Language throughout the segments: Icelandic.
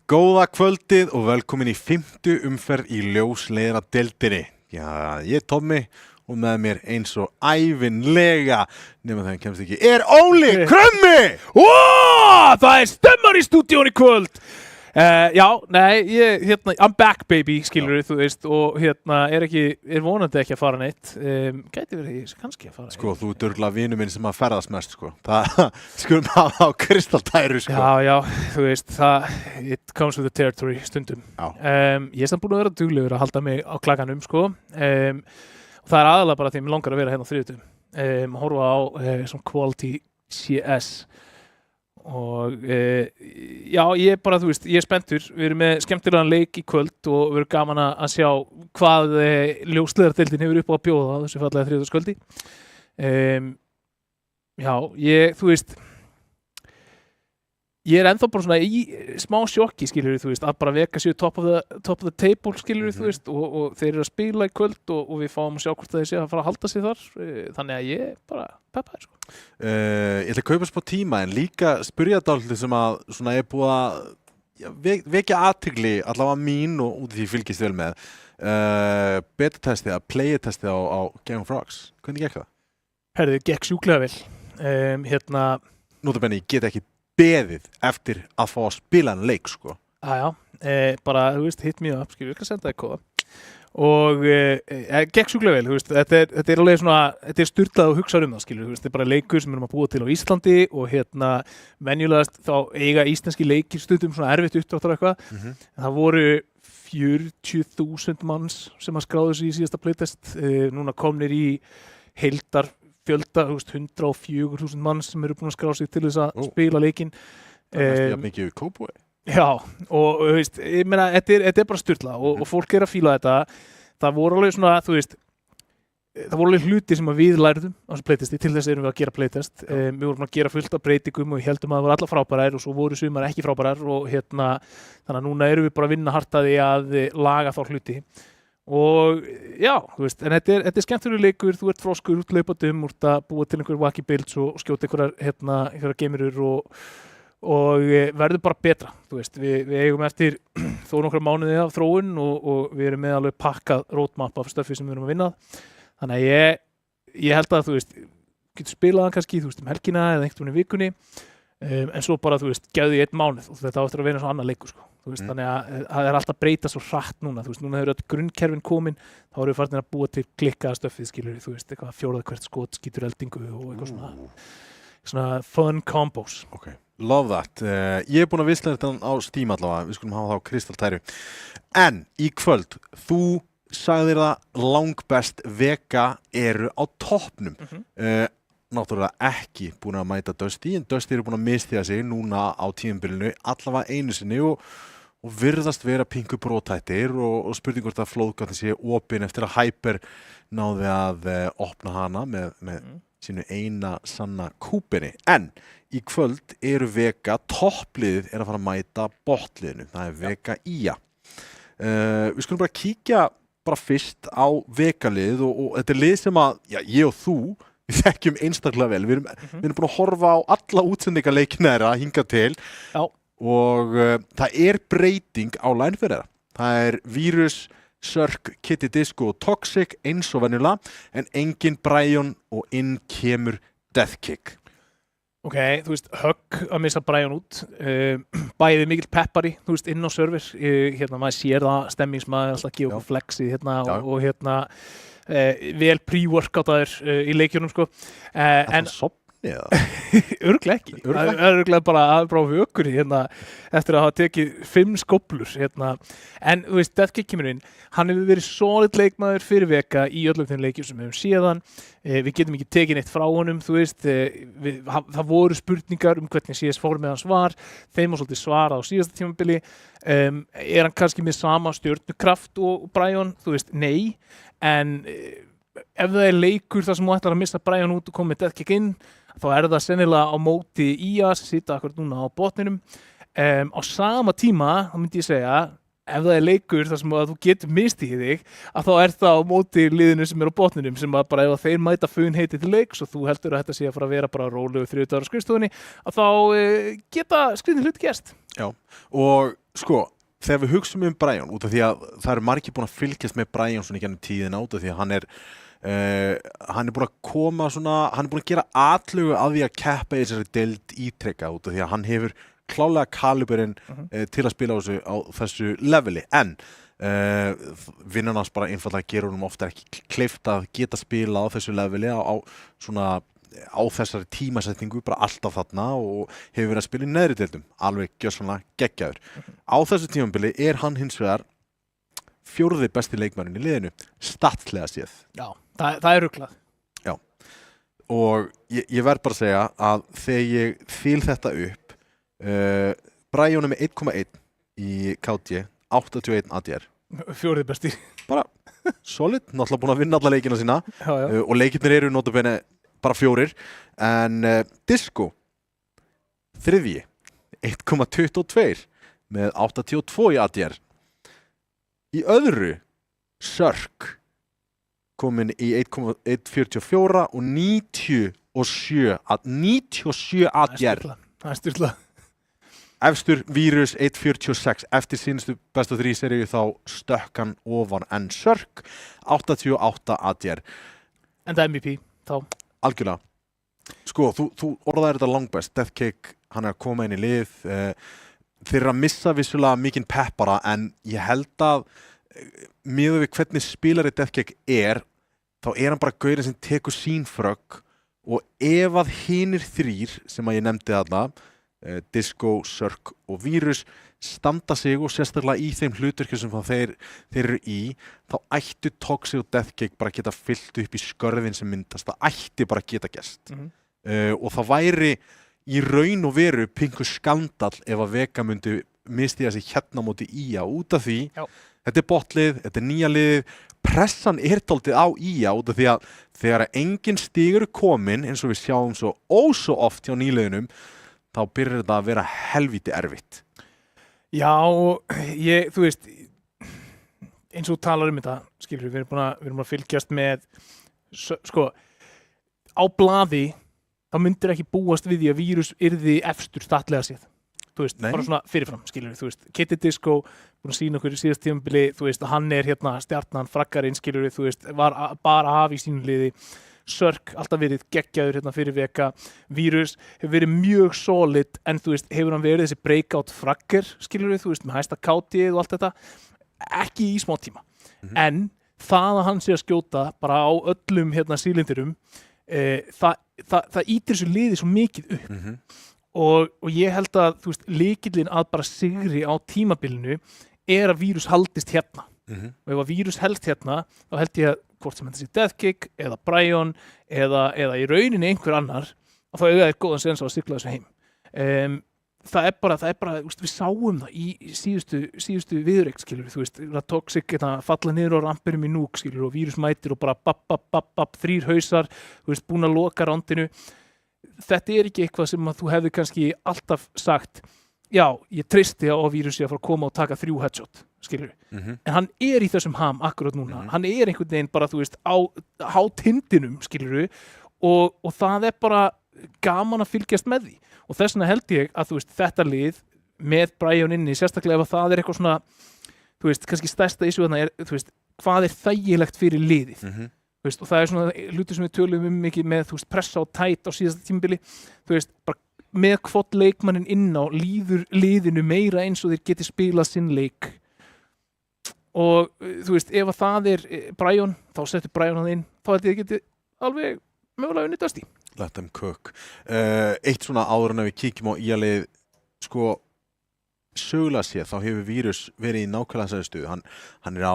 Góða kvöldið og velkomin í 5. umferð í ljósleiðara deildinni. Já, ég Tommi og með mér eins og ævinlega, nema það kemst ekki, Óli Krummi! Það stemmar í stúdíónu í kvöld! I'm back baby, skilur þú veist, og er vonandi ekki að fara neitt. Gæti verið kannski að fara. Sko, þú dörgla vinur minn sem að ferðast mest, sko. Það skulum hafa á kristaltæru, sko. Já, þú veist, it comes with the territory stundum. Ég er samt búin að vera duglegur að halda mig á klakanum, sko. Og það aðalega bara því að mér langar að vera hérna á þriðjudaginn. Horfa á some quality CS. Og ég er bara, þú veist, ég er spenntur. Við erum með skemmtilegan leik í kvöld og við erum gaman að sjá hvað ljósleiðardeildin hefur upp á að bjóða þessu fallega þriðjudagskvöldi. Þú veist, ég er ennþá bara svona í smá sjokki, skilur þú veist, að bara Vega séu top of the table, skilur þú veist, og þeir eru að spila í kvöld og við fáum að sjá hvort þeir séu að fara að halda sig þar, þannig að ég bara peppaði, sko. Ég ætla að kaupa spá tíma, en líka spyrja dálítið sem að svona er búið að vekja athygli, allavega mín og út í því fylgist vel með, beta-testið, play-testið á Game of Rocks. Hvernig gekk það? Herðu, gekk sjúklega vel. notabenni, ég get ekki beðið eftir að fá að spila en leik, sko. Bara, þú veist, hit me up, skilur, ég skal senda þér kóða. Og gekk sjúklega vel, þú veist, þetta er alveg svona, þetta er sturlað og hugsað það, skilur, þú veist, þetta er bara leikur sem við erum að búa til á Íslandi og venjulegast þá eiga íslenski leikir stundum svona erfitt uppdráttar eitthvað, en það voru 40.000 manns sem að skráðu sig í síðasta playtest, núna komnir í heildar fjölda, þú veist, 104.000 manns sem eru búin að skrá sig til þess að spila leikinn. Það er mest mikið við Kópavogi. Já, og þú veist, ég meina, þetta er bara sturlað og fólk er að fíla þetta. Það voru alveg svona, þú veist, það voru alveg hluti sem við lærðum á þessu playtesti, til þess erum við að gera playtest. Við vorum að gera fullt af breytingum og við heldum að það voru alla frábærar og svo voru sumar ekki frábærar og þannig að núna erum við bara að vinna hart að því að laga þá hluti. Og já, þú veist, en þetta er skemmtilegur leikur, þú ert froskur, út hlaupandum, út að búa til einhver wacky builds og skjóta einhverjar geimurur og verður bara betra, þú veist, við eigum eftir þó nokkra mánuði af þróun og við erum með alveg pakkað roadmap af stöffi sem við erum að vinna. Þannig að ég held að, þú veist, getur spilað kannski, þú veist, helgina eða einhvern veginn í vikunni, en svo bara, þú veist, gefðu í 1 mánuð og þetta áttur að vera svo annar leikur, sko. Þú veist, þannig að það er alltaf að breyta svo hratt núna, þú veist, núna hefur öll grunnkerfin komin, þá erum við farin að búa til klikkaða stöffið, skilur, þú veist, eitthvað fjórða hvert skot skýtur eldingu og eitthvað svona fun combos. Okay. Love that. Ég búin að visla þetta á Steam allavega, við skulum hafa það á kristaltæru. En í kvöld, þú sagðir það langbest Vega eru á toppnum. Náttúrulega ekki búin að mæta Dusty, en Dusty eru búin að misþýða sig núna á tímabilinu allavega einu sinni og virðast vera pinku brothættir og spurning hvort að flóðgáttin sé opin eftir að Hyper náði að opna hana með sínu eina sanna kúpinni. En í kvöld eru Vega, toppliðið er að fara að mæta botliðinu. Það er Vega IA. Við skulum bara kíkja bara fyrst á Vega-liðið og þetta er lið sem að, ég og þú, við þekkjum einstaklega vel. Við erum búin að horfa á alla útsendingaleikina þeirra hingað til. Já. Og það er breyting á line fyrir þeirra. Það er Virus, Sörk, Kitty Disco og Toxic eins og venjulega, en engin Brian og inn kemur Deathkick. Ok, þú veist, högg að missa Brian út, bæði mikill peppari, þú veist, inn á server, maður sér það, stemmingsmaður, alltaf að gefa flexið og vel pre-workoutaður í leikjunum, sko. En sopnið það? Örugglega ekki. Örugglega bara aðbráfi ökkur eftir að hafa tekið 5 skóflur. En þú veist, Deathkick kemur inn, hann hefur verið solid leikmaður fyrir Vega í öllum þeim leikjum sem við höfum séðan. Við getum ekki tekið neitt frá honum, þú veist, það voru spurningar hvernig CS formið hans var, þeim var svolítið svarað á síðasta tímabili. Er hann kannski með sama stjörnukraft og Brian? Þú veist, nei, en ef það er leikur þar sem þú ætlar að missa Brian út og koma með Deathkick inn, þá er það sennilega á móti IA sem sita akkurat núna á botninum. Á sama tíma, þá myndi ég segja, ef það er leikur þar sem þú getur mistið þig, að þá er það á móti liðinu sem er á botninum, sem að bara ef þeir mæta funheiti til leiks og þú heldur að þetta sé að fara að vera bara rólegu 3 dagar á skrifstofunni, að þá geta skrýtin hluti gerst. Já, og sko, þegar við hugsum Brian, út af því að það eru margir búin að fylgjast með Brian svona í gennum tíðina, út af því að hann er búin að koma svona, hann er búin að gera atlögu að því að keppa í þessari deild ítrekka út af því að hann hefur klálega kaliberinn til að spila á þessu leveli, en vinnan hans bara einfallega gerur honum ofta ekki kleift að geta spila á þessu leveli á þessari tímasetningu, bara alltaf þarna og hefur verið að spila í neðri deildum, alveg gjörsamlega geggjaður. Á þessu tímabili er hann hins vegar 4. besti leikmaðurinn í liðinu, statslega séð. Já, það er ruglað. Já, og ég verð bara að segja að þegar ég fíl þetta upp, Brian er með 1,1 í KD, 81 ADR. 4. besti. Bara solid, náttúrulega búin að vinna alla leikina sína og leikirnir eru notabene bara 4, en Disco, 3. 1,22 með 82 í ADR. Í öðru, Sörk komin í 1,144 og 97 ADR. Það er styrlað. Efstur Virus 1,46. Eftir sínustu bestu 3 seríu þá stökkan ofan en Sörk 88 ADR. En það MVP þá? Algjörlega. Sko, þú orðaðir þetta langbest, Deathkick, hann að koma inn í lið, þeir að missa vissulega mikinn peppara en ég held að miðað við hvernig spilari Deathkick þá hann bara gaurinn sem tekur sín frögg og ef að hinir 3 sem að ég nefndi þarna, Disco, Cirque og Virus standa sig og sérstaklega í þeim hlutverkjum sem þeir eru í, þá ættu Toxic og Deathkick bara geta fyllt upp í skörðin sem myndast, það ætti bara geta gerst. Og það væri í raun og veru pingu skandall ef að Vega myndi mistiða sig hérna á móti IA út af því. Já. Þetta botlið, þetta nýja lið, pressan dálítið á IA út af því að þegar engin stígur komin eins og við sjáum svo oft hjá nýliðunum, þá byrjar þetta að vera helvíti erfitt. Já, þú veist, eins og þú talar þetta, skilur við erum að fylgjast með, sko, á blaði, þá myndir ekki búast við því að Vírus yrði efstur statlega séð. Þú veist, bara svona fyrirfram, skilur við, þú veist, Kitty Disco, búin að sýna okkur í síðast tímabili, þú veist, hann hérna stjarnan, fraggarinn, skilur við, þú veist, var bara af í sínu liði, Cirque, alltaf verið geggjaður hérna fyrir Vega, Vírus hefur verið mjög solid, en þú veist, hefur hann verið þessi breakout fraggar, skilur við, þú veist, með hæsta KT og allt þetta, ekki í smá tíma. En það að hann sé að skjóta bara á öllum hérna sílindirum, það ítir þessu liði svo mikið upp og ég held að þú veist, lykillinn að bara sigri á tímabilinu að Vírus haldist hérna og ef að Vírus helst hérna þá held ég að hvort sem þetta sé Deathkick eða Brian eða í rauninni einhver annar að það er góðan sens á að sigla þessu heim. Það er bara veist, við sáum það í síðustu viðureik, skilur við, þú veist, Toxic falla niður á rampirum í núk, skilur, og Vírus mætir og bara 3 hausar, þú veist, búin að loka rándinu. Þetta er ekki eitthvað sem að þú hefði kannski alltaf sagt, já, ég treysti á Vírusi að fara að koma og taka 3 headshot, skilur við. En hann í þessum ham akkurat núna, hann einhvern veginn bara, þú veist, á tindinum, skilur við, og það er bara gaman að fylgjast með því. Og þess vegna held ég að þú veist, þetta lið með Brian inni, sérstaklega ef það er eitthvað svona, þú veist, kannski stærsta issue þarna þú veist, hvað er þægilegt fyrir liðið, þú veist, og það er svona hlutur sem við tölum mikið með, þú veist, pressa og tætt á síðasta tímabili, þú veist, bara með hvort leikmannin inn á líður liðinu meira eins og þeir geti spilað sinn leik og þú veist, ef að það er Brian, þá setur Brian hann inn, þá held ég geti alveg mögulega unnitast í. Let them cook. Eitt svona áður en við kíkjum á IA-lið, sko, sögulega séð, þá hefur Vírus verið í nákvæmlega þessari stöðu. Hann er á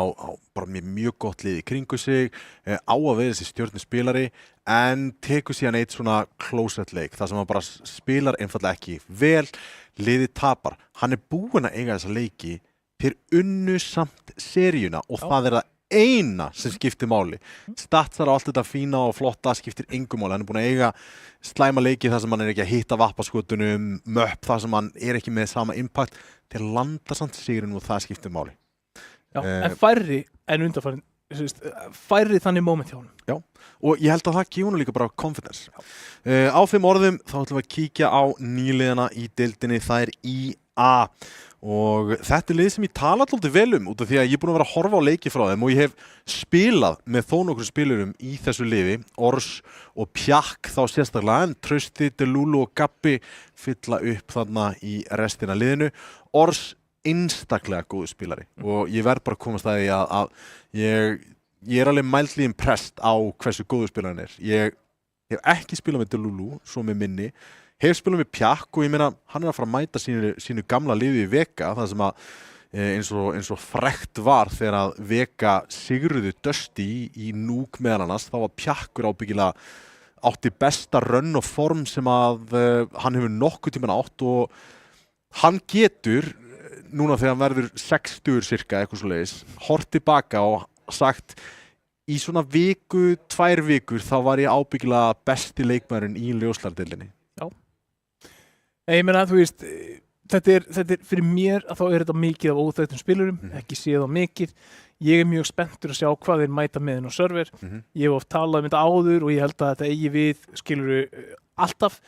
bara mjög gott lið í kringu sig, á að vera þessi stjörnuspilari, en tekur síðan eitt svona close-up leik, þar sem hann bara spilar einfallega ekki vel, liðið tapar. Hann er búinn að eiga þessa leiki til unnu samt seríuna og það er það eina sem skiptir máli. Statsar á allt þetta fína og flotta skiptir engum máli. Hann er búinn að eiga slæma leiki þar sem hann er ekki að hitta vappaskotunum, möpp þar sem hann er ekki með sama impact til að landa samt sigurinn og það skiptir máli. Já, en færri en undanfarin, færri þannig moment hjá honum. Já, og ég held að það gefur nú líka bara confidence. Á þeim orðum þá ætlum við að kíkja á nýliðana í deildinni, það er IA. Og þetta er lið sem ég tala alltaf vel út af því að ég er búinn að vera að horfa á leiki frá þeim og ég hef spilað með þó nokkrum spilurum í þessu liði, Ors og Pjakk þá sérstaklega, en Trausti, Delulu og Gabbi fylla upp þarna í restina liðinu. Ors einstaklega góðu spilari og ég verð bara að komast að því að ég er alveg mildly impressed á hversu góðu spilarinn er. Ég hef ekki spilað með Delulu, svo með minni, hef spilað með Pjakk og ég meina hann er að fara að mæta sínu gamla liði í Vega, það sem að eins og frekt var þegar að Vega sigruðu Dusty í núk meðan annars, þá var Pjakkur ábyggilega átti besta rönn og form sem að hann hefur nokkuð tíman átt og hann getur núna þegar hann verður 60 cirka eitthvað svoleiðis, hort tilbaka og sagt í svona viku, 2 vikur þá var ég ábyggilega besti leikmaðurinn í ljóslardeildinni. Já. Ég meina, þú veist, þetta er fyrir mér að þá er þetta mikið af óþekktum spilurum, ekki séð á mikið. Ég er mjög spenntur að sjá hvað þeir mæta með inn á server. Ég hef oft talað þetta áður og ég held að þetta eigi við, skiluru, alltaf.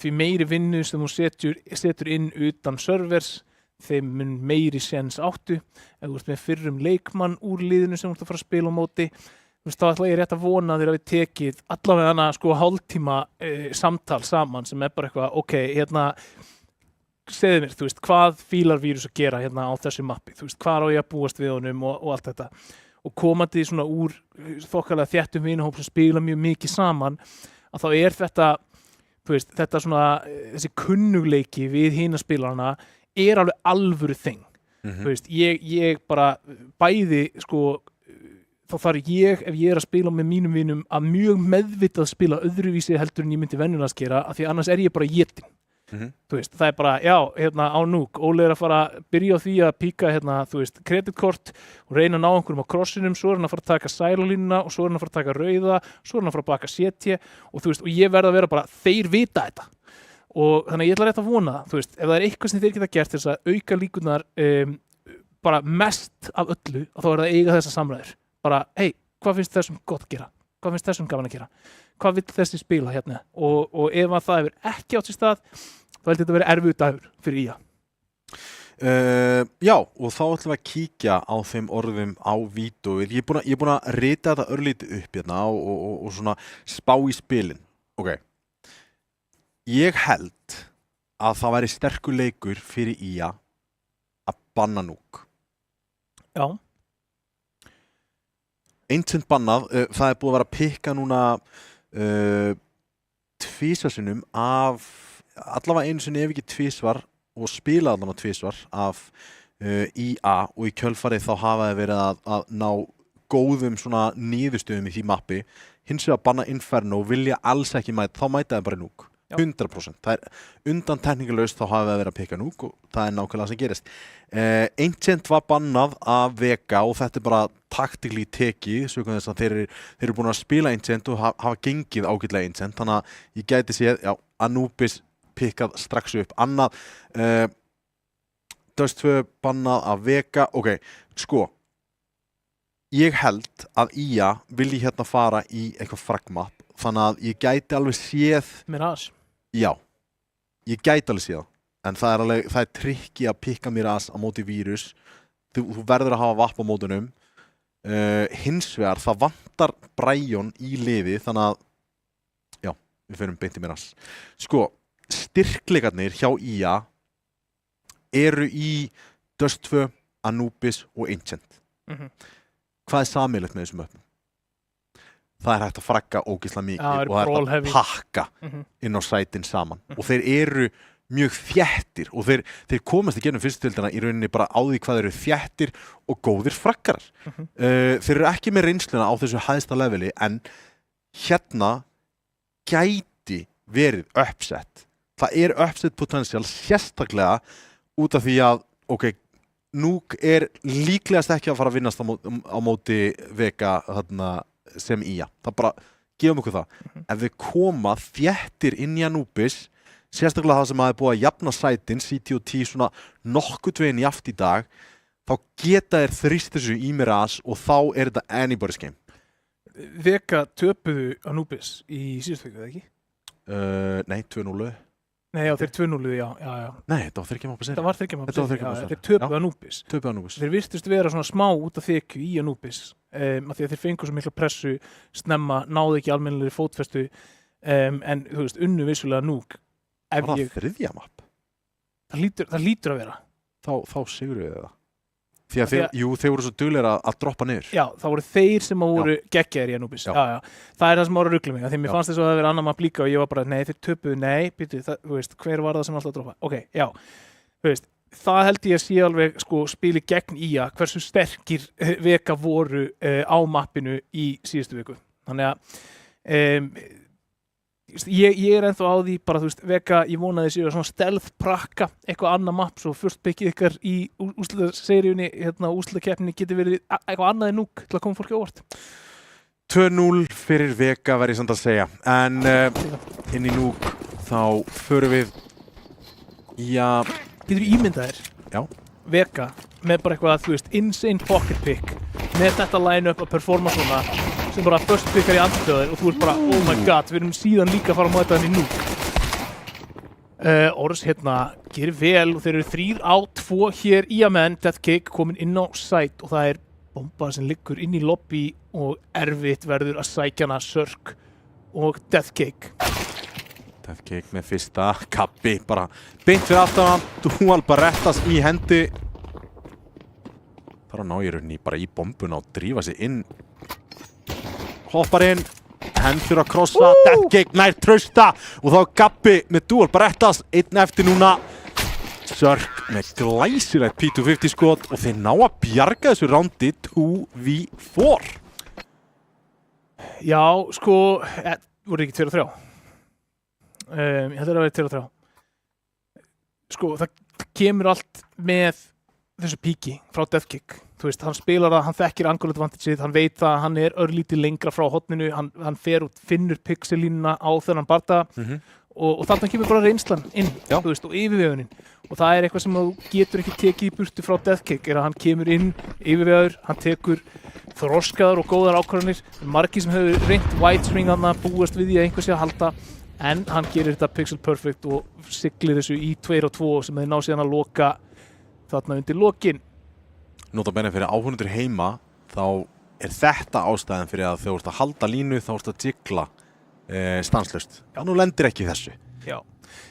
Því meiri vinnu sem þú setur inn utan servers, þeim mun meiri séns áttu. Ef þú ert með fyrrum leikmann úr liðinu sem þú ert að fara að spila á móti, þá ætla ég rétt að vona þegar við tekið allavega hana sko hálftíma samtal saman sem bara eitthvað, ok, segðu mér, hvað fílar vírus að gera hérna á þessu mappi, hvað á ég að búast við honum og allt þetta og komandi svona úr þokkalega þéttum vinahóp sem spila mjög mikið saman að þá þetta þetta svona, þessi kunnugleiki við hina spilarana alveg alvöru þing ég bara bæði sko þá þarf ég, ef ég að spila með mínum vinum að mjög meðvitað spila öðruvísi heldur en ég myndi venjulega að skera af því annars ég bara étin það bara, já, hérna á núk Óli að fara að byrja á því að píka hérna, kreditkort og reyna að ná einhverjum á krossinum, svo hann að fara að taka sælulínuna og svo hann að fara að taka rauða svo hann að fara að baka setja og ég verð að vera bara, þeir vita þetta og þannig ég ætla rétt að vona ef það eitthvað sem þeir geta gert þess að auka líkunar bara mest af öllu, þá það að eiga þessa samræður bara, hey, hvað finnst þessum gott að gera? Hvað finnst þessum gaman að gera? Hvað vill þessi spila hérna? Og ef að það hefur ekki átt sér stað, þá heldur þetta að vera erfiður dagur fyrir IA. Já, og þá ætlum við að kíkja á þeim orðum á vídeóið. Ég er búin að rita þetta örlítið upp hérna og svona spá í spilin. Ok. Ég held að það væri sterkur leikur fyrir IA að banna núk. Já. Ancient bannað, það búið að vera að pikka núna tvísvarsinnum af allavega einu sinni ef ekki tvísvar og spila allavega tvísvar af IA og í kjölfarið þá hafa þið verið að ná góðum svona niðurstöðum í því mappi hins vegar banna Inferno og vilja alls ekki mæta, þá mæta þið bara núk 100%, það undan tekníkalaust þá hafa þið verið að pikka núk og það nákvæmlega sem gerist Ancient var bannað af Vega og þetta bara taktikli tekið sögum þess að þeir eru búin að spila Ancient og hafa gengið ágætlega Ancient þannig að ég gæti séð, já, Anubis pikkað strax upp annað Dust 2 bannað af Vega, ok, sko ég held að IA vilji hérna fara í eitthvað fragmap þannig að ég gæti alveg séð Mirage? Já, ég gæti alveg séð en það er trikki að pikka Mirage á móti vírus þú verður að hafa vapp á mótunum hins vegar það vantar Brian í liði þannig að já, við förum beint í Mirage sko, styrkleikarnir hjá IA eru í Dust 2, Anubis og Ancient hvað er sameiginlegt með þessum öppnum? Það er hægt að fragga ógeðslega mikið og það er hægt að pakka inn á sætin saman og þeir eru mjög þéttir og þeir komast í gennum fyrstutildina í rauninni bara á því hvað eru þéttir og góðir fraggarar þeir eru ekki með reynsluna á þessu hæðsta leveli en hérna gæti verið uppsett það er uppsett potential sérstaklega út af því að ok, núk líklegast ekki að fara að vinnast á móti Vega þarna sem IA, það bara gefum okkur það ef við koma þéttir inn í Anubis sérstaklega það sem að búið að jafna sætin CT og T svona nokkuð veginn jaft í dag þá geta þeir þrýst þessu í Mirage og þá þetta anybody's game Vega töpuðu Anubis í síðustu viku, eða ekki? Nei, 2-0 Nei, já, þeir 2-0, já. Nei, þetta var þriggja Það var þriggja mappa seri. Þeir töpuðu Anubis. Þeir virtust vera svona smá út af þykju í Anubis af því að þeir fengu svo mikla pressu snemma, náðu ekki almennilegri fótfestu en þú veist, unnu vissulega núk. Var það þriðja mapp? Það lítur að vera. Þá sigurðu við það. Því að þeir voru svo duglegir að droppa niður. Já, það voru þeir sem voru geggjaðir í Anubis. Já. Það er það sem voru að rugla mig. Því mér fannst þess að það verið annar mapp líka og ég var bara, nei, þeir töpuðu, nei, býtu, þú veist, hver var það sem alltaf að droppa? Ok, já, þú veist, það held ég að sé alveg, sko, spili gegn IA, hversu sterkir Vega voru á mappinu í síðustu viku. Þannig að ég ennþá á því bara, þú veist, Vega, ég vonaði séu svona stealth prakka, eitthvað annað mapp svo fyrst byggið ykkar í úrslitaseríunni úrslitakeppninni geti verið eitthvað annað en núk til að koma fólki óvart 2-0 fyrir Vega verð ég samt að segja en inn í núk þá förum við Getur við ímyndaðir? Já Vega með bara eitthvað, þú veist, insane pocket pick með þetta line-up að performa svona sem bara first pickar í andröður og þú ert bara, oh my god, við erum síðan líka að fara að mæta hann í núk. Ors hérna gerir vel og þeir eru 3 á 2 hér í að menn, Death Cake komin inn á site og það er bomba sem liggur inn í lobby og erfitt verður að sækja hana Sörk og Deathcake. Deathcake með fyrsta, Kappi bara beint fyrir aftan hann, Dual Berettas í hendi. Þar að ná ég rauninni bara í bombuna og drífa sig inn. Hoppar inn, hendur að krossa, Deathcake nær trausta og þá Kappi með Dual Berettas, einn eftir núna. Sörk með glæsilegt P250 skot og þeir ná að bjarga þessu rándi 2v4. Já, sko, voru ekki 2-3. Ég held að vera 2-3. Sko, það kemur allt með þessu píki frá Deathcake. Þú veist, hann spilar það, hann þekkir angle advantage-ið, hann veit það, hann er örlítið lengra frá hotninu, hann fer út, finnur pixelínuna á þennan barda. Og þarna kemur bara reynslan inn, þú veist, og yfirvegunin. Og það er eitthvað sem þú getur ekki tekið í burtu frá Deathcake, er að hann kemur inn yfirvegaður, hann tekur þroskaðar og góðar ákvarðanir. Margir sem hefur reynt white swing þarna, búast við því að einhver sé að halda, en hann gerir þetta pixel perfect og siglir þessu í 2-2 sem þeir ná síðan að loka þarna undir lokin. Nota bene fyrir áhorfendur heima, þá er þetta ástæðan fyrir að þegar þú ert að halda línu, þá ert að jiggla stanslaust. Nú lendir ekki í þessu. Já.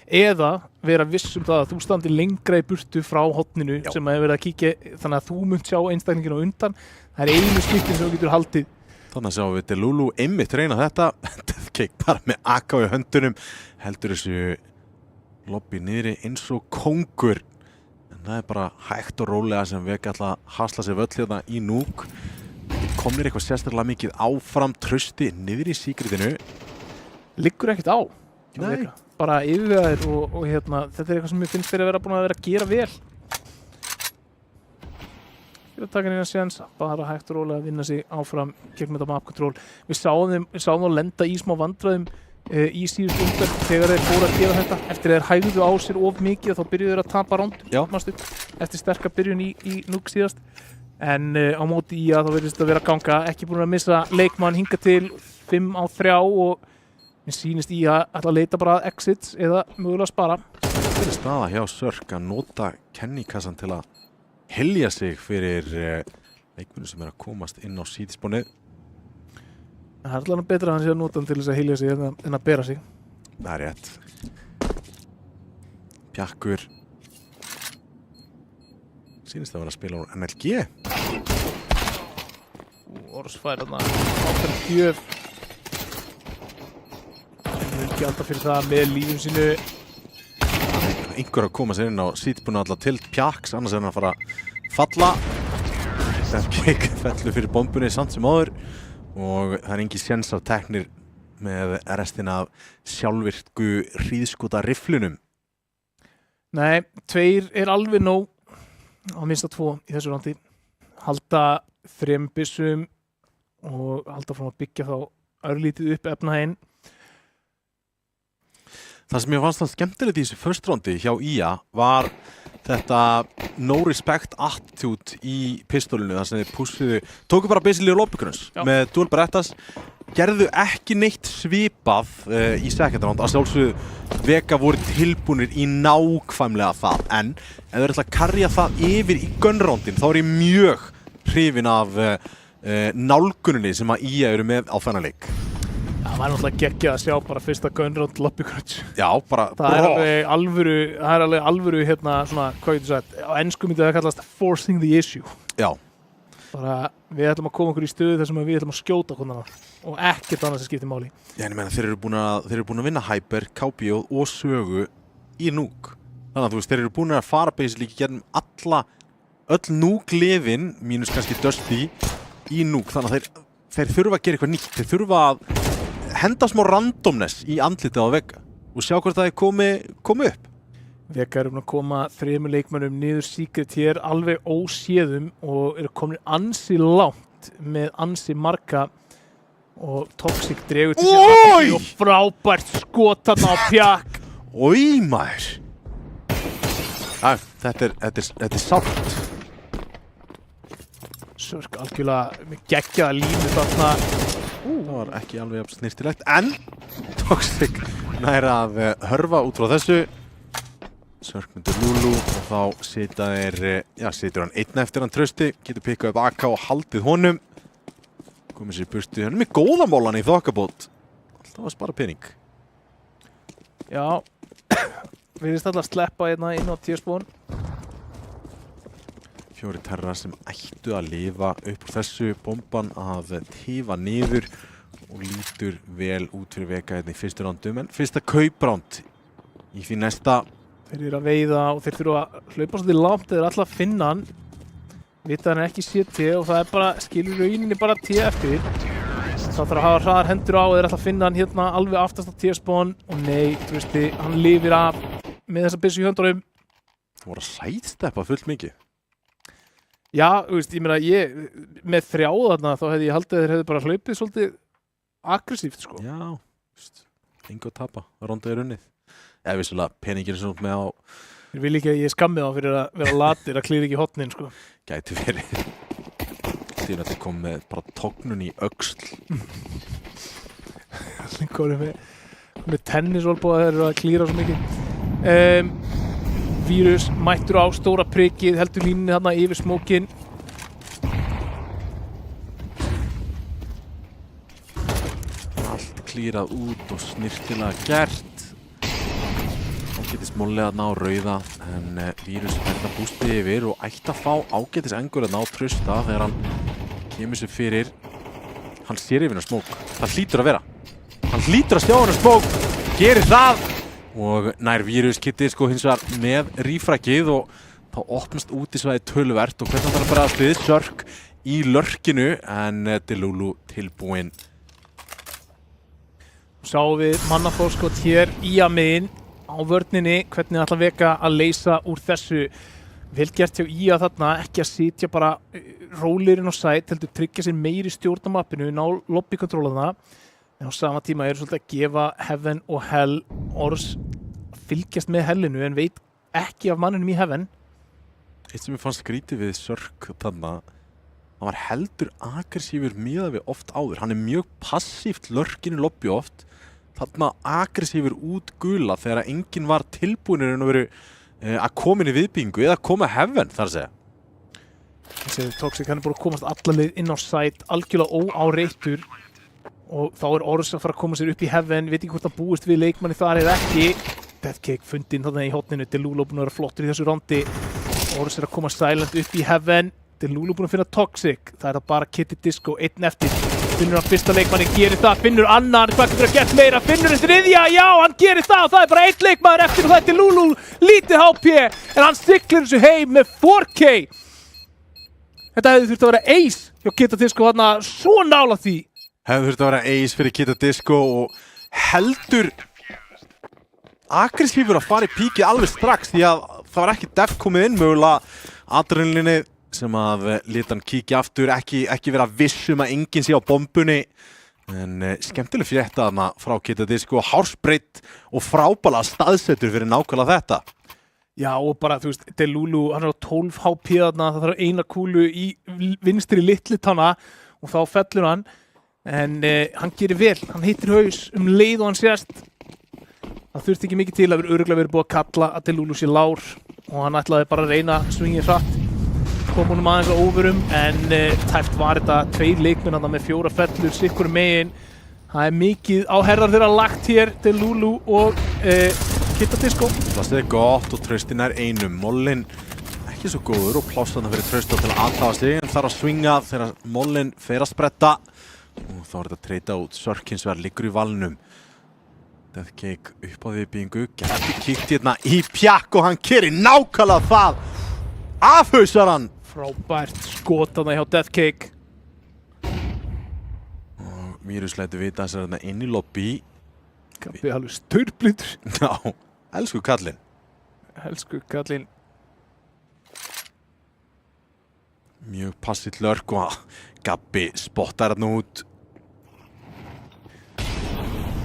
Eða vera viss það að þú standi lengra í burtu frá hotninu sem að verið að kíkja, þannig að þú munt sjá einstaklingin á undan. Það er einu skiptin sem þú getur haldið. Þannig að sjáum við Delulu einmitt reyna þetta. Deathcake bara með AK í höndunum, heldur þessu lobby niðri eins og kóngur. En það er bara hægt og rólega sem við ekki alltaf hasla sér völl hérna í núk. Komnir eitthvað sérstaklega mikið áfram trausti niður í síkritinu. Liggur ekkert á. Nei. Bara yfirvegaðir og hérna, þetta er eitthvað sem ég finnst þeir að vera búin að vera að gera vel. Fyrir að taka neina séns, bara hægt og rólega að vinna sig áfram gegn þetta map control. Við sáum þá lenda í smá vandræðum í síðustu umferð þegar þeir fóru að gera þetta. Eftir þeir hægðu á sér of mikið þá byrjuðu þeir að tapa ránd, eftir sterka byrjun í núk síðast. En á móti í að þá verðist að vera að ganga, ekki búin að missa leikmann hinga til 5-3 og mér sýnist í að ætla að leita bara exits eða mögulega spara. Þetta er staða hjá Sörk að nota kenningkassan til að helja sig fyrir leikmennum sem er að komast inn á síðspónið. Það er allavega betra að hann sé að nota hann til þess að helja sig en að bera sig. Það er rétt. Pjakkur. Sýnist að vera að spila úr NLG. Orðsfær þarna ákveðin gjöf. Ekki alltaf fyrir það með lífum sínu. Einhver að koma sér inn á síðbúinu alltaf til Pjaks, annars er hann að fara að falla. Deathcake fellur fyrir bombunni samt sem áður og það er engin séns af teknir með restina af sjálfvirku hríðskota rifflunum. Nei, 2 er alveg nóg á minnsta 2 í þessu rándi. Halda 3 byssum og halda frá að byggja þá örlítið upp efnahæginn. Það sem ég fannst það skemmtilegt í þessu first roundi hjá IA var þetta no respect attitude í pistolinu, þar sem þeir pússuðu, tóku bara basically lobbygrunns með Dual Berettas, gerðu ekki neitt svipað í second round, að sjálfsögðu Vega voru tilbúnir í nákvæmlega það, en ef þeir ætla að karja það yfir í gun roundin, þá er ég mjög hrifinn af nálguninni sem að IA eru með á þennan leik. Það var náttúrulega geggjað að sjá bara fyrsta gun round lobbygrunns. Já, bara það er alvöru hérna svona, hvað getur sagt, á ensku myndi það kallast forcing the issue. Já. Bara við ætlum að koma okkur í stöðu þar sem við ætlum að skjóta hvernig og ekkert annars að skipta máli. Já, en ég meina þeir eru búin að vinna Hyper, KBO og Sögu í núk. Þannig að þú veist, þeir eru búin að fara basically gegnum öll núk-liðin, mínus kannski Dusty, í núk. Þannig að þeir þurfa að gera eitthvað nýtt. Þeir þurfa að henda smá randomness í andlitið á Vega og sjá hvort það er komið upp. Vega eru að koma 3 leikmönnum niður Secret hér alveg óséðum og eru komin ansi langt með ansi marga og Toxic dregur til sér og frábært skot þarna á Pjak. Ói maður. Þetta er sátt. Sörk algjörlega með geggjaða línu þarna. Það var ekki alveg snirtilegt, en Toxic nær að hörfa út frá þessu. Sörk myndir Lulu og þá situr hann einn eftir hann Trausti, getur pikkað upp AK og haldið honum. Komið sér í burtu, hann með góðamólan í þokkabót. Alltaf að spara pening. Já, við erum alltaf að sleppa hérna inn á T-spawn. 4 terra sem ættu að lifa upp úr þessu, bomban að tífa niður og lítur vel út fyrir veka hérna í fyrstu rándum, en fyrsta kaupránd í því næsta. Þeir eru að veiða og þeir þurfa að hlaupa svolítið langt, þeir eru alltaf að finna hann. Vita hann ekki CT og það bara, skilur rauninni bara T eftir. Það þarf að hafa hraðar hendur á og þeir alltaf að finna hann hérna alveg aftast á T-spawn og nei, þú veist þið, hann lifir af með þessa byssu í höndunum. Það voru að sætsteppa fullt mikið. Já, þú veist, ég meina, með 3 þarna þá hefði ég haldið að þeir hefði bara hlaupið svolítið aggressíft, sko. Já, engu að tapa, rondið unnið. Eða vissulega, peningir sem með á... Þeir vil ekki að ég skammið á fyrir að vera latir að klíra ekki hotnin, sko. Gæti verið. Því að þið kom með bara tognun í öxl. Það komið með tennisvolbú að þeir eru að klíra svo mikið. Vírus mættur á stóra prikið, heldur línunni þarna yfir smókin. Allt klírað út og snirtilega gert. Ágætis mollega að ná rauða, en Vírus verða bústið yfir og ætti að fá ágætis engur að ná Trausta þegar hann kemur sér fyrir. Hann sér yfir hann smók. Það hlýtur að vera. Hann hlýtur að sjá hann smók. Gerir það. Og nær Vírus Kitty sko hins vegar með rífrækið og þá opnast útisvæði töluvert og hvernig hann þarf að bregðast við Sörk í lörkinu en Delulu tilbúinn. Sáum við mannafórskot hér í að megin á vörninni, hvernig ætla Vega að leysa úr þessu. Vel gert hjá IA þarna, ekki að sitja bara rólirinn á sæt, heldur tryggja sér meiri stjórn á mappinu, ná lobbykontrólaðna. En á sama tíma eru svolítið að gefa Heaven og Hell Ors fylgjast með Hellinu en veit ekki af manninum í Heaven. Eitt sem ég fannst skrítið við Sörk þarna, hann var heldur aggressífur miðað við oft áður. Hann mjög passíft lörkinu lobby oft, þarna aggressífur út gula þegar enginn var tilbúinir en að veru að koma inn í viðbyggingu eða koma Heaven þar að segja. Þessi Toxic hann búin að komast allaveg inn á sæt, algjörlega óáreittur. Og þá Ors að fara að koma sér upp í Heaven, veit ekki hvort það búist við leikmanni þar eða ekki. Deathcake fundinn þarna í hotninu, Delulu búin að vera flottur í þessu rondi. Ors að koma silent upp í Heaven, Delulu búin að finna Toxic. Það það bara Kitty Disco, einn eftir. Finnur hann fyrsta leikmanni, gerir það, finnur annan, hvað getur að gera meira, finnur þriðja, já, hann gerir það og það bara einn leikmaður eftir og það Delulu, lítið HP, en hann stiklir þessu heim með 4K. Þetta hefði þurft að vera ace hjá Kitty Disco þarna svo nála því. Hefði þurft að vera ace fyrir Kitty Disco og heldur aggressífur að fara í píkið alveg strax því að það var ekki def komið inn mögulega adrenalinni sem að lita hann kíkja aftur, ekki vera vissum að enginn sé á bombunni en skemmtileg frétta þarna frá Kitty Disco, hársbreitt og frábæla staðsettur fyrir nákvæmlega þetta. Já og bara þú veist, Delulu, hann er á 12 HP þarna, það þarf eina kúlu í vinstri litlitanna og þá fellur hann. En hann gerir vel, hann hittir haus leið og hann sést. Það þurfti ekki mikið til að vera örugglega verið búið að kalla að Delulu sé lár og hann ætlaði bara að reyna swingið hratt. Kom honum aðeins á óverum en tæft var þetta 2 leikmenn þarna með 4 fellur sikkur megin. Það mikið á herðar þeirra lagt hér, Delulu og Kitty Disco. Það er gott og Traustin er einum. Mollin ekki svo góður og plássan fyrir Trausta til að aðtafa sig en þarf að swinga þegar Mollin fer að spretta. Og þá er þetta að treyta út, Sörk hins vegar liggur í valnum. Deathcake upp á viðbyggingu, gæti kíkt hérna í pjakk og hann gerir nákvæmlega það. Afhausar hann! Frábært skot þarna hjá Deathcake. Og Vírus lætur vita þess að hérna inn í lobby. Gabbi alveg staurblindur. Já, elsku kallinn. Elsku kallinn. Mjög passitt lörk og Gabbi spottar hérna út.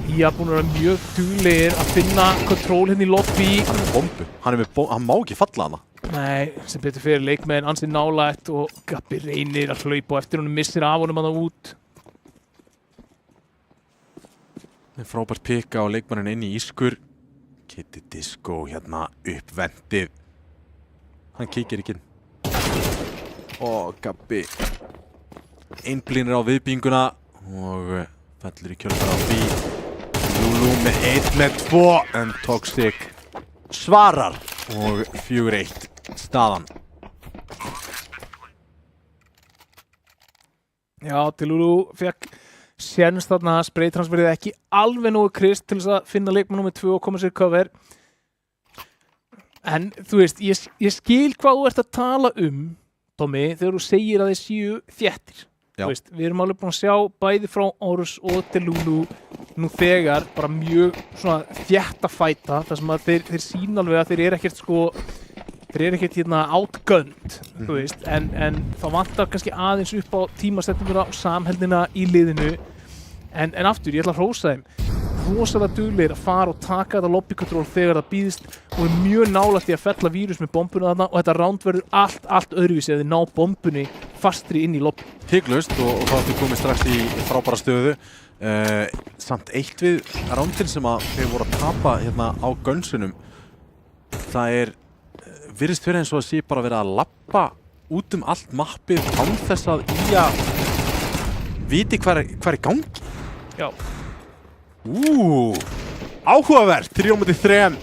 IA búin að vera mjög duglegir að finna kontról hérna í lobby. Hann er með bombu, hann má ekki falla hana. Nei, sem betur fyrir leikmenn ansið nálægt og Gabbi reynir að hlaupa og eftir honum missir af honum hana út. Með frábært pika og leikmannin inn í ískur. Kitty Disco hérna uppvendið. Hann kíkir ekki inn. Og Gabbi einblínir á viðbygginguna og fellur í kjölfar á því. Lulu með 1 með 2 en Toxic svarar og 4-1 staðan. Já, til Lulu fekk séns þarna spraytransferið ekki alveg nógu krist til þess að finna leikmann númer 2 og koma sér cover. En þú veist, ég skil hvað þú ert að tala Tommy, þegar þú segir að þeir séu þéttir. Þú veist, við erum alveg búin að sjá bæði frá Ors og til Lulu nú þegar bara mjög svona þétt að fæta, þar sem að þeir sýna alveg að þeir eru ekkert hérna outgunned, þú veist, en það vantar kannski aðeins upp á tímasetninguna og samheldina í liðinu, en aftur, ég ætla að hrósa þeim, rosalega duglegir að fara og taka þetta lobby control þegar það býðist og er mjög nálægt í að fella vírus með bombuna þarna og þetta round verður allt öðruvísi ef þið ná bombunni fastri inn í lobby. Hygglust og þá ertu komið strax í frábæra stöðu. Samt eitt við roundin sem að þeir voru að tapa hérna á gunsunum, það virðist verið eins og að sé bara verið að labba út allt mappið án þess að viti hvað er í gangi. Já. Áhugavert, 3-3.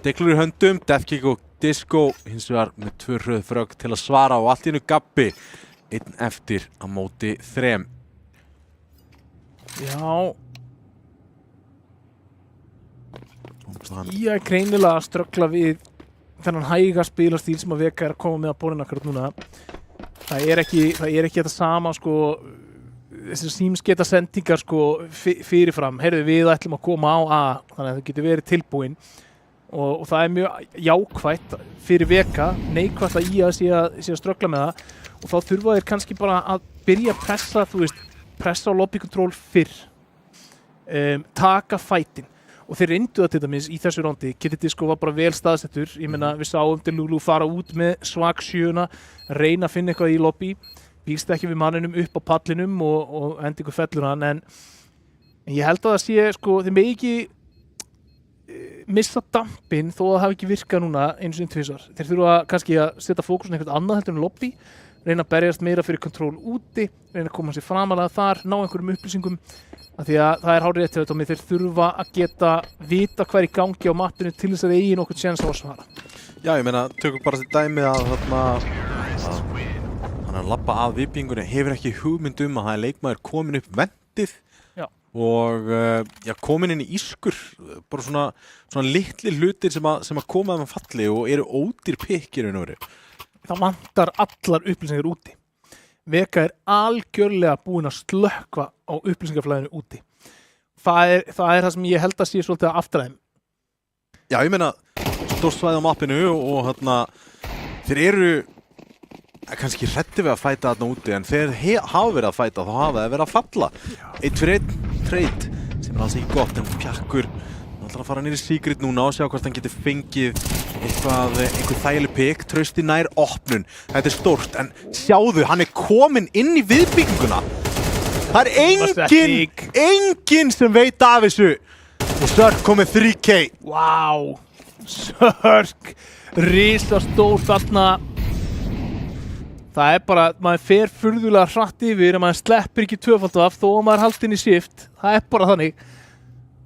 Deglur í höndum, Deathkick og Disco hins vegar með 2 hröð frögg til að svara og allt í einu Gabbi 1 eftir á móti 3. Já. Ég er greinilega að ströggla við þennan hæga spilastíl sem að Vega er að koma með að borðina akkurat núna. Það er ekki þetta sama sko, þessar símskeita sendingar sko fyrirfram, heyrðu við ætlum að koma á A, þannig að það getur verið tilbúin og það er mjög jákvætt fyrir Vega, neikvætt að IA sé að ströggla með það og þá þurfa þeir kannski bara að byrja að pressa, þú veist, pressa á lobby control fyrr, taka fætin og þeir reyndu það til dæmis í þessu rondi. Kitty Disco var bara vel staðsettur, ég meina við sáum til Lulu fara út með svag 7, reyna að finna eitthvað í lobby, býst ekki við manninum upp á pallinum og endi ykkur fellur hann, en ég held að það sé, sko, þeir megi ekki missa dampinn þó að það hafi ekki virkað núna einu sinni tvisvar. Þeir þurfa kannski að setja fókusin eitthvað annað heldur en lobby, reyna að berjast meira fyrir kontról úti, reyna að koma sér framalega þar, ná einhverjum upplýsingum, af því að það er hárið rétt hjá þetta og þeir þurfa að geta vita hvað er í gangi á mappinu til þess að þeir eigi nokkuð séns á að svara. Já, ég meina, tökum bara til dæmi að hann að labba að viðbyggingunni hefur ekki hugmynd að það er leikmaður komin upp vendið og komin inn í ískur, bara svona litli hlutir sem að koma með falli og eru ódýr pikkir í raun. Það vantar allar upplýsingar úti. Vega er algjörlega búin að slökkva á upplýsingaflæðinu úti. Það er það sem ég held að sé svolítið að aftræðum. Já, ég meina, stórt svæði á mappinu og þeir eru kannski hræddir við að fæta þarna úti en þeir hafa verið að fæta þá hafa þeir verið að falla. 1-1 trade sem alls ekki gott en Pjakkur ætlar að fara niður í Secret núna og sjá hvort hann getur fengið einhver þægileg pikk, Trausti nær opnun. Þetta stórt en sjáðu, hann kominn inn í viðbygginguna. Það enginn sem veit af þessu. Og Sörk komið 3K. Wow, Sörk, risastór þarna. Það bara, maður fer furðulega hratt yfir, maður sleppir ekki tvöfaldu af þó að maður haldi inn í shift. Það bara þannig.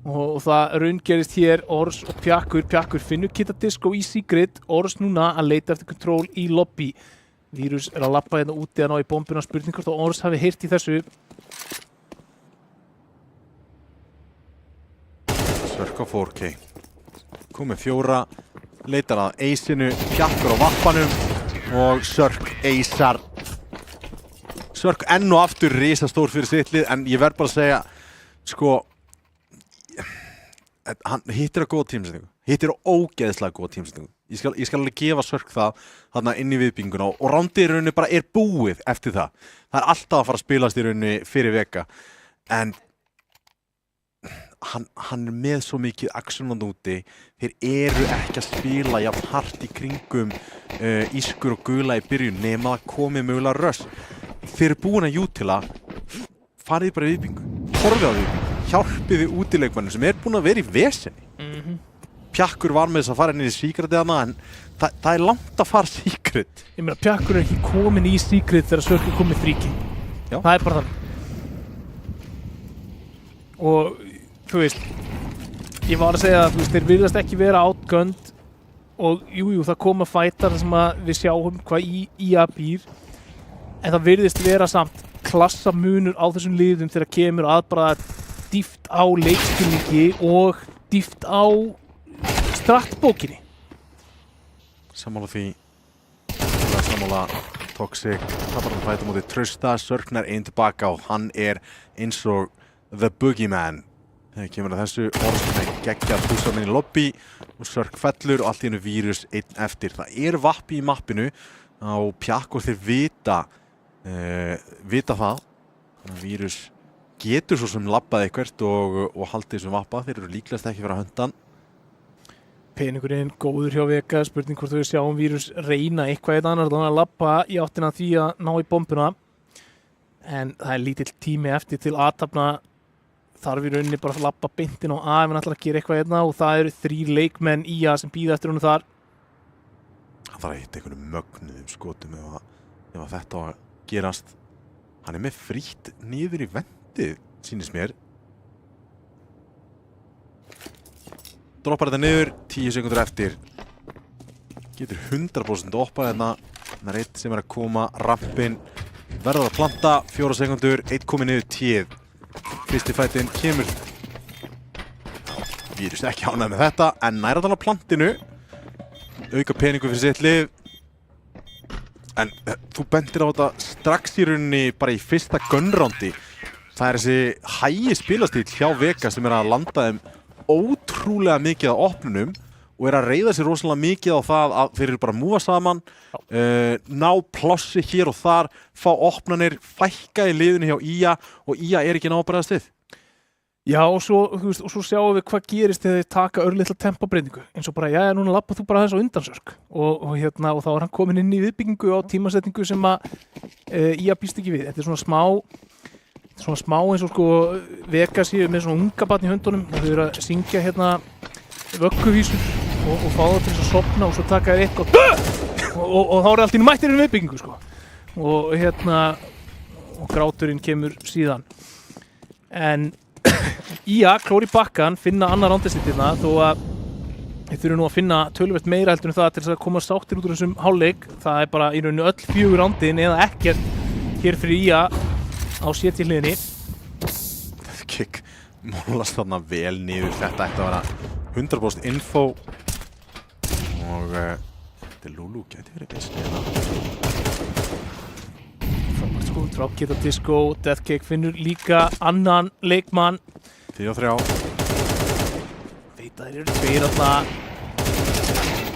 Og það raungerist hér Ors og Pjakkur finnur Kitty Disco í Secret, Ors núna að leita eftir kontról í lobby. Vírus að labba hérna úti að ná í bombuna, spurning hvort að Ors hafi heyrt í þessu. Sörk á 4K. Komið 4, leitar að Aceinu, Pjakkur á vappanum og Sörk Acear. Sörk enn og aftur risastór fyrir sitt lið en ég verð bara að segja, sko, hann hittir að góða tímsetningu, hittir að ógeðslega góða tímsetningu. Ég skal alveg gefa Sörk það þarna inn í viðbygginguna og rándið í rauninni bara er búið eftir það. Það er alltaf að fara að spilast í rauninni fyrir Vega en hann er með svo mikið aksjónand úti, þeir eru ekki að spila jafn hart í kringum ískur og gula í byrjun nema að komið mögulega röss. Þeir eru búin að jútila, farið bara í viðbyggingu, horfið á viðbyggingu. Hjálpiði útileikmannum sem er búin að vera í vesenni. Pjakkur var með þess að fara inn í Secret eða en það er langt að fara Secret. Ég meina, Pjakkur er ekki komin í Secret þegar Circle kom með 3K. Já. Það er bara þannig. Og, þú veist, ég var að segja að þeir virðast ekki vera outgunned og jú, það koma fætar sem að við sjáum hvað IA býr en það virðist vera samt klassamunur á þessum liðum þegar kemur að bara dýft á leikskilningi og dýft á strattbókinni. Sammála því, sammála Toxic, tapar hann fæta móti Trausta, Sörknar einn tilbaka og hann er eins og The Boogeyman. Þegar kemur að þessu orðstunni geggja púsar inn í lobby og Sörk fellur og allt í hennu vírus einn eftir. Það er vappi í mappinu á Pjakkur þeir vita það. Vírus getur svo sem labbað eitthvert og haldið þessum vappa. Þeir eru líklegast ekki fyrir að höndan. Peningurinn góður hjá Vega, spurning hvort við sjáum vírus reyna eitthvað eitt annar þannig að labba í áttina því að ná í bombuna. En það er lítill tími eftir til aðtapna. Þarf í rauninni bara að labba beintin á A ef hann ætlar að gera eitthvað einna og það eru 3 leikmenn IA sem bíða eftir honum þar. Hann þarf að hitta einhvern mögnuðum skotum ef þetta á að gerast. Hann er með frítt niður í vendið, sýnist mér. Droppar þetta niður, 10 sekundur eftir. Getur 100% droppað hérna. Það er eitt sem er að koma, rampinn. Verður að planta, 4 sekundur, eitt komið niður, 10. Fyrsti fætinn kemur. Vírus ekki ánægð með þetta, en nær að tala plantinu. Auka peningu fyrir sitt lið. En þú bendir á þetta strax í rauninni bara í fyrsta gunroundi. Það er þessi hægi spilastíl hjá Vega sem er að landa þeim ótrúlega mikið á opnunum og er að reiða sér rosalega mikið á það að þeir eru bara að múa saman, ná plássi hér og þar, fá opnanir, fækka í liðinu hjá IA og IA er ekki ná að bregðast við. Já, og svo sjáum við hvað gerist þegar þeir taka örlitla tempóbreytingu. Eins og bara, núna labba þú bara aðeins á undansörk. Og þá er hann komin inn í viðbyggingu á tímasetningu sem að IA býst ekki við. Þetta er svona smá eins og sko Vega séu með svona unga barn í höndunum og þau eru að syngja hérna vögguvísur og fá það til þess að sofna og svo taka þér eitthvað og þá er allt í mættir í viðbyggingu sko. Og gráturinn kemur síðan. En IA klóri bakkan, finna annar rándestilina þó að þeir þurfu nú að finna töluvert meira heldur en það til þess að koma sáttir út úr þessum hálfleik. Það er bara í rauninu öll 4 rándin eða ekkert hér fyrir IA á CT-hliðinni. Kick mólast þarna vel niður. Þetta ætti að vera 100% info og þetta Lulu gæti verið best. Dropkick og Disco, Deathcake finnur líka annan leikmann. 3-3. Veit að þeir eru 2 alltaf.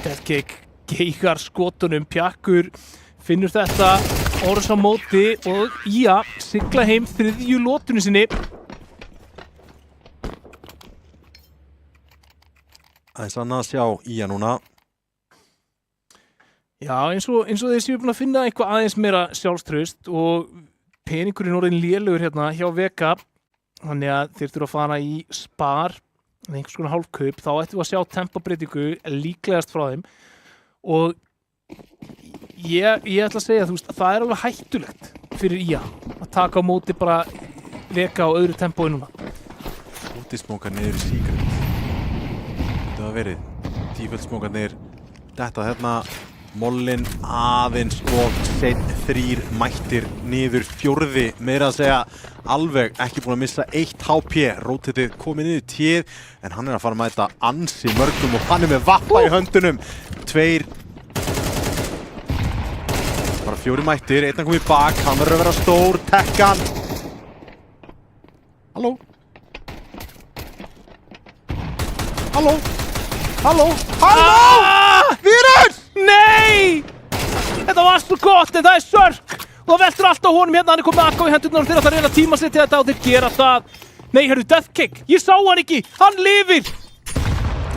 Deathcake geigar skotunum, Pjakkur finnur þetta, orðs á móti og IA sigla heim 3. lotunni sinni. Aðeins annað að sjá IA núna. Já, eins og þeir séu búin að finna eitthvað aðeins meira sjálfstraust og peningurinn orðin lélugur hérna hjá Vega. Þannig að þeir þurfa að fara í spar eða einhvers konar hálfkaup. Þá ættum við að sjá tempóbreytingu líklegast frá þeim. Og ég ætla að segja, það er alveg hættulegt fyrir IA að taka á móti bara Vega á öðru tempói núna. Útismókar niður í Secret. Þetta var verið. Tíföldsmókarnir detta hérna. Mollin aðeins og seinn 3 mættir niður 4. Meira að segja alveg ekki búin að missa 1 HP. Rótetið komið niður 10 en hann er að fara að mæta ansi mörgum og hann er með vappa í höndunum. 2. Bara 4 mættir, einn komið bak, hann verður að vera stór, tekkan. Halló? Halló? Halló? Halló? Vírus! Nei! Þetta var svo gott en það er Sörk og það veltur allt á honum hérna, hann er komið akka í hendurnar og þeir ætla að reyna að tímasetja þetta og þeir gera það. Nei, heyrðu, Deathcake, ég sá hann ekki, hann lifir!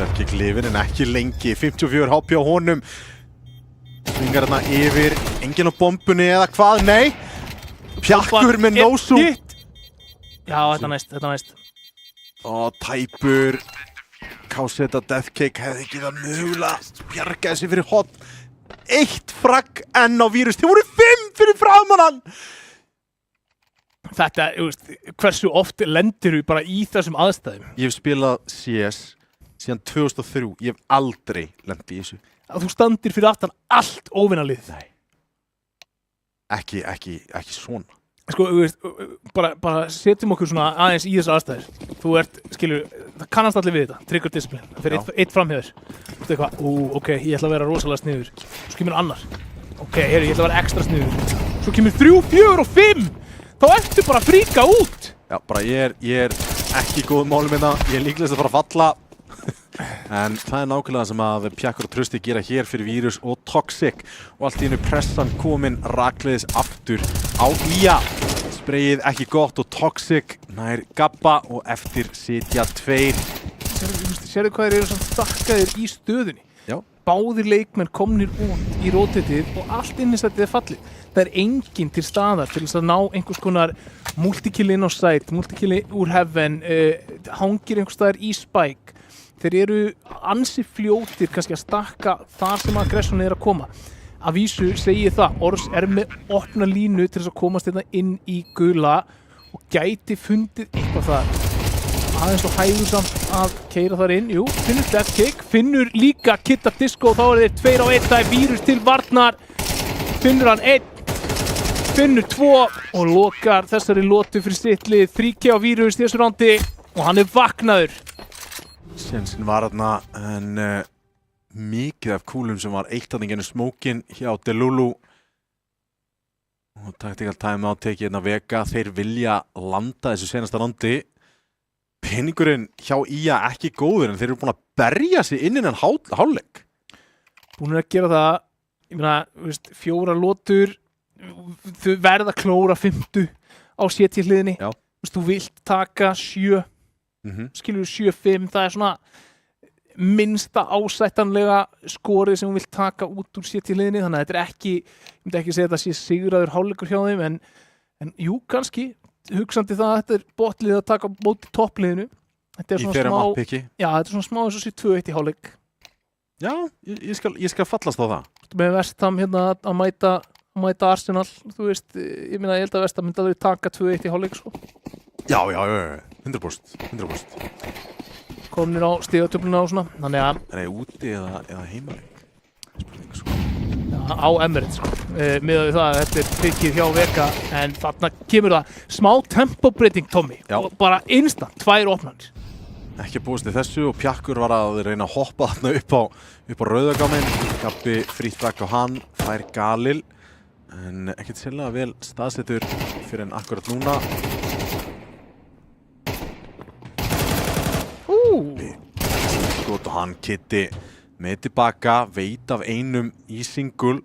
Deathcake lifir en ekki lengi, 54 HP á honum. Svingar hérna yfir, enginn á bombunni eða hvað, nei! Pjakkur með no-zoom. Já, þetta næst. Og tæpur. Káseta Deathcake hefði ekki það mögulega bjarga þessi fyrir hot. 1 fragg enn á vírus. Þeir voru 5 fyrir framan hann. Þetta, hversu oft lendir bara í þessum aðstæðum? Ég hef spilað CS síðan 2003. Ég hef aldrei lent í þessu. Að þú standir fyrir aftan allt óvinalið. Nei. Ekki svona. Sko, bara setjum okkur svona aðeins í þessu aðstæður. Þú það kannast allir við þetta, trigger discipline. Það fyrir eitt framhjöður. Þú veist eitthvað, ok, ég ætla að vera rosalega sniður. Svo kemur annar. Ok, ég ætla að vera ekstra sniður. Svo kemur 3, 4 og 5. Þá ertu bara að fríka út. Já, bara ég er ekki í góðum málum hérna. Ég er líklegast að fara að falla. En það er nákvæmlega sem að Pjakkur og Trausti gera hér fyrir Vírus og Toxic og allt í einu pressan komin rakleiðis aftur á IA. Spreyið ekki gott og Toxic nær Gabba og eftir sitja 2. Sérðu hvað þeir eru svona stakkaðir í stöðunni? Já. Báðir leikmenn komnir út í rótetið og allt innistættið er fallið. Það er enginn til staðar til þess að ná einhvers konar multikill inn á site, multikill úr heaven, hangir einhvers staðar í spike. Þeir eru ansi fljótir kannski að stakka þar sem aggression er að koma. Að vísu segi það, Ors er með opna línu til þess að komast hérna inn í gula og gæti fundið eitthvað þar. Aðeins og hægur samt að keyra þar inn. Jú, finnur Deathcake, finnur líka Kidda Disco, þá er þeir 2 á 1, það er Vírus til varnar. Finnur hann 1, finnur 2 og lokar þessari lotu fyrir sitt lið. 3K á Vírus í þessu rándi og hann er vaknaður. Sjensin var þarna en mikið af kúlum sem var eitt að þinginu smókin hjá Delulu og tactical timeout tekið hérna Vega. Þeir vilja landa þessu senasta randi. Peningurinn hjá IA ekki góður en þeir eru búin að berja sig inn innan hálfleik. Búin að gera það, ég meina, 4 lotur, þau verða að klóra 50 á CT hliðinni. Já. Þú vilt taka 7. Skilur 7-5, það er svona minnsta ásættanlega skorið sem hún vill taka út úr CT liðinni, þannig að þetta er ekki, ég myndi ekki segja að þetta sé sigraður hálfleikur hjá þeim, en jú, kannski hugsandi það að þetta er botlið að taka móti toppliðinu. Þetta er svona smá, já, þetta er svona smá eins og sé 2-1 í hálfleik. Já, ég skal fallast á það. Með West Ham hérna að mæta Arsenal, þú veist, ég meina, ég held að West Ham myndi að þau taka 2-1 í hálfleik, sko. Já, 100%. Komnir á stigatöfluna og svona, þannig að... Er það úti eða heimaleik? Spurning, sko. Já, á Emirates, sko. Miðað við það að þetta er byggið hjá Vega, en þarna kemur það smá tempóbreyting, Tommy. Já. Og bara instant, 2 opnanir. Ekki búist í þessu og Pjakkur var að reyna að hoppa þarna upp á rauðagáminn. Gabbi frítt frakk á hann, fær Galil, en ekkert sérlega vel staðsettur fyrir en akkurat núna. Skot og hann Kiddi með tilbaka, veit af einum í singul.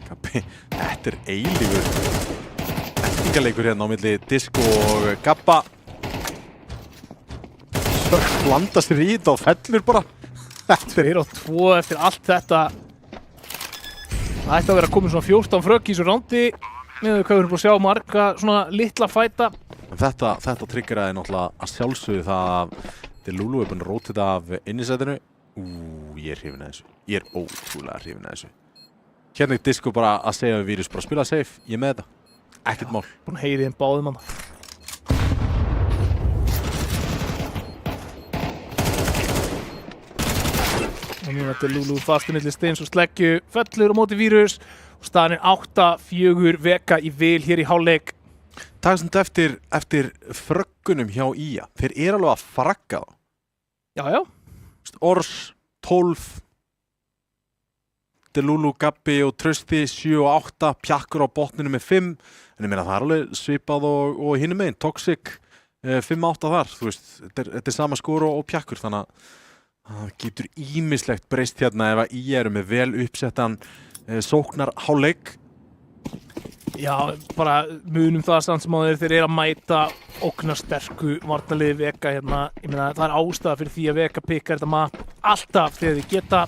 Gabbi, þetta er eilífur eftirleikur hérna á milli Disco og Gabba. Sörk blanda sér í þetta og fellur bara. Þetta er á 2 eftir allt þetta. Það ætti að vera komið svona 14 frögg í þessu rándi. Með hvað við erum búin að sjá marga svona litla fæta. En þetta triggeraði náttúrulega að sjálfsögðu það að Delulu er búin að róta þetta af innisætinu. Ég er hrifinn að þessu. Ég er ótrúlega hrifinn að þessu. Hérna er Disco bara að segja við Vírus, bara spila safe, ég er með þetta. Ekkert mál. Búin að heyri þeim báðum hann. Og núna Delulu fastur milli steins og sleggju, fellur á móti Vírus og staðan er 8-4 Vega í vil hér í hálfleik. Takk eftir fröggunum hjá IA. Þeir eru alveg að fragga þá. Já. Ors 12, Delulu, Gabbi og Trausti 7 og 8, Pjakkur á botninu með 5. En ég meina það er alveg svipað og hinum megin, Toxic 5-8 þar. Þú veist, þetta er sama skor og Pjakkur, þannig að það getur ýmislegt breyst hérna ef að IA eru með vel uppsettan sóknar hálfleik. Já, bara munum það samt sem að þeir eru að mæta ógnarsterku varnarliði Vega hérna. Ég meina það er ástæða fyrir því að Vega pikkar þetta map alltaf þegar þeir geta.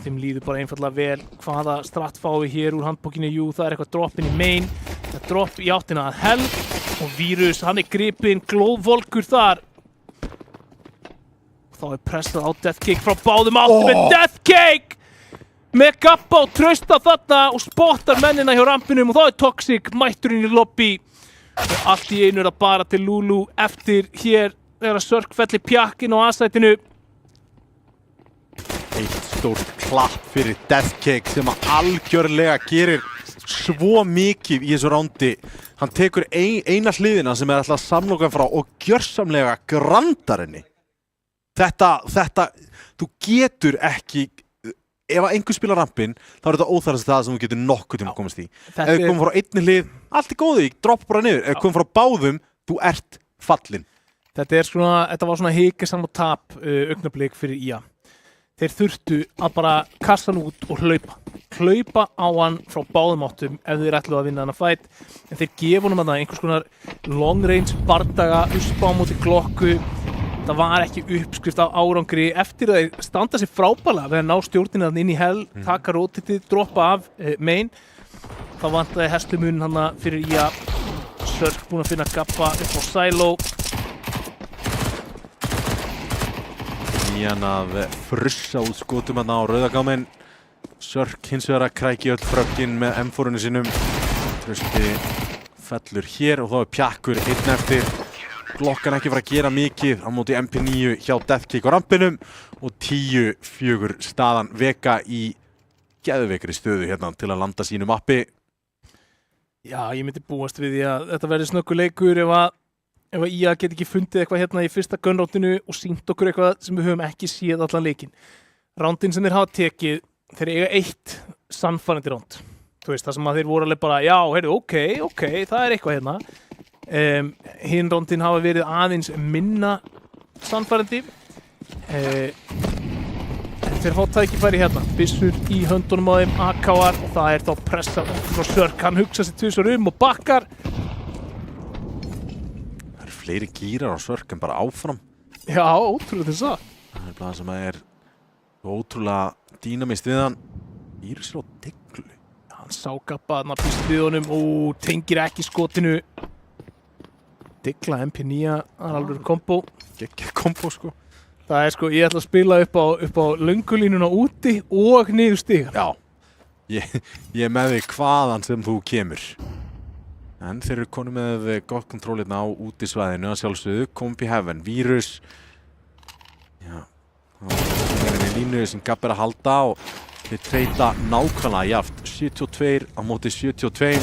Þeim líður bara einfallega vel. Hvaða strat fáum við hér úr handbókinni? Jú, það er eitthvað droppin í main. Það er dropp í áttina að hell og Vírus, hann er gripinn, glóðvolkur þar. þá pressað á Deathcake frá báðum áttum með Deathcake með Gabba og trausta þarna og spottar mennina hjá rampinum og þá Toxic mættur inn í lobby og allt í einu það bara til Lulu eftir hér þegar Sörk fellir pjakkin á A-sætinu. Eitt stórt klapp fyrir Deathcake sem að algjörlega gerir svo mikið í þessu rándi. Hann tekur eina hliðina sem alltaf samlokan frá og gjörsamlega grandar henni. Þetta, þú getur ekki, ef einhver spilar rampinn, þá þetta óþarfast það sem þú getur nokkuð tíma komast í. Ef þú komur frá einni hlið, allt góði, dropp bara niður. Ef þú komur frá báðum, þú ert fallinn. Þetta var svona hikisam og tap augnablik fyrir IA. Þeir þurftu að bara kasta hann út og hlaupa á hann frá báðum áttum ef þeir ætluðu að vinna hann að fight. En þeir gefa honum að einhvers konar long range bardaga, uspa á móti klokku. Það var ekki uppskrift af árangri eftir að þeir standa sér frábælega við að ná stjórnina inn í hell, taka rótitið, droppa af main. Það vantaði herslumun hann fyrir IA. Sörk búinn að finna Gabba upp á silo. Ían að frussa út skotum hann á rauðagáminn. Sörk hins vegar að krækja öll frögginn með M4-inu sínum. Trausti fellur hér og þá pjakkur einn eftir. Glokkan ekki fara að gera mikið á móti MP9 hjá Deathcake á rampinum og 10-4 staðan Vega í geðveikri stöðu hérna til að landa sínu mappi. Já, ég myndi búast við því að þetta verði snögguleikur ef að IA get ekki fundið eitthvað hérna í fyrsta gunrándinu og sýnt okkur eitthvað sem við höfum ekki séð allan leikinn. Rándin sem þeir hafa tekið, þeir eiga eitt sannfærandi ránd. Þú veist, það sem að þeir voru alveg bara, já, heyrðu, ok, það er eitthvað hérna. Hinn rándin hafa verið aðeins minna sannfærandi. Þeir fá tækifæri hérna, byssur í höndunum á þeim, AK-ar og það er þá pressa frá Sörk. Hann hugsa sér tvisvar og bakkar. Það eru fleiri gírar á Sörk en bara áfram. Já, ótrúlega þess að. Það er bara sem að er ótrúlega dýnamist við hann. Íru sér á deglu. Hann sá Gabba þarna býst við honum og tengir ekki skotinu. Digla MP9, það er alveg kombo. Gekkið kombo sko. Það er sko, ég ætla að spila upp á löngulínuna úti og niður stigann. Já, ég er með því hvaðan sem þú kemur. En þeir eru konum með gott kontrólirna á útisvæðinu að sjálfsögðu. Komp í Heaven, Vírus. Já, það er í línu sem Gabba er að halda og þeir treyta nákvæmlega jaft. 72 á móti 72.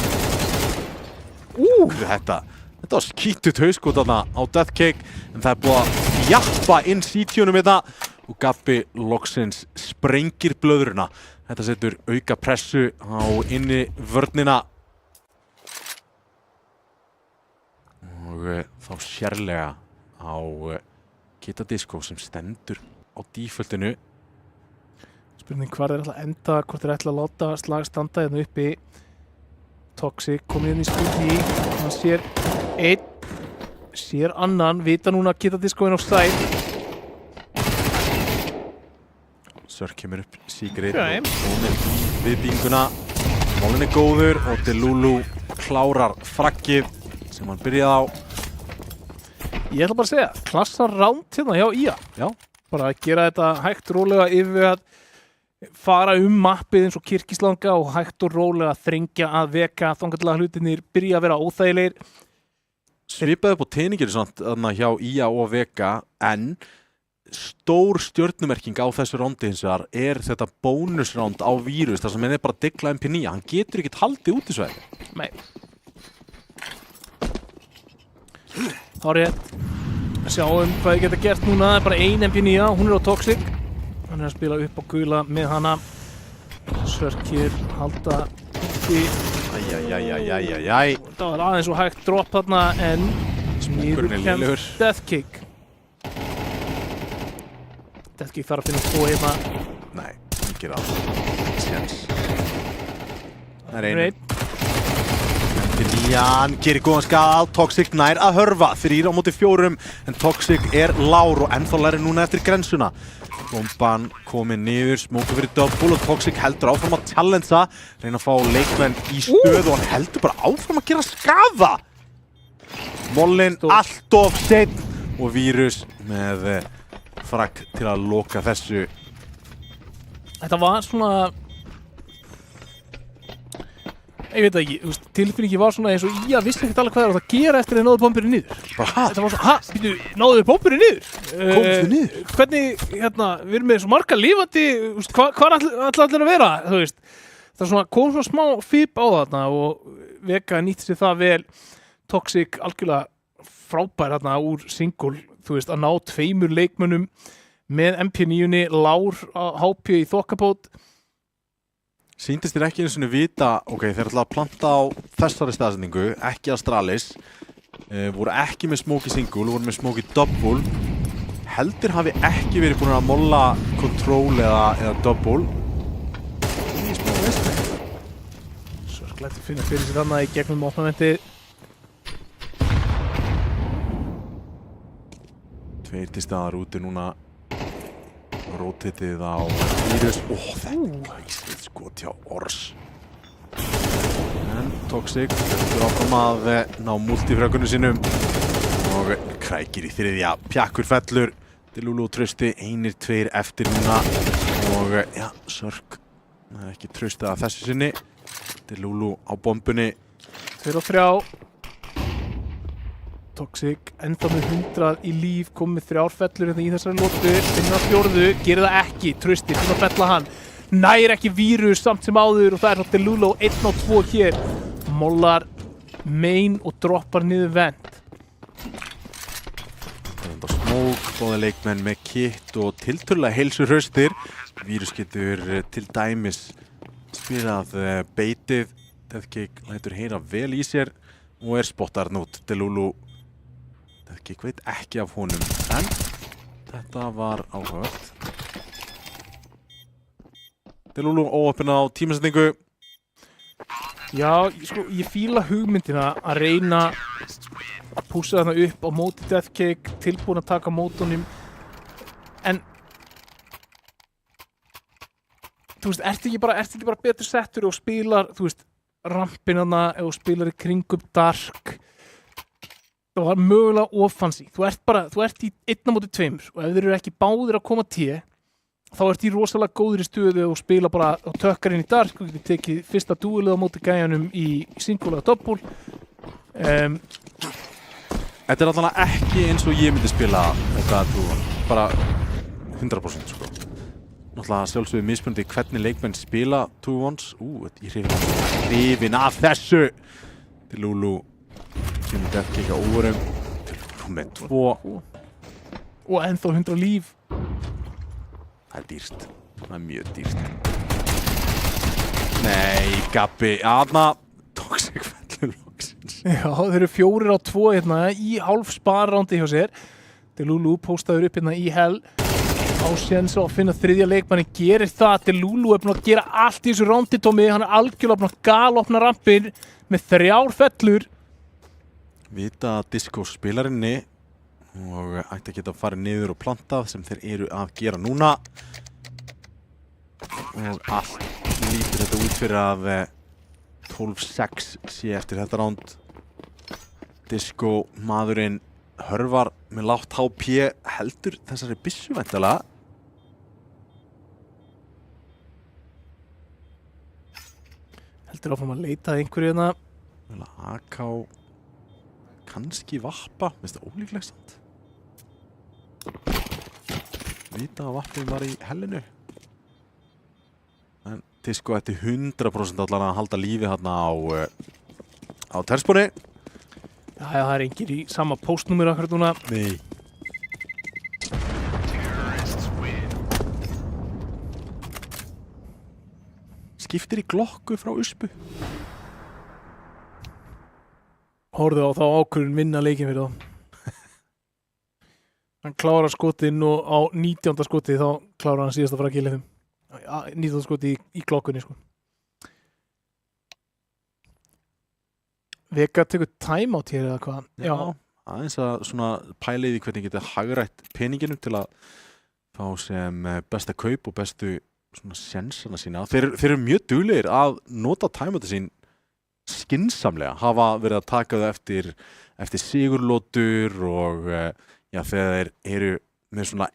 Þetta var skítut hauskot þarna á Deathcake en það er búið að jappa inn CT-unum hérna og Gabbi loksins sprengir blöðruna. Þetta setur auka pressu á inni vörnina og þá sérlega á Kitadisco sem stendur á defaultinu. Spurning hvar þeir ætla að enda, hvort þeir ætla að láta slag standa hérna uppi. Toxic komið inn í skilji, hann sér einn, sér annan, vita núna að Kitadisco inn á stæð. Sörk kemur upp Sigrid og komið við binguna. Málinn er góður og Delulu klárar fraggið sem hann byrjaði á. Ég ætla bara að segja, klassar ránd hérna hjá IA. Já. Bara að gera þetta hægt rólega yfir að fara mappið eins og kirkislanga og hægt og rólega þrengja að Vega þangað til að hlutinir byrja að vera óþægilegir. Svipaði upp á teiningir svona hjá IA og Vega en stór stjörnumerking á þessu rándi hins vegar er þetta bónusránd á Vírus þar sem henni er bara að digla MP9. Hann getur ekkert haldið út í svæði. Nei. Þá er ég að sjáum hvað ég geta gert núna. Það er bara ein MP9, hún er á Toxic. Hann er að spila upp á gula með hana. Sörkir halda uppi. Æjæjæjæjæjæjæj. Það var aðeins og hægt drop þarna en niður kemst Deathcake. Deathcake þarf að finna tvo hérna. Nei, ekki ráð. Séns. Það er einn. Hann gerir góðan skada, Toxic nær að hörfa. 3 á móti 4 en Toxic er lár og ennþá læri núna eftir grensuna. Bomban komið niður, smóku fyrir double og Toxic heldur áfram að challengea, reyna að fá leikmenn í stöðu og hann heldur bara áfram að gera skada. Mollin allt of seinn og Vírus með fragg til að loka þessu. Þetta var svona, ég veit það ekki, tilfinningi var svona eins og ég vissi ekkert alveg hvað það var að gera eftir að náðu bombirinn niður. Þetta var svona, býtu, náðu bombirinn niður? Komstu niður? Hvernig, við erum með svo marga lífandi, hvað allir að vera, þú veist? Það svona, kom svona smá fíp á þarna og Vega nýtti sér það vel. Toxic algjörlega frábær þarna úr single, þú veist, að ná 2 leikmönnum með MP9-ni, Lár HP í þokkabót. Sýndist þér ekki einu sinni vita, ok, þeir ætla að planta á þessari staðsetningu, ekki Astralis, voru ekki með smoke single, voru með smoke double, heldur hafi ekki verið búin að molla control eða double. Það er smá veist. Svo glætt að finna fyrir sér þarna í gegnum opnamenti. 2 til staðar úti núna. Rótitið á Virus. Þetta er glæsilegt skot hjá Ors. En Toxic heldur áfram að ná multifröggunum sínum og krækir í 3. Pjakkur fellur. Delulu og Trausti 1-2 eftir núna og ja, Sörk er ekki traustið að þessu sinni. Delulu á bombunni. 2-3. Toxic enda með 100 í líf, komið 3 fellur hérna í þessari lótu, finna 4, gerir það ekki, Trausti, búinn að fella hann, nær ekki Virus samt sem áður og það er Delulu 1-2 hér, mollar main og droppar niður vent. Það er smók, bóða leikmenn með kit og tiltölulega heilsuhraustir. Virus getur til dæmis spilað beitið, Deathkick lætur heyra vel í sér og er spottarn út. Delulu Deathkick veit ekki af honum, en þetta var áhugavert. Delulu óöppin á tímasetningu. Já, ég fíla hugmyndina að reyna að pússa þarna upp á móti Deathkick, tilbúin að taka mótunum, en þú veist, ertu ekki bara betur settur og spilar, þú veist, rampin hana og spilar í kringum Dark. Það var mögulega ofansi. Þú ert í 1-2 og ef þeir eru ekki báðir að koma til, þá ert í rosalega góðri stöðu og spila bara og tökkar inn í Dark og getur tekið fyrsta dúelið á móti gæjanum í single eða double. Þetta er allavega ekki eins og ég myndi spila þetta dúel, bara 100% sko. Náttúrulega sjálfsögðu mismunandi hvernig leikmenn spila 2-1s. Ég hrifin af þessu. Delulu kemur Deathkick á óverum. Delulu með 2. Og ennþá 100 líf. Það er dýrt. Það er mjög dýrt. Nei, Gabbi. Aðna. Toxic fellur loksins. Já, þeir eru 4-2 hérna í hálf sparrándi hjá sér. Delulu póstaður upp hérna í hell. Á séns á að finna 3. leikmanni, gerir það. Delulu er búinn að gera allt í þessu rándi, Tommi. Hann er algjörlega búinn að galopna rampin með 3 fellur. Vita Disco spilarinni og ætti að geta að fara niður og plantað sem þeir eru að gera núna. Og allt lítur þetta út fyrir að 12-6 sé eftir þetta ránd. Disco maðurinn hörvar með lágt HP, heldur þessari byssu væntanlega. Heldur áfram að leita að einhverju hérna. AK, kannski vappa, minnst það ólíklegt samt. Vita að vappin var í hellinu. En Disco ætti 100% allan að halda lífi hérna á terspóni. Já, það er engin í sama postnúmer akkurat núna. Nei. Skiptir í glokku frá Uspu. Horfðu á þá ákvörðun vinna leikinn fyrir þá. Hann klárar skotinn og á 19. skotið þá klárar hann síðast að fara að gila þeim. 19. skotið í glokkunni, sko. Vega tekur timeout hér eða hvað? Já, aðeins að svona pæla í því hvernig geta hagrætt peninginum til að fá sem besta kaup og bestu svona sjensana sína. Þeir eru mjög duglegir að nota timeouti sín skynsamlega, hafa verið að taka það eftir sigurlótur og já, þegar þeir eru með svona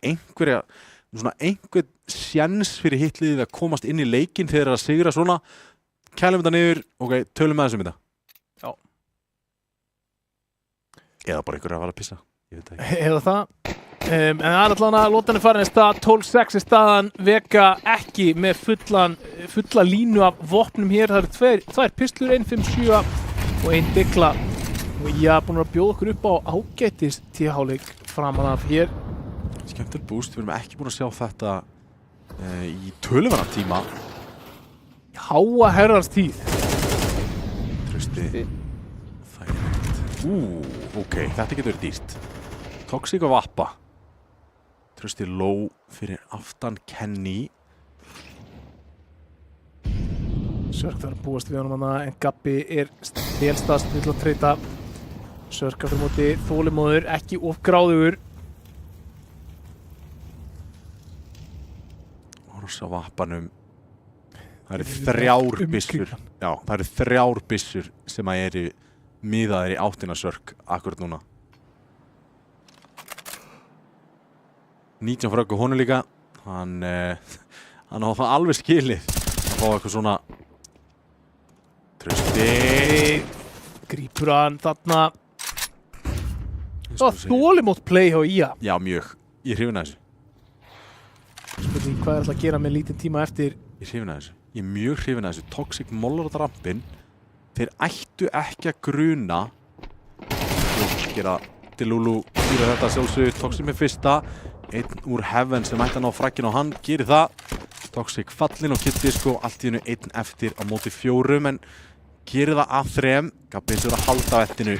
einhver sjens fyrir hitliðið að komast inn í leikinn þegar það er að sigra svona. Kælum þetta niður, ok, tölum með þessum þetta. Já. Eða bara einhverju að fara að pissa, ég veit það ekki. Eða það. En það er allan að lotan er farin í stað, 12-6 er staðan, Vega ekki með fulla línu af vopnum hér. Það eru tvær pislur, 1-5-7 og 1 dygla. Og ég er búin að bjóða okkur upp á ágætis tíhálík framan af hér. Skemmtileg búst, við erum ekki búin að sjá þetta í töluvana tíma. Háa herrans tíð. Trausti. Þægilegt. Ok, þetta getur verið dýrt. Toxic og Vappa. Trausti low fyrir aftan Kenny. Sörk þarf að búast við honum hana, en Gabbi er helstast vill að treyta. Sörk aftur móti þolimóður, ekki of gráðugur. Horfs á Vappanum. Það eru 3 byssur. Já, það eru 3 byssur sem að eru miðaðir í áttina Sörk akkurat núna. 19 fröggu honum líka. Hann á það alveg skilið. Að fá eitthvað svona Trausti. Grípur hann þarna. Það þolimótt play hjá IA. Já, mjög. Ég hrifin að þessu. Spurning hvað er alltaf að gera með lítinn tíma eftir. Ég hrifin að þessu. Ég er mjög hrifin að þessu. Toxic mollar á rampinn. Þeir ættu ekki að gruna. Gera Delulu fyrir þetta sjálfsög. Toxic með fyrsta. Einn úr Heaven sem ætti að ná frakkinn og hann gerir það. Toxic fallin og Kid Disco allt í hennu 1 eftir á móti 4 en gerir það að 3. Gabbi eins og að halda vettinu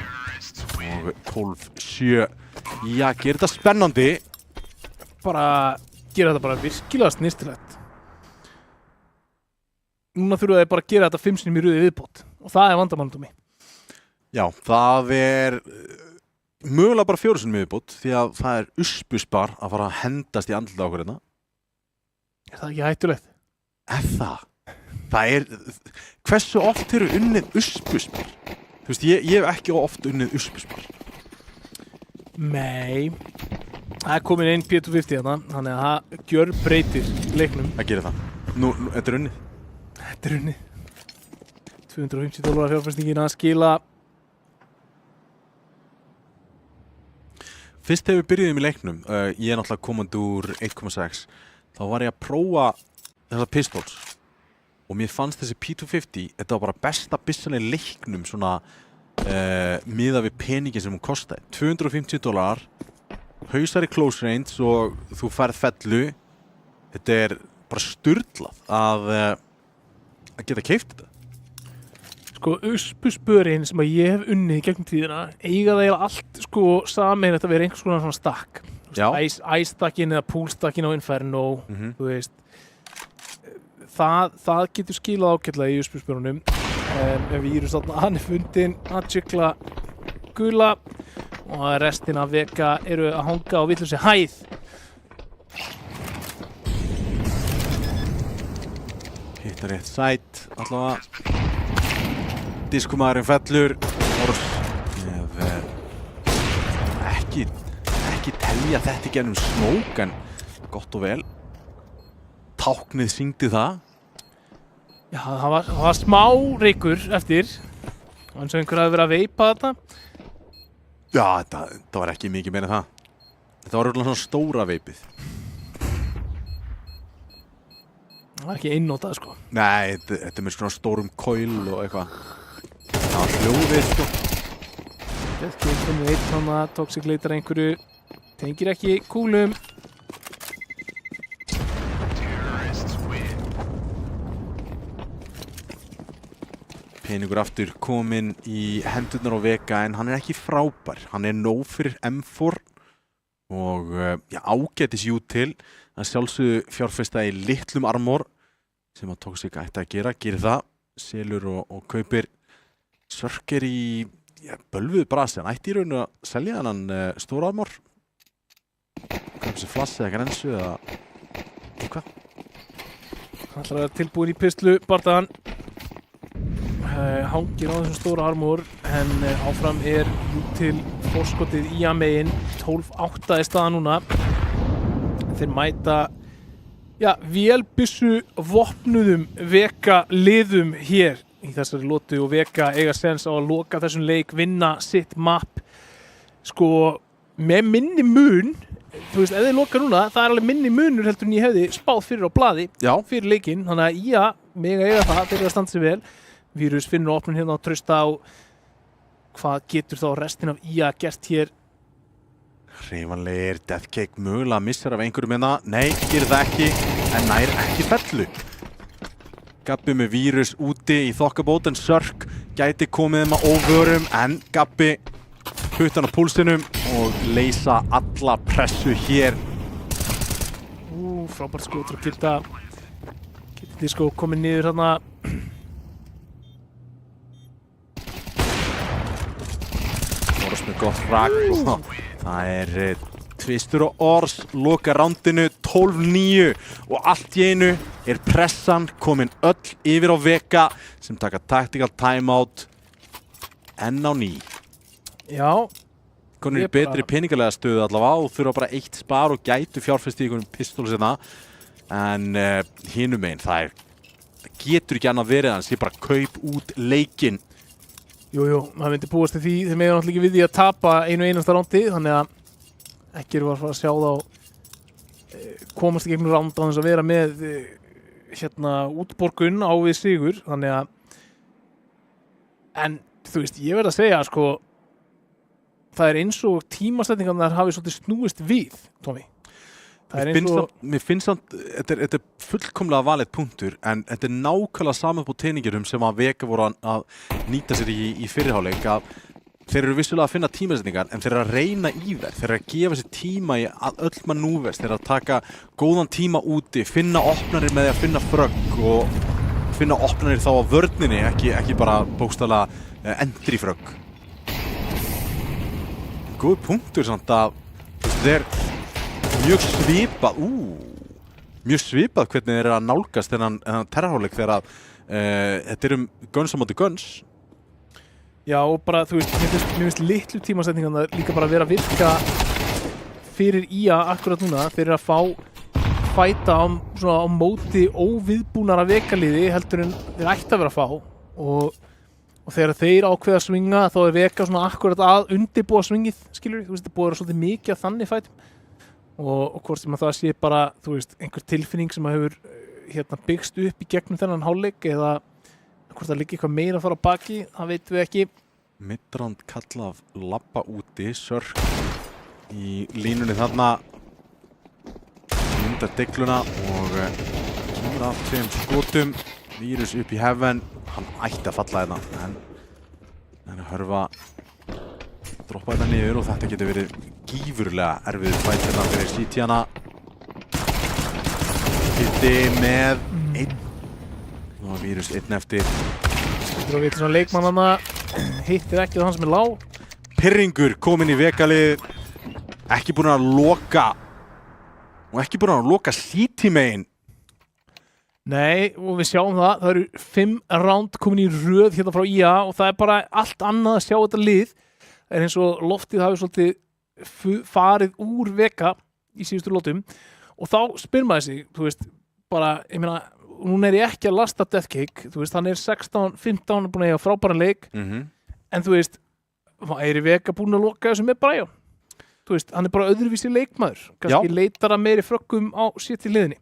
og 12-7. Já, gerir þetta spennandi. Gera þetta bara virkilega snyrtilegt. Núna þurfa þeir bara að gera þetta 5 sinnum í röði viðbót og það er vandamálum mig. Já, það er mögulega bara 4 sinnum í viðbót því að það er uspusbar að fara að hendast í andlita okkur hérna. Er það ekki hættulegt? Það? Það er... Hversu oft eru unnið uspusbar? Þú veist, ég hef ekki oft unnið uspusbar. Nei. Það er komin inn P250 hérna, þannig að það gjörbreytir leiknum. Það gerir það. Nú, þetta er unnið. Þetta er unnið. $250 fjárfestingin að skila. Fyrst þegar við byrjuðum í leiknum, ég er náttúrulega komandi úr 1.6, þá var ég að prófa þessa pistols. Og mér fannst þessi P250, þetta var bara besta byssan í leiknum svona miðað við peningin sem hún kostaði. $250, hausar í close range og þú færð fellu. Þetta er bara sturlað að geta keypt þetta. Sko, uspusbörin sem að ég hef unnið í gegnum tíðina eiga það eiginlega allt sko sameiginlegt að vera einhvers konar svona stakk. Æstakkin eða púlstakkin á Inferno, þú veist. Það getur skilað ágætlega í uspusbörunum. Ef vírus þarna, hann er fundinn að tjekla gula og restin af Vega eru að hanga á vitlausi hæð. Hittar rétt sæt, allavega. Diskumæðurinn fellur. Ekki telja þetta í gennum snók, en gott og vel. Táknið syngdi það. Já, það var smá reykur eftir. Eins og einhver hafi verið að veipa þetta. Já, þetta var ekki mikið meira en það. Þetta var örugglega svona stóra veipið. Það var ekki einnotað, sko. Nei, þetta er með svona stórum coil og eitthvað. Það var hljóðið, sko. Ekki einhvern veit hann að Toxic leitar einhverju. Tengir ekki kúlum. Peningur aftur kominn í hendurnar á Vega en hann er ekki frábær. Hann er nóg fyrir M4 og ágætis jú til. Hann sjálfsögðu fjárfesta í litlum armor sem að Toxic ætti að gera. Gerir það, selur og kaupir. Sörk er í bölvuð brasi. Hann ætti í rauninu að selja þennan stór armor. Kaupir sér flass eða grensu eða eitthvað. Hann ætlar að vera tilbúin í pistlu bardagan. Hangir á þessum stóra armor en áfram er til fórskotið í að megin. 12-8 er staðan núna. þeir mæta vélbyssu vopnuðum Vega liðum hér í þessari lotu og Vega eiga sens á að loka þessum leik, vinna sitt map sko með minni mun. Þú veist, ef þeir loka núna, það alveg minni munur heldur en ég hefði spáð fyrir á blaði fyrir leikinn, þannig að IA mega eiga það, þeir eru að standa sig vel. Vírus finnur opnun hérna og trausta á hvað getur þá restin af IA gert hér. Hreifanlegir, Deathcake mögulega missar af einhverjum hérna, nei, gerir það ekki, en nær ekki fellu. Gabbi með Vírus úti í þokkabót, en Sörk gæti komið þeim að óvörum, en Gabbi puttan á púlsinum og leysa alla pressu hér. Frábært skotur og geta þið sko komið niður hérna. Ors með gott frak og það Tvistur og Ors loka rándinu 12-9 og allt í einu pressan komin öll yfir á Vega sem taka tactical timeout enn á ný. Já. Konur betri peningalega stöðu allavega og þurfa bara eitt spar og gætu fjárfest í einhverjum pistól sinna. En hinum megin, það getur ekki annað verið en sé bara kaup út leikinn. Jú, það myndi búast til því. Þeir mega náttúrulega ekki við því að tapa einu einasta rándi, þannig að ekki var að fara að sjá þá komast í gegnum ránd á þess að vera með útborgun á við sigur, þannig að en þú veist, ég verð að segja sko það eins og tímasetningarnar hafi svolítið snúist við, Tommy. Mér finnst samt, þetta fullkomlega valið punktur, en þetta nákvæmlega saman på teiningurum sem að Vega voru að nýta sér í fyrirháleik, að þeir eru vissulega að finna tímasetningar, en þeir eru að reyna í þær, þeir eru að gefa sér tíma í öll manúvers, þeir eru að taka góðan tíma úti, finna opnarnir með því að finna frögg og finna opnarnir þá á vörninni, ekki bara bókstaflega endri frögg. Góð punktur samt að þeir mjög svipað hvernig þeir eru að nálgast þennan terrorháleik þegar að þetta guns á móti guns. Já, og bara, þú veist, mér finnst litlu tímasetningarna líka bara að vera að virka fyrir IA akkurat núna, fyrir að fæta á móti óviðbúnara Vega-liði heldur en þeir ætti að vera að fá og þegar þeir ákveða að svinga þá Vega svona akkurat að undirbúa svingið, skilur, þú veist, það búið að vera svolítið mikið af þannig fætum og hvort sem að það sé bara, þú veist, einhver tilfinning sem að hefur byggst upp í gegnum þennan hálfleik eða hvort það liggi eitthvað meira að fara á baki, það veitum við ekki. Middrand kallað labba úti, Sörk í línunni þarna myndar degluna og kemur af tveim skotum. Vírus upp í heaven, hann ætti að falla hérna en að hörfa droppa þetta niður og þetta getur verið gífurlega erfið fætt hérna fyrir CT-ana. Hitti með einn og Vírus einn eftir. Þetta er svona leikmannana, hittir ekki það sem er lág. Pirringur kominn í Vega-lið, ekki búinn að loka og ekki búinn að loka CT-megin. Nei, og við sjáum það eru 5 ránd komin í röð hérna frá IA og það er bara allt annað að sjá þetta lið. Það er eins og loftið hafi svolítið farið úr Vega í síðustu lotum og þá spyr maður sig, þú veist, bara, ég meina, núna ég ekki að lasta Deathcake, þú veist, hann 16-15 búin að eiga frábæran leik, en þú veist, Vega búin að loka þessu með Brian. Þú veist, hann bara öðruvísi leikmaður, kannski leitar að meiri fröggum á sér til liðinni.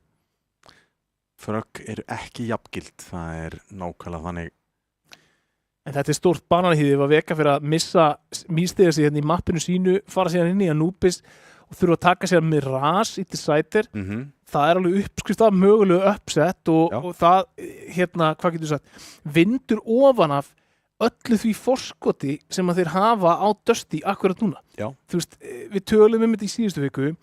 Frögg eru ekki jafngild, það nákvæmlega þannig. En þetta stórt bananahýði ef að Vega fyrir að místiga sig hérna í mappinu sínu, fara síðan inn í Anubis og þurfa að taka sér með ras í Decider. Það alveg uppskrift af mögulegu uppsett og það, hvað getur sagt, vindur ofan af öllu því forskoti sem að þeir hafa á Dusty akkurat núna. Já. Þú veist, við tölum þetta í síðustu viku,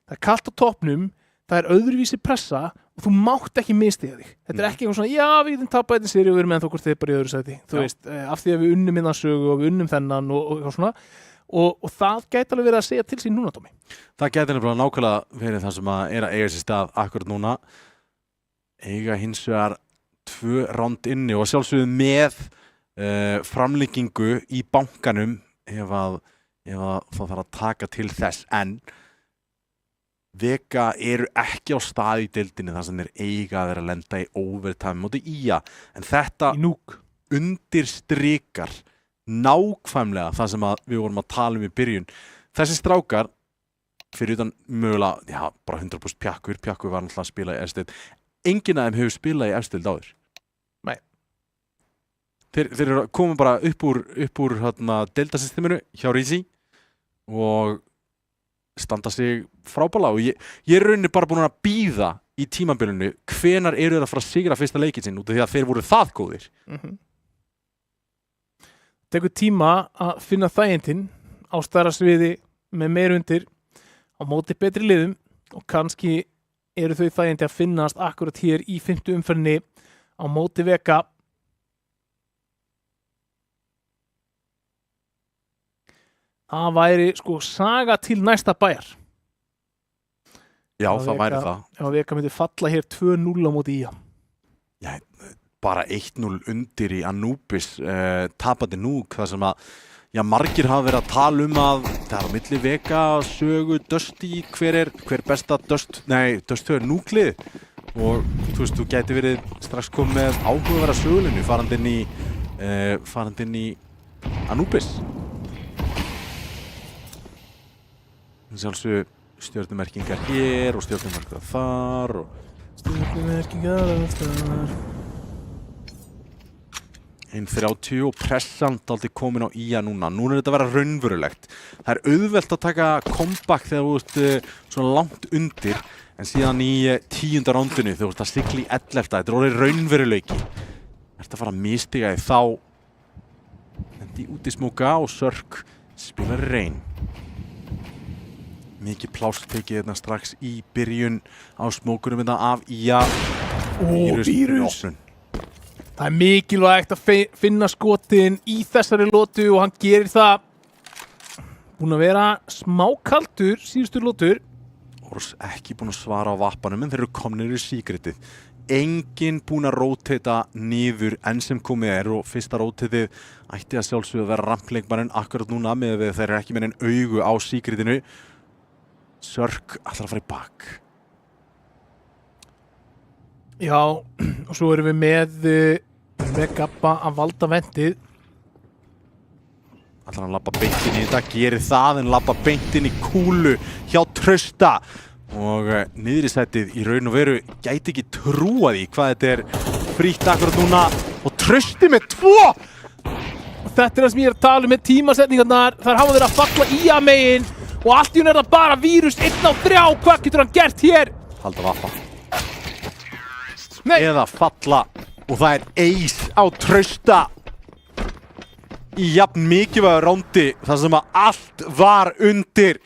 það kalt á toppnum, það öðruvísi pressa og þú mátt ekki mistiga þig. Þetta ekki eitthvað svona, já, við getum tapað þetta seri og við erum ennþá hvort þið bara í öðru sæti. Þú veist, af því að við unnum innan sögu og við unnum þennan og svona. Og það gæti alveg verið að segja til sín núna, Tommy. Það gæti alveg nákvæmlega verið það sem að eiga sér stað akkurat núna. Eiga hins vegar 2 ránd inni og sjálfsögðu með framlengingu í bankanum ef að það þarf að taka til þess en Vega eru ekki á stað í deildinni þar sem þeir eiga að vera að lenda í overtime móti IA, en þetta Í núk. undirstrikar nákvæmlega það sem við vorum að tala í byrjun. Þessi strákar, fyrir utan mögulega, já, bara 100% Pjakkur var náttúrulega að spila í efstild. Enginn af þeim hefur spilað í efstild áður. Nei. Þeir eru komið bara upp úr deildasysteminu hjá Rísi og standa sig frábæla og ég er rauninni bara búin að bíða í tímabilinu hvenær eru þeir að fara að sigra fyrsta leikinn sinn út af því að þeir voru það góðir. Tekur tíma að finna þægindin á stærra sviði með meir undir á móti betri liðum og kannski eru þau þægindi að finnast akkurat hér í 5. umferðinni á móti Vega. Það væri sko saga til næsta bæjar. Já, það væri það. Ef Vega myndi falla hér 2-0 á móti IA. Já, bara 1-0 undir í Anubis, tapandi núk, það sem að margir hafa verið að tala að það er á milli Vega, Sögu, Dusty, hver besta Dusty er núklið og þú gæti verið strax komið með áhugaverða sögulinu farandi inn í Anubis. Sjálfsög stjörnumerkingar hér og stjörnumerkingar þar og stjörnumerkingar þar. 1.30 og pressan dálítið komin á IA núna. Núna er þetta að vera raunverulegt. Það er auðvelt að taka comeback þegar þú ert svona langt undir en síðan í 10. rándinu þegar þú ert að sigla í 11. Þetta er orðið raunveruleiki. Ertu að fara að mistiga þá endi út í smúka og Sörk spilar reyn. Mikið pláss tekið hérna strax í byrjun á smókunum hérna af IA. Vírus. Það er mikilvægt að finna skotin í þessari lotu og hann gerir það. Búinn að vera smákaldur síðustu lotur. Ors ekki búinn að svara á vappanum en þeir eru komnir í síkretið. Enginn búinn að róteta niður enn sem komið og fyrsta rótetið ætti að sjálfsögðu að vera rampleikmannin akkurat núna með þeir eru ekki með einn augu á síkretinu. Sörk ætlar að fara í bak. Já, og svo erum við með Gabba að valda vendið. Ætlar hann labba beint inn í þetta, gerir það en labba beint inn í kúlu hjá Trausta. Og niður í sætið í raun og veru gæti ekki trúa því hvað þetta er frítt akkurat núna. Og Trausti með 2! Og þetta er það sem ég er að tala með tímasetningarnar. Þar hafa þeir að falla í að megin. Og allt í hún er það bara vírus 1-3, hvað getur hann gert hér? Halda vappa. Nei. Eða falla og það er ace á Trausta. Í jafn mikilvægu rándi þar sem að allt var undir.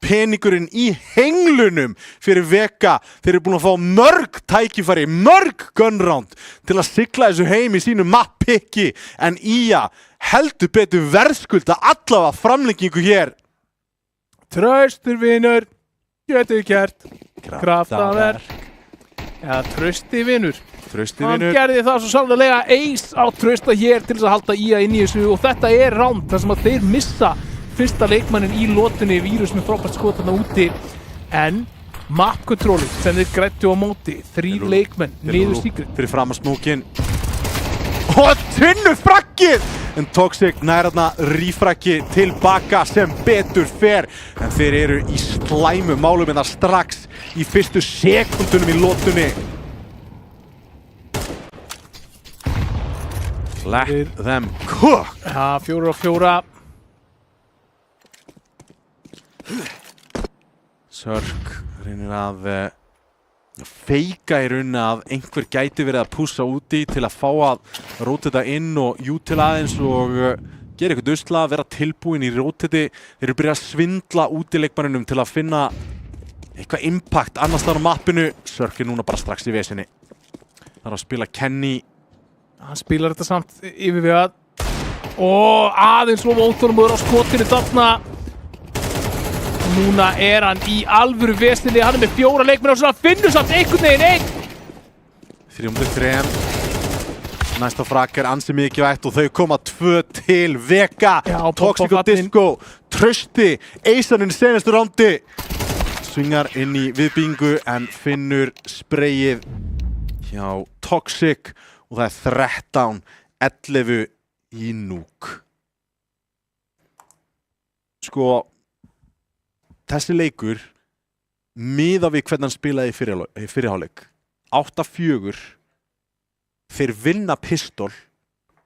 Peningurinn í henglunum fyrir Vega. Þeir eru búin að fá mörg tækifæri, mörg gunround til að sigla þessu heim í sínu map-picki. En IA heldur betur verðskulda allavega framlengingu hér. Traustur vinur, getur gert kraftaverk. Ja, Trausti vinur. Hann gerði það svo sannlega ace á Trausta hér til þess að halda IA inn í þessu og þetta er round þar sem að þeir missa fyrsta leikmannin í lotunni, vírus með frábært skot þarna úti en map controlling sem þeir grættu á móti, 3 leikmenn niður síkret. Fyrir fram að smókin og tunnu frakkið! En Toxic nær þarna rífrakki tilbaka sem betur fer. En þeir eru í slæmu málum en það strax í fyrstu sekundunum í lotunni. Let them cook! Ja, 4-4. Sörk reynir að feika í rauninni að einhver gæti verið að pússa úti til að fá að róteta inn og jútila aðeins og gera eitthvað usla, vera tilbúin í róteti. Þeir eru byrjað að svindla út í leikmannunum til að finna eitthvað impact annars þar á mappinu. Sörk er núna bara strax í vesinni. Það er að spila Kenny. Hann spilar þetta samt yfir við að og aðeins lofa óþormur á skotinu þarna. Núna er hann í alvöru vesinni, hann er með 4 leikmenn og svona finnur samt einhvern veginn 3-3. Næsta frakk er ansi mikilvægt og þau koma 2 til Vega. Já, Toxic og Disco, Trausti, eisaninn í senastu rándi. svingar inn í viðbyggingu en finnur sprayið hjá Toxic og það er 13-11 í núk. Sko, þessi leikur miðað við hvernig hann spilaði í fyrirháleik. 8-4, þeir vinna pistol,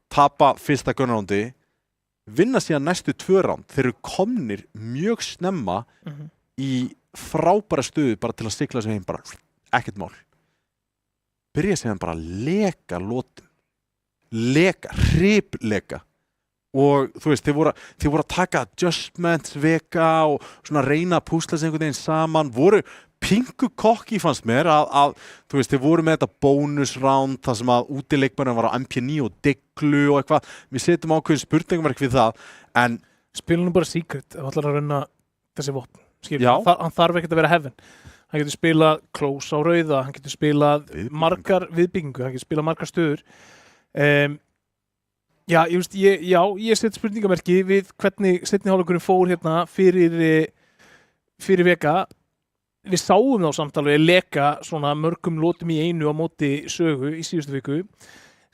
tapa fyrsta gunnarándi, vinna síðan næstu 2 ránd. Þeir eru komnir mjög snemma í frábæra stöðu bara til að sigla sig heim, bara ekkert mál. Byrja síðan bara að leka lótum. Hripleka. Og þú veist, þeir voru að taka adjustments veka og svona reyna að púsla sig einhvern veginn saman, voru pingu kokki fannst mér að þú veist, þeir voru með þetta bónusránd þar sem að útileikmennir var á MP9 og Deglu og eitthvað. Við setjum ákveðin spurningamark við það, en spila nú bara Secret ef allar að reyna þessi vopn. Hann þarf ekkert að vera heaven. Hann getur spilað close á rauða, hann getur spilað margar viðbyggingu, hann getur spilað margar stöður. Ég set spurningamerki við hvernig seinni hálfleikurinn fór hérna fyrir veka. Við sáum þá samt alveg leka svona mörgum lótum í einu á móti Sögu í síðustu viku.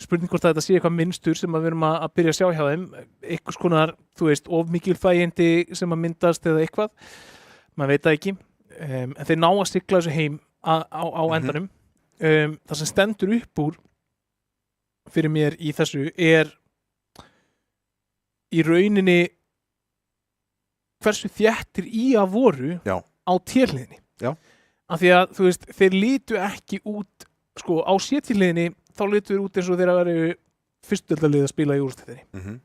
Spurning hvort að þetta sé eitthvað minnstur sem við erum að byrja að sjá hjá þeim. Einhvers konar, þú veist, of mikil þægindi sem að myndast eða eitthvað. Maður veit það ekki. En þeir ná að sigla þessu heim á endanum. Það sem stendur upp úr fyrir mér í þessu er í rauninni hversu þéttir í að voru á térliðinni. Af því að, þú veist, þeir lítu ekki út, sko, á sétírliðinni þá lítu þeir út eins og þeir að vera fyrstudeildarlið að spila í úrvalsdeildinni.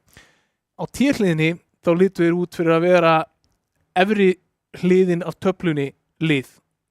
Á térliðinni þá lítu þeir út fyrir að vera efri hliðin af töflunni lið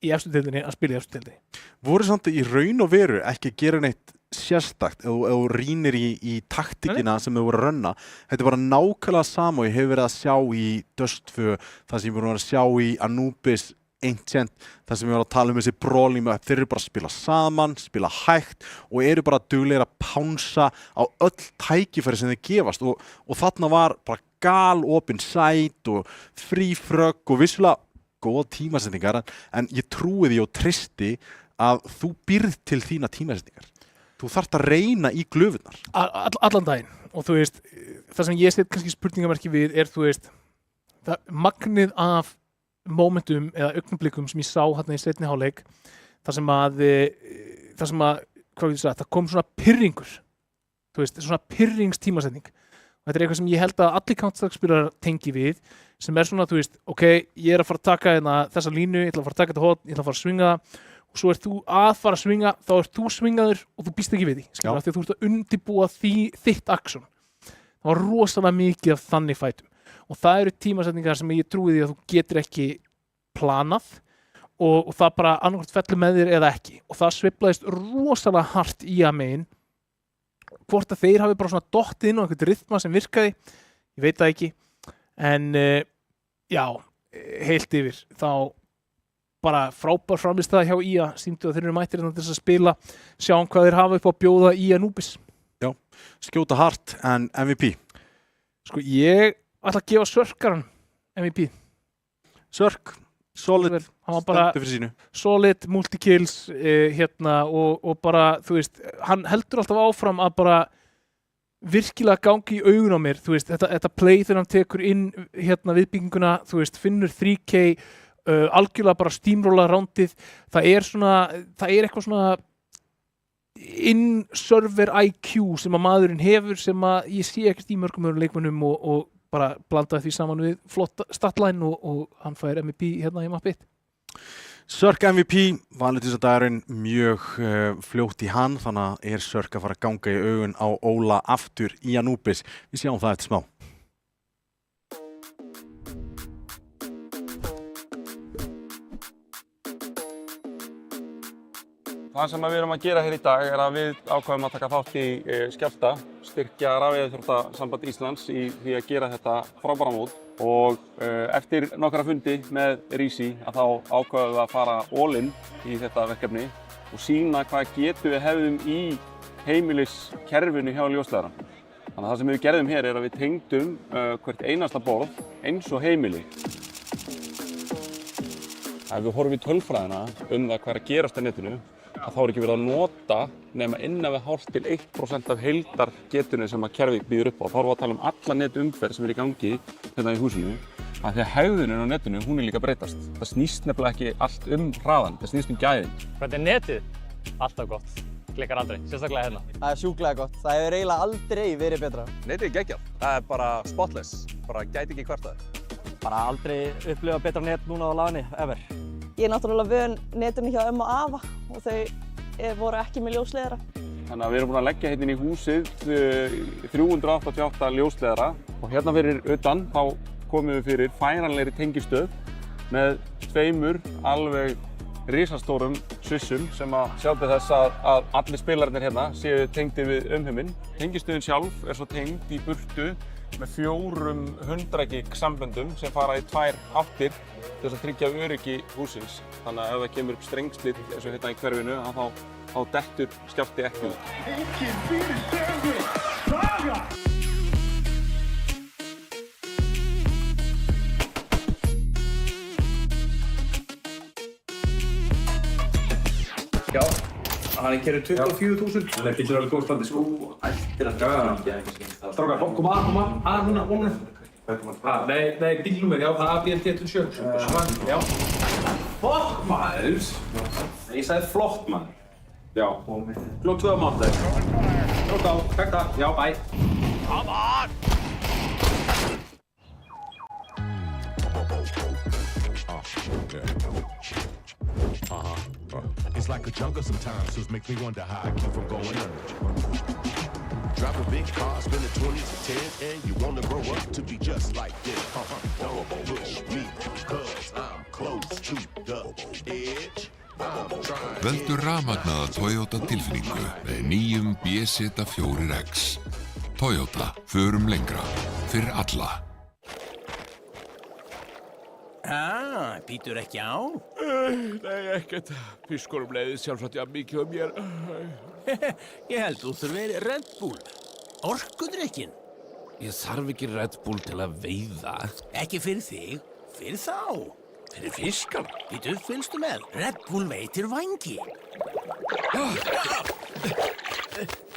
í efstu deildinni að spila í efstu deildinni. Voru samt í raun og veru ekki að gera neitt sérstakt ef þú rýnir í taktikina sem þau voru að rönna. Þetta er bara nákvæmlega sama og ég hef verið að sjá í Dust 2, það sem ég voru að sjá í Anubis Ancient, það sem ég var að tala þessi brawling, þeir eru bara að spila saman, spila hægt og eru bara duglegir að pánsa á öll tækifæri sem þeir gefast og þarna var bara galopin sæt og frí frögg og vissulega góð tímasetningar en ég trúi því og tristi að þú býrð til þína tímasetningar. Þú þarft að reyna í glöfunar. Allan daginn. Og þú veist, það sem ég set kannski spurningamerki við er, þú veist, magnið af momentum eða augnablikum sem ég sá hérna í seinni hálfleik, þar sem að, hvað vil ég segja, það kom svona pirringur. Þú veist, svona pirringstímasetning. Og þetta er eitthvað sem ég held að allir Counter-Strike-spilarar tengi við, sem er svona, þú veist, ok, ég er að fara að taka þessa línu, ég ætla að fara að taka þetta hot, ég ætla að fara að svinga og svo þú að fara að svinga, þá þú svingaður og þú býst ekki við því, skilur, af því að þú ert að undirbúa þitt action. Það var rosalega mikið af þannig fætum og það eru tímasetningar sem ég trúi því að þú getur ekki planað og það bara annarkvort fellur með þér eða ekki og það sveiflaðist rosalega hart í að megin hvort að þeir hafi bara svona dottið inn á einhvern rytma sem virkaði, ég veit það ekki en heilt yfir þá bara frábær framlistað hjá IA, sýndu að þeir eru mættir til þess að spila, sjáum hvað þeir hafa upp á að bjóða í Anubis. Já, skjóta hart en MVP. Sko ég ætla að gefa Sörkaran MVP. Sörk, solid, hann var bara fyrir sínu. Solid, multikills og bara, þú veist, hann heldur alltaf áfram að bara virkilega gangi í augun á mér, þú veist, þetta play þegar hann tekur inn viðbygginguna, þú veist, finnur 3K algjörlega bara steamrolla rándið, það er eitthvað svona in-server IQ sem að maðurinn hefur sem að ég sé ekkert í mörgum öðrum leikmönnum og bara blandaði því saman við flott statline og hann fær MVP hérna í mappi 1. Sörk MVP, valentinsdagurinn mjög fljótt í hann, þannig að Sörk að fara að ganga í augun á Óla aftur í Anubis. Við sjáum það eftir smá. Það sem við erum að gera hér í dag er að við ákveðum að taka þátt í Skjálfta, styrkja Rafveiðiþróttasamband Íslands í því að gera þetta frábæra mót og eftir nokkra fundi með Rísi að þá ákveðum við að fara all in í þetta verkefni og sýna hvað getu við hefðum í heimiliskerfinu hjá ljósleiðarann. Þannig að það sem við gerðum hér er að við tengdum hvert einasta borð eins og heimili. Ef við horfum í tölfræðina það hvað að gerast á netinu, að þá ekki verið að nota nema innan við hálft til 1% af heildargetunni sem að kerfið býður upp á. Þá erum við að tala alla netumferð sem í gangi hérna í húsinu. Af því að hegðunin á netinu, hún líka breytast. Það snýst nefnilega ekki allt hraðan, það snýst gæðin. Hvernig er netið? Alltaf gott. Klikkar aldrei, sérstaklega hérna. Það sjúklega gott. Það hefur eiginlega aldrei verið betra. Netið er geggjað. Það bara spotless. Bara gæti ekki kvartað. Bara aldrei upplifa betra net núna á laginni, ever. Ég náttúrulega vön netinu hjá og afa og þau voru ekki með ljósleiðara. Þannig að við erum búin að leggja hérna í húsið 388 ljósleiðara og hérna fyrir utan þá komum við fyrir færanlegri tengistöð með 2 alveg risastórum svissum sem að sjá til þess að allir spilararnir hérna séu tengdir við umheiminn. Tengistöðin sjálf svo tengd í burtu með 400 gig samböndum sem fara í 2 áttir til þess að tryggja öryggi hússins. Þannig að ef það kemur upp strengslit eins og hérna í hverfinu þá dettur skjálfti ekki út. Já, hann keyrði 24.000. Það getur alveg góð standi, sko. Ættir að draga hann. Strákar, koma að núna. Nei, bílnúmer, já, það er BLT27. Já. Flott, maður! Ég sagði flott, maður. Já. Klokk 2 á mánudag. Klokk á, takk það. Já, bye. Come on! It's like a jungle sometimes, so it makes me wonder how I keep from going under. Drive a big car, spend the 20s and 10s, and you wanna grow up to be just like this. Don't push me, cause I'm close to the edge. Veldu rafmagnaða Toyota tilfinningu með nýjum BZ4X. Toyota, förum lengra, fyrir alla. Býtur ekki á? Nei, ekkert. Pískurum leiði sjálfsagt mikið mér. Ég held þú þurfir Red Bull. Orkudrykkin. Ég þarf ekki Red Bull til að veiða. Ekki fyrir þig, fyrir þá. Fyrir fiskana. Býtu, fylgstu með. Red Bull veitir vængi.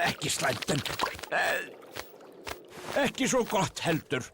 Ekki slæmt, en ekki svo gott heldur.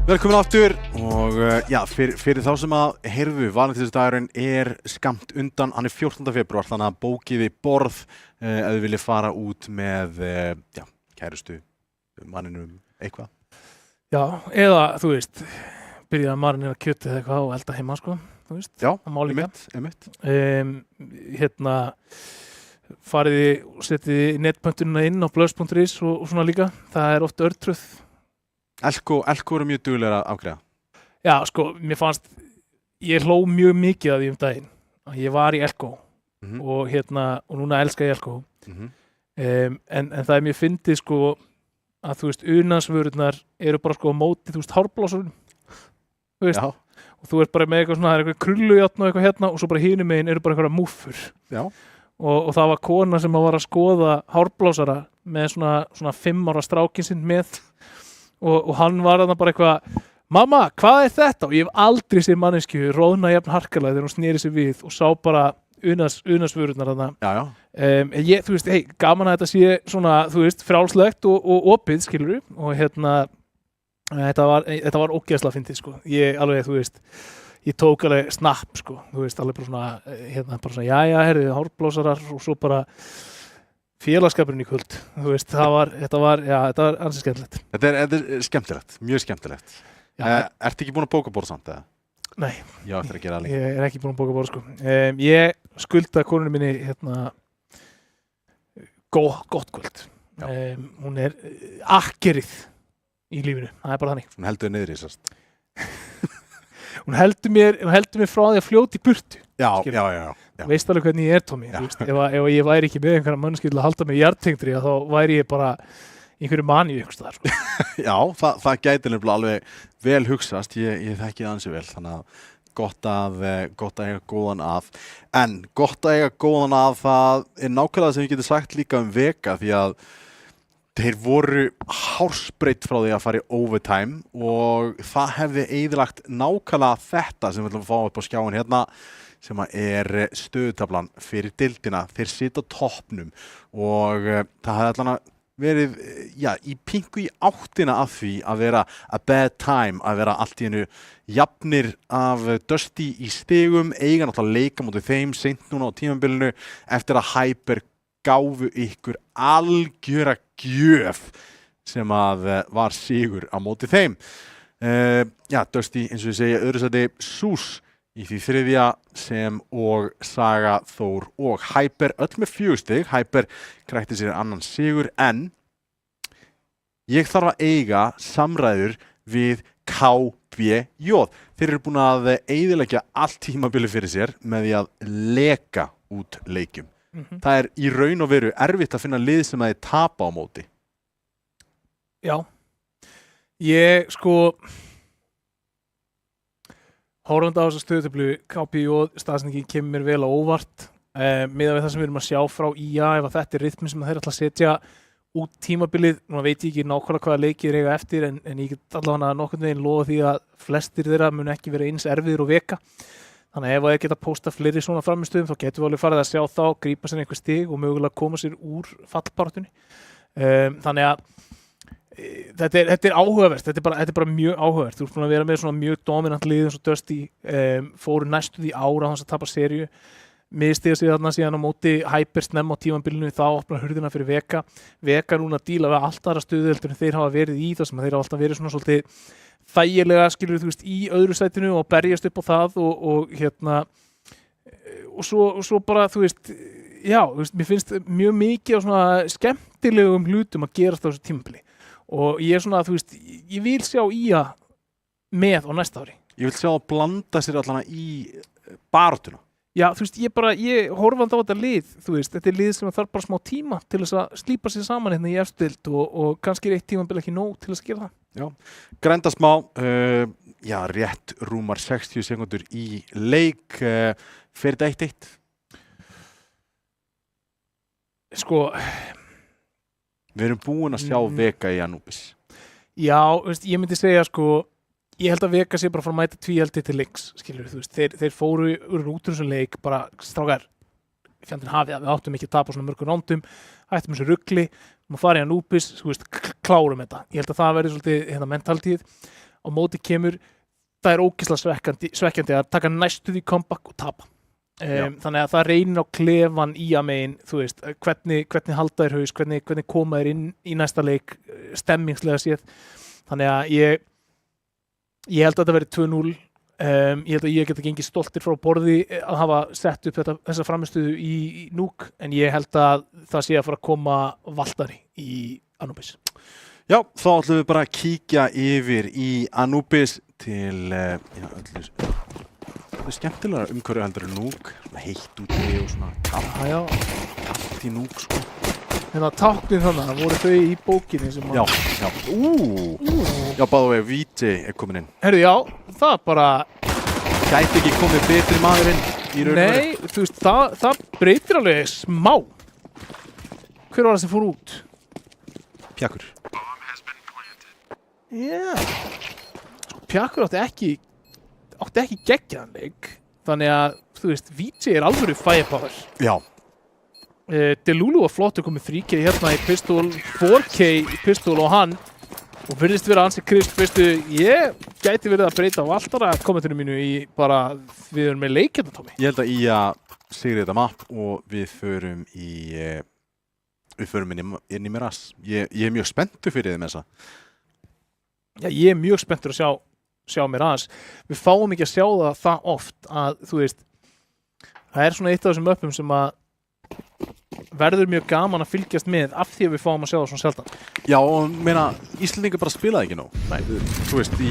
Velkomin aftur og já, fyrir þá sem að heyrðu, valentínusdagurinn skammt undan, hann 14. febrúar, þannig að bókiði borð ef þið viljið fara út með kærustu, manninum, eitthvað. Já, eða, þú veist, byrja að marinera kjötið eða eitthvað og elda heima, sko, þú veist. Já, einmitt. Hérna, fariði og setiði netpöntununa inn á blöss.is og svona líka, það oft örtröð. Elko eru mjög duglegir að afgreiða. Já, sko, mér fannst, ég hló mjög mikið að því daginn. Ég var í Elko og núna elska ég Elko. En það mjög fyndið, sko, að þú veist, unansvörurnar bara sko á móti, þú veist, hárblásarinn. Þú veist, og þú bara með eitthvað svona, það eitthvað krullujárn og eitthvað hérna og svo bara hinum megin bara eitthvað múffur. Já. Og það var kona sem var að skoða hárblásara með svona 5 ára strákin sinn með. Og hann var þarna bara eitthvað mamma, hvað er þetta? Og ég hef aldrei séð manneskju róðna jafn harkalega þegar hún sneri sig við og sá bara unarsvörurnar þarna. Þú veist, gaman að þetta sé svona, þú veist, frjálslegt og opið, skilurðu, og þetta var ógeðslega fyndið, sko. Ég alveg, þú veist, ég tók alveg snapp, sko, þú veist, alveg bara svona, jæja, herðu, hárblósarar og svo bara félagskapurinn í kvöld, þú veist, þetta var ansi skemmtilegt. Þetta er skemmtilegt, mjög skemmtilegt. Ertu ekki búin að bóka borð samt, eða? Nei. Já, eftir að gera alveg. Ég er ekki búin að bóka borð, sko. Ég skulda konunni minni, gott kvöld. Hún er akkerið í lífinu, það er bara þannig. Hún heldur niður í sérst. Hún heldur mér frá því að fljóta í burtu. Já. Veist alveg hvernig ég er, Tommy. Ef ég væri ekki með einhverja mannskil að halda mig í jarðtengdri, þá væri ég bara einhverju mani einhvers staðar, sko. Já, það gæti nefnilega alveg vel hugsast, ég þekki það ansi vel, þannig að gott að eiga góðan að. En gott að eiga góðan að, það er nákvæmlega sem ég geti sagt líka Vega, því að þeir voru hársbreytt frá því að fara í overtime og það hefði eyðilagt nákvæmlega þetta sem við ætlum að fá upp á skjáin hérna, sem er stöðutablan fyrir deildina. Þeir sita á toppnum og það hefði allan verið, í pinku í áttina af því að vera a bad time, að vera allt í einu jafnir af Dusty í stigum, eiga náttúrulega leika móti þeim seint núna á tímabilinu eftir að Hyper gáfu ykkur algjöra gjöf sem að var sigur á móti þeim. Dusty, eins og ég segja, öðru sæti Sús í því þriðja sem og Saga, Þór og Hyper, öll með 4 stig. Hyper krækti sér annan sigur, en ég þarf að eiga samræður við KBJ. Þeir eru búin að eyðileggja allt tímabili fyrir sér með því að leka út leikjum. Það er í raun og veru erfitt að finna lið sem að þið tapa á móti. Já. Ég, horfandi á þessa stöðutöflu, KBJ staðsendingin kemur mér vel á óvart miðað við það sem við erum að sjá frá IA, ef að þetta er rytmi sem þeir ætla að setja út tímabilið. Núna veit ég ekki nákvæmlega hvaða leikir eiga eftir, en ég get allavega nokkurn veginn lofa því að flestir þeirra mun ekki vera eins erfiðir og Vega. Þannig að ef þeir geta postað fleiri svona framistöðum, þá getum við alveg farið að sjá þá, grípa sér einhver stig og mögulega koma sér úr fallbaráttunni. Þannig að þetta er áhugavert, þetta er bara mjög áhugavert. Þú ert búin að vera með svona mjög dominant lið eins og Dusty, fóru næstu því ára hans að tapa seríu, mistiga sig þarna síðan á móti Hyper snemma á tímabilinu, þá opnar hurðina fyrir Vega núna að díla við allt aðra stöðu heldur en þeir hafa verið í það, sem þeir hafa alltaf verið svona svolítið þægilega, skilur þú veist, í öðru sætinu og berjast upp á það og svo bara, þú veist, mér finnst mjög mikið á svona skemmtilegum hlutum að gerast á þessu tímabili. Og ég er svona, þú veist, ég vil sjá IA með á næsta ári. Ég vil sjá að blanda sér allan í baráttuna. Já, þú veist, ég horfandi á þetta lið, þú veist, þetta er lið sem þarf bara smá tíma til þess að slípa sér saman hérna í efstild og kannski er eitt tímabil ekki nóg til þess að gera það. Já, grænda smá, rétt rúmar 60 sekundur í leik, fer þetta 1-1? Við erum búin að sjá Vega í Anubis. Já, veist, ég myndi segja, ég held að Vega sé bara frá að mæta tvíhaldi til leiks, skilur þú veist, þeir fóru úr þessum leik, bara strákar, fjandinn hafið að við áttum ekki að tapa svona mörgum rándum, hættum þessu rugli, maður farið Anubis, þú veist, klárum þetta. Ég held að það verði svolítið mentaltíð, á móti kemur, það er ógeðslega svekkjandi að taka næstu því comeback og tapa. Þannig að það reynir á klefan í að megin, þú veist, hvernig halda þér haus, hvernig koma þér inn í næsta leik, stemmingslega séð. Þannig að ég held að þetta verði 2-0. Ég held að ég geta gengið stoltir frá borði að hafa sett upp þessa framistöðu í Núk, en ég held að það sé að fara að koma valtari í Anubis. Já, þá ætlum við bara að kíkja yfir í Anubis til öllu skemmtilega umhverju heldur en Núk, heitt úti og svona kallt í Núk, Hérna táknin þannig, það voru þau í bókinni sem Já, báðu vegi, Víti er komin inn. Herðu, já, það bara gæti ekki komið betri maðurinn í raun og veru. Nei, þú veist, það breytir alveg smá. Hver var það sem fór út? Pjakkur. Pjakkur átti ekki geggjaðan leik. Þannig að, þú veist, VJ alvöru firepower. Já. Delulu var flottur komið 3K hérna í pistol, 4K í pistol og hann og virðist vera ansi krisp, veistu, ég gæti verið að breyta á Valtara kommentinu mínu í bara, við erum með leik hérna, Tommy. Ég held að IA sigri þetta mapp og við förum inn í Miraz. Ég er mjög spenntur fyrir þeim þessa. Já, ég er mjög spenntur að sjá Miraz. Við fáum ekki að sjá það oft að, þú veist, það svona eitt af þessum möppum sem að verður mjög gaman að fylgjast með af því að við fáum að sjá það svona sjaldan. Já, og meina, Íslendingar bara spilaði ekki nóg. Nei. Þú veist, í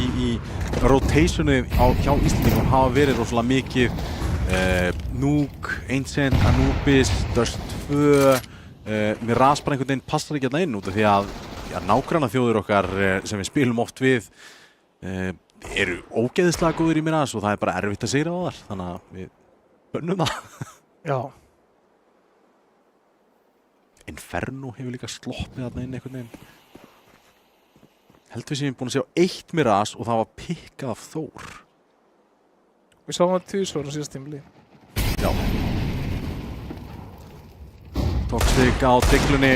rotationu hjá Íslendingum hafa verið rosalega mikið Nuke, Ancient, Anubis, Dust 2, Miraz bara einhvern veginn passar ekki hérna inn út af því að nágranna þjóðir okkar sem við spilum oft við eru ógeðislega góðir í Miraz og það er bara erfitt að sigra á þar, þannig að við bönnum það. Já. Inferno hefur líka sloppið þarna inn einhvern veginn. Heldur við sem búin að sjá 1 Miraz og það var pikkað af Þór. Við sáum það 2 á síðast tímli. Já. Toxic á diglunni.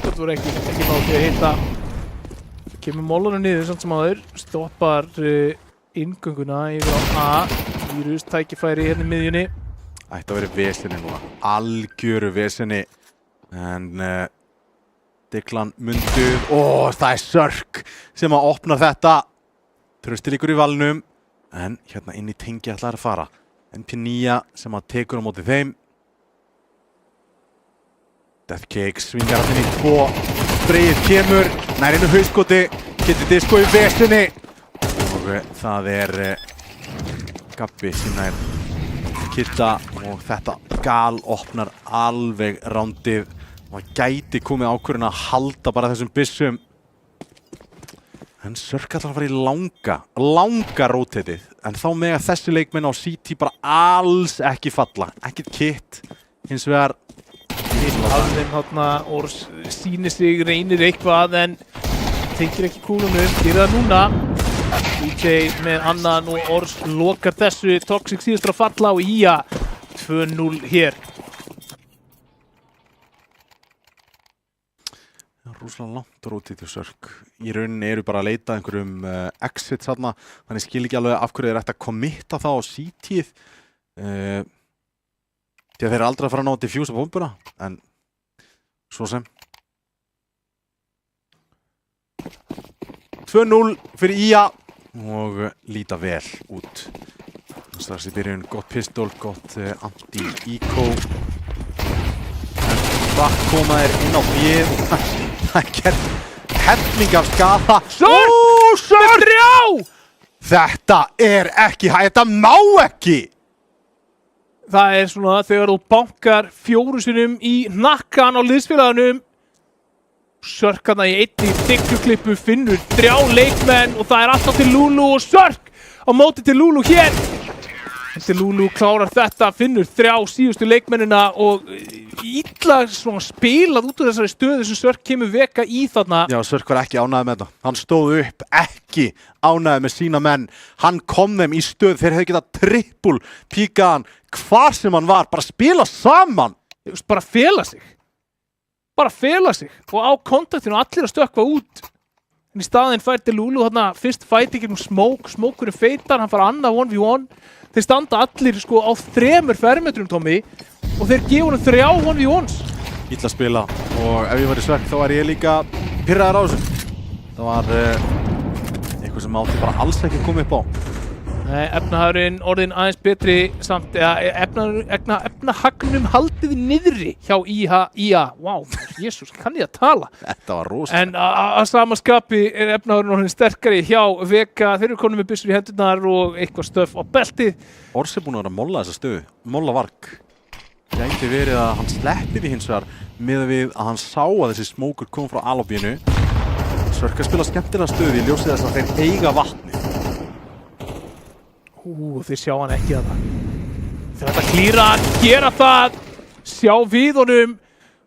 Þetta voru ekki náttúrulega að hitta. Kemur Mollanum niður samt sem aður. Stoppar inngönguna yfir á A. Vírus tækifæri hérna í miðjunni. Ætti að vera vesinni núna, algjöru vesinni, en Diglan munduð, það er Sörk sem að opna þetta, Tröstir ykkur í valnum, en hérna inn í tengi ætlar að fara, MP9 sem að tekur á móti þeim, Deathcake svingar að finna í 2, sprayið kemur, nær innu hauskoti, getur Disco í vesinni, og það er Gabbi sem nær Kitta og þetta gal opnar alveg rándið og það gæti komið ákvörðin að halda bara þessum byssum en Sörk ætlar að fara í langa rótetið en þá mega þessi leikmenn á CT bara alls ekki falla, ekkert Kitt hins vegar Alveg hérna Ors sýnir sig, reynir eitthvað en tekir ekki kúlunum, gerir það núna DJ með annan og Ors lokar þessu, Toxic síðustur að falla og IA 2-0 hér. Rosalega langt rótið til Sörk. Í rauninni eru bara að leita einhverjum exits þarna, þannig skil ekki alveg af hverju þeir ætti að committa það á CT-ið. Því að þeir eru aldrei að fara að ná að diffusa bombuna, en svo sem. 2-0 fyrir IA. Og líta vel út. Strax í byrjun, gott pistol, gott anti-eco. En það koma þeir inn á bíð. Það gerð helling af skada. Sörk! Þetta er ekki, þetta má ekki! Það er svona þegar þú bankar 4 sinnum í hnakkan á liðsfélaganum. Sörk hana í einni digluklippu finnur 3 leikmenn og það er alltaf til Lulu og Sörk á móti til Lulu hér. Til Lulu klárar þetta, finnur 3 síðustu leikmennina og illa svona spilað út úr þessari stöðu sem Sörk kemur veka í þarna. Já, Sörk var ekki ánægður með þetta. Hann stóð upp, ekki ánægður með sína menn. Hann kom þeim í stöð, þeir hefðu getað trippul píkaðan hvar sem hann var, bara spila saman. Bara fela sig. Bara fela sig og á kontaktinu allir að stökkva út en í staðinn fær Delulu þarna fyrst fæti gegnum smókurinn feitar, hann fara annað 1v1 þeir standa allir sko á 3 fermetrum Tommy og þeir gefa honum 3 1v1s Illa spila og ef ég var í Sörk þá var ég líka pirraður á þessu það var eitthvað sem átti bara alls ekki að koma upp á Nei, efnahagurinn orðin aðeins betri samt efnahagnum haldið niðri hjá IA. Vá, Jesús, kann ég að tala? Þetta var rosalega. En að sama skapi er efnahagurinn orðin sterkari hjá Vega. Þeir eru konum með byssur í hendurnar og eitthvað stöf á beltið. Ors er búinn að vera að molla þessa stöðu. Molla varg. Gæti verið að hann sleppi því hins vegar með við að hann sá að þessi smókur kom frá alobínu. Sörk að spila skemmtilega stöðu í ljósið þess að þeir eiga vatni. Þeir sjá hann ekki að það. Þeir ætla að klíra hann, gera það, sjá við honum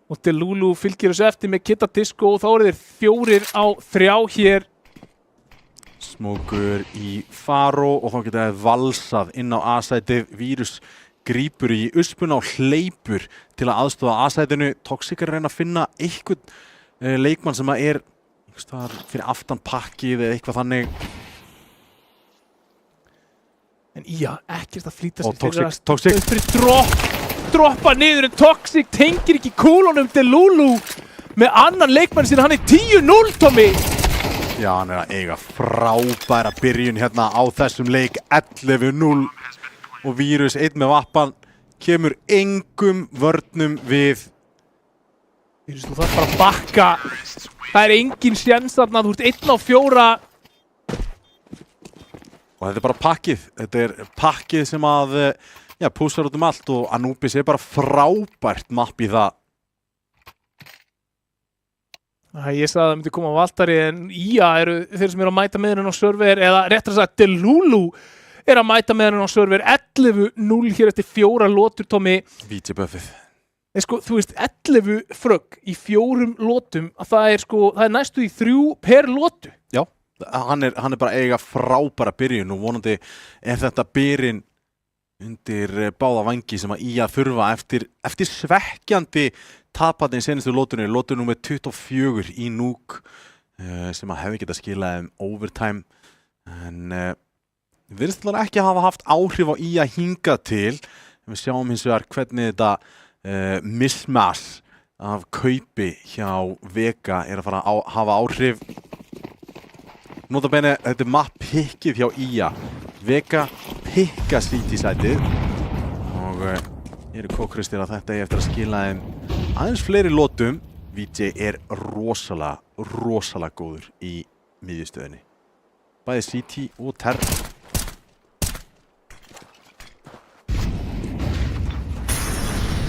og Delulu fylgir þessu eftir með Kitta Disco og þá eru þeir 4 á 3 hér. Smókur í Faro og þá geta þið valsað inn á A-sætið. Vírus grípur í uspuna og hleypur til að aðstoða A-sætinu. Toxic er að reyna að finna einhvern leikmann sem er fyrir aftan pakkið eða eitthvað þannig. En ekkert að flýta Og sér Toxic. fyrir droppa niður en Toxic tengir ekki kúlunum til Lulu með annan leikmann síðan hann 10-0, Tommy. Já, hann að eiga frábæra byrjun hérna á þessum leik 11-0 og Vírus einn með vappan kemur engum vörnum við. Vírus, þú þarf bara að bakka. Það engin séns þarna, þú ert 1 á 4. Og þetta bara pakkið. Þetta pakkið sem að púsar út allt og Anubis bara frábært mapp í það. Ég sagði að það myndi koma á Valtari en eru þeir sem að mæta með henni á server eða réttar að segja Delulu að mæta með henni á server 11-0 hér eftir 4 lotur, Tommy. VJ-buffið. Þú veist, 11 frögg í 4 lotum, það er næstu í 3 per lotu. Já, hann er bara eiga frábæra byrjun og vonandi þetta byrjun undir báða vangi sem að þurfa eftir svekkjandi tapandi í senastu lotunni, lotu númer 24 í Núk sem að hefði getað skilað overtime en virðist ekki hafa haft áhrif á hingað til. Við sjáum hins vegar hvernig þetta mismatch af kaupi hjá Vega að fara að hafa áhrif. Nota bene, þetta mapp pikkið hjá Vega pikka CT-sætið og eru kókristir að þetta eftir að skila aðeins fleiri lotum. VJ rosalega góður í miðjustöðinni. Bæði CT og Terr.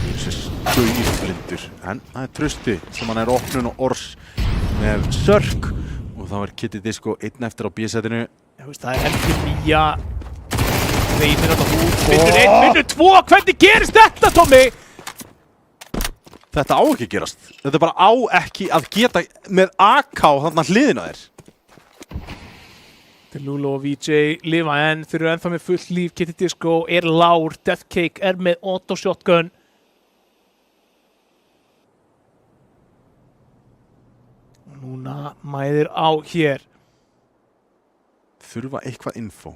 Þessi stauðblindur. En það Trausti sem hann opnun og Ors með Sörk og þá Kitty Disco einn eftir á B-sætinu. Það heldur nýja. Reynir þetta út. Finnur 1, finnur 2. Hvernig gerist þetta, Tommy? Þetta á ekki að gerast. Þetta bara á ekki að geta með AK þarna hliðina þér. Lulu og VJ lifa enn, þeir eru ennþá með fullt líf. Kitty Disco lár, Deathcake með auto shotgun. Og núna mæðir á hér. Þurfa eitthvað info.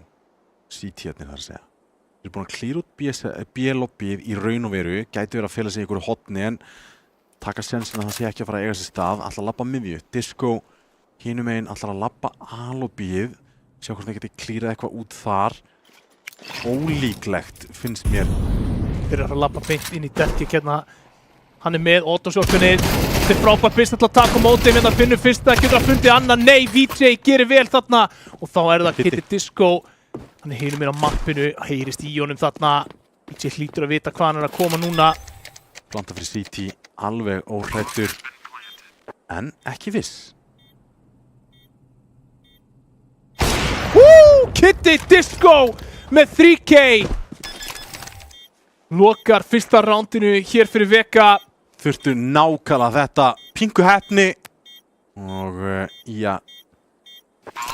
CT-arnir þar að segja. Þeir eru búin að klíra út B-lobbyið í raun og veru, gæti verið að fela sig í einhverju hotni en taka sensin að það sé ekki að fara að eiga sér stað, ætla að labba miðju. Disco hinum megin ætla að labba A-lobbyið, sjá hvort það geti klírað eitthvað út þar. Ólíklegt finnst mér. Þeir eru að labba beint inn í Deathcake hérna. Hann með autoshotgunir. Þetta frábært fyrst að taka á móti hérna, finnur fyrsta, getur að fundið annan. Nei, VJ gerir vel þarna og þá það Kitty Disco. Hann hinum mér á mappinu, heyrist í honum þarna. VJ hlýtur að vita hvað hann að koma núna. Planta fyrir CT, alveg óhræddur, en ekki viss. Kitty Disco með 3K. Lokar fyrsta rándinu hér fyrir Vega. Þurftu nákvæmlega þetta pingu heppni og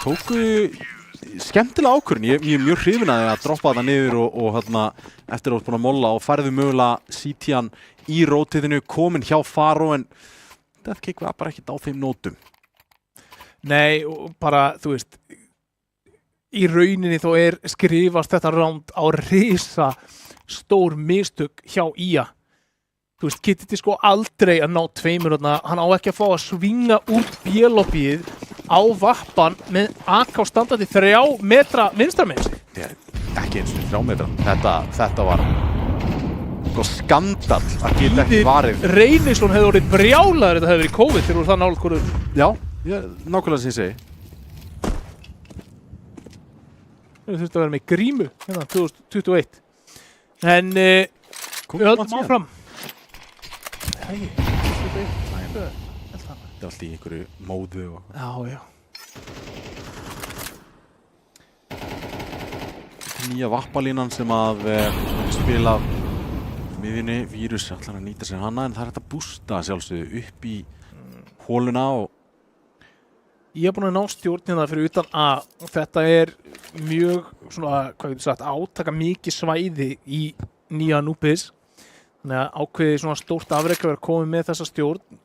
tóku skemmtilega ákvörðun. Ég er mjög hrifinn að droppa þetta niður og eftir að búin að molla og færðu mögulega CT-an í rótitinu, komin hjá Faro en Deathcake var bara ekkert á þeim nótum. Nei, og bara, þú veist, í rauninni þó skrifast þetta ránd á risa stór mistök hjá Þú veist, Kitty Disco aldrei að ná 2 þarna, hann á ekki að fá að svinga út B-lobbyið á vappan með AK standandi 3 metra vinstramenn. Ekki eins og 3 metra. Þetta var skandall að geta ekki varið. Reynisson hefði orðið brjálaður þetta hefði verið COVID þegar voru það nálægt hvorur. Já, nákvæmlega sem ég segi. Þau þurfti að vera með grímu hérna 2021. En við höldum áfram. Þetta er allt í einhverju móðu og... Já. Nýja vappalínan sem að spila miðjunni, Vírus ætlar að nýta sér hana en það hægt að bústa sjálfsögðu upp í hóluna og... Ég er búin að ná stjórnina fyrir utan A og þetta er mjög svona, hvað getur sagt, átaka mikið svæði í nýja Anubis. Þannig að ákveði svona stórt afrek að vera komið með þessa stjórn.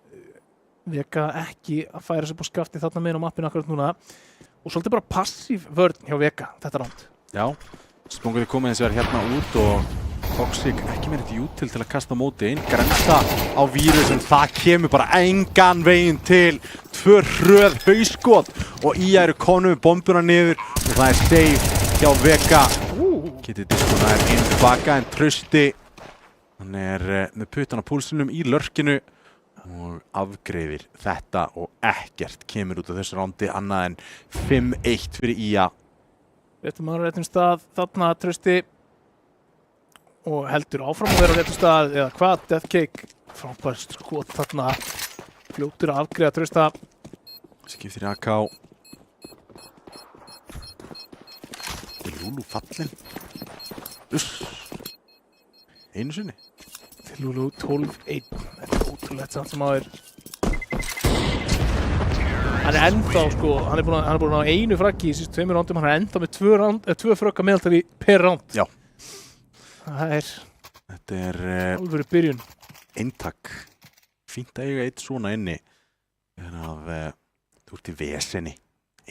Vega ekki að færa sig upp á skafti þarna meðan á mappinu akkurat núna. Og svolítið bara passív vörn hjá Vega þetta ránd. Já, Sprungur komið eins og hérna út og Toxic ekki meira til jút til að kasta móti inn. Grensa á vírusum, það kemur bara engan veginn til. 2 hröð hauskot og IA eru konum með bombuna niður og það er save hjá Vega. Getið diskona inn tilbaka en Trausti, hann er með puttan á púlsunum í lörkinu og afgreiðir þetta og ekkert kemur út af þessu rándi annað en 5-1 fyrir IA. Réttum maður réttum stað, þarna Trausti og heldur áfram að vera á réttum stað eða hvað, Deathcake frábært skot þarna, fljótur að afgreiða Trausta. Skiptir í AK. Lulu fallin. Einu sinni. Lulu 12-1. Þetta er ótrúlegt samt sem aður. Hann er ennþá sko, hann er búin að ná einu fraggi í síðustu 2 rándum, hann er ennþá með 2 fragga meðaltali per ránd. Já. Þetta er alvöru byrjun. Eintak. Fínt að eiga eitt svona inni. Þegar að þú ert í vesenni.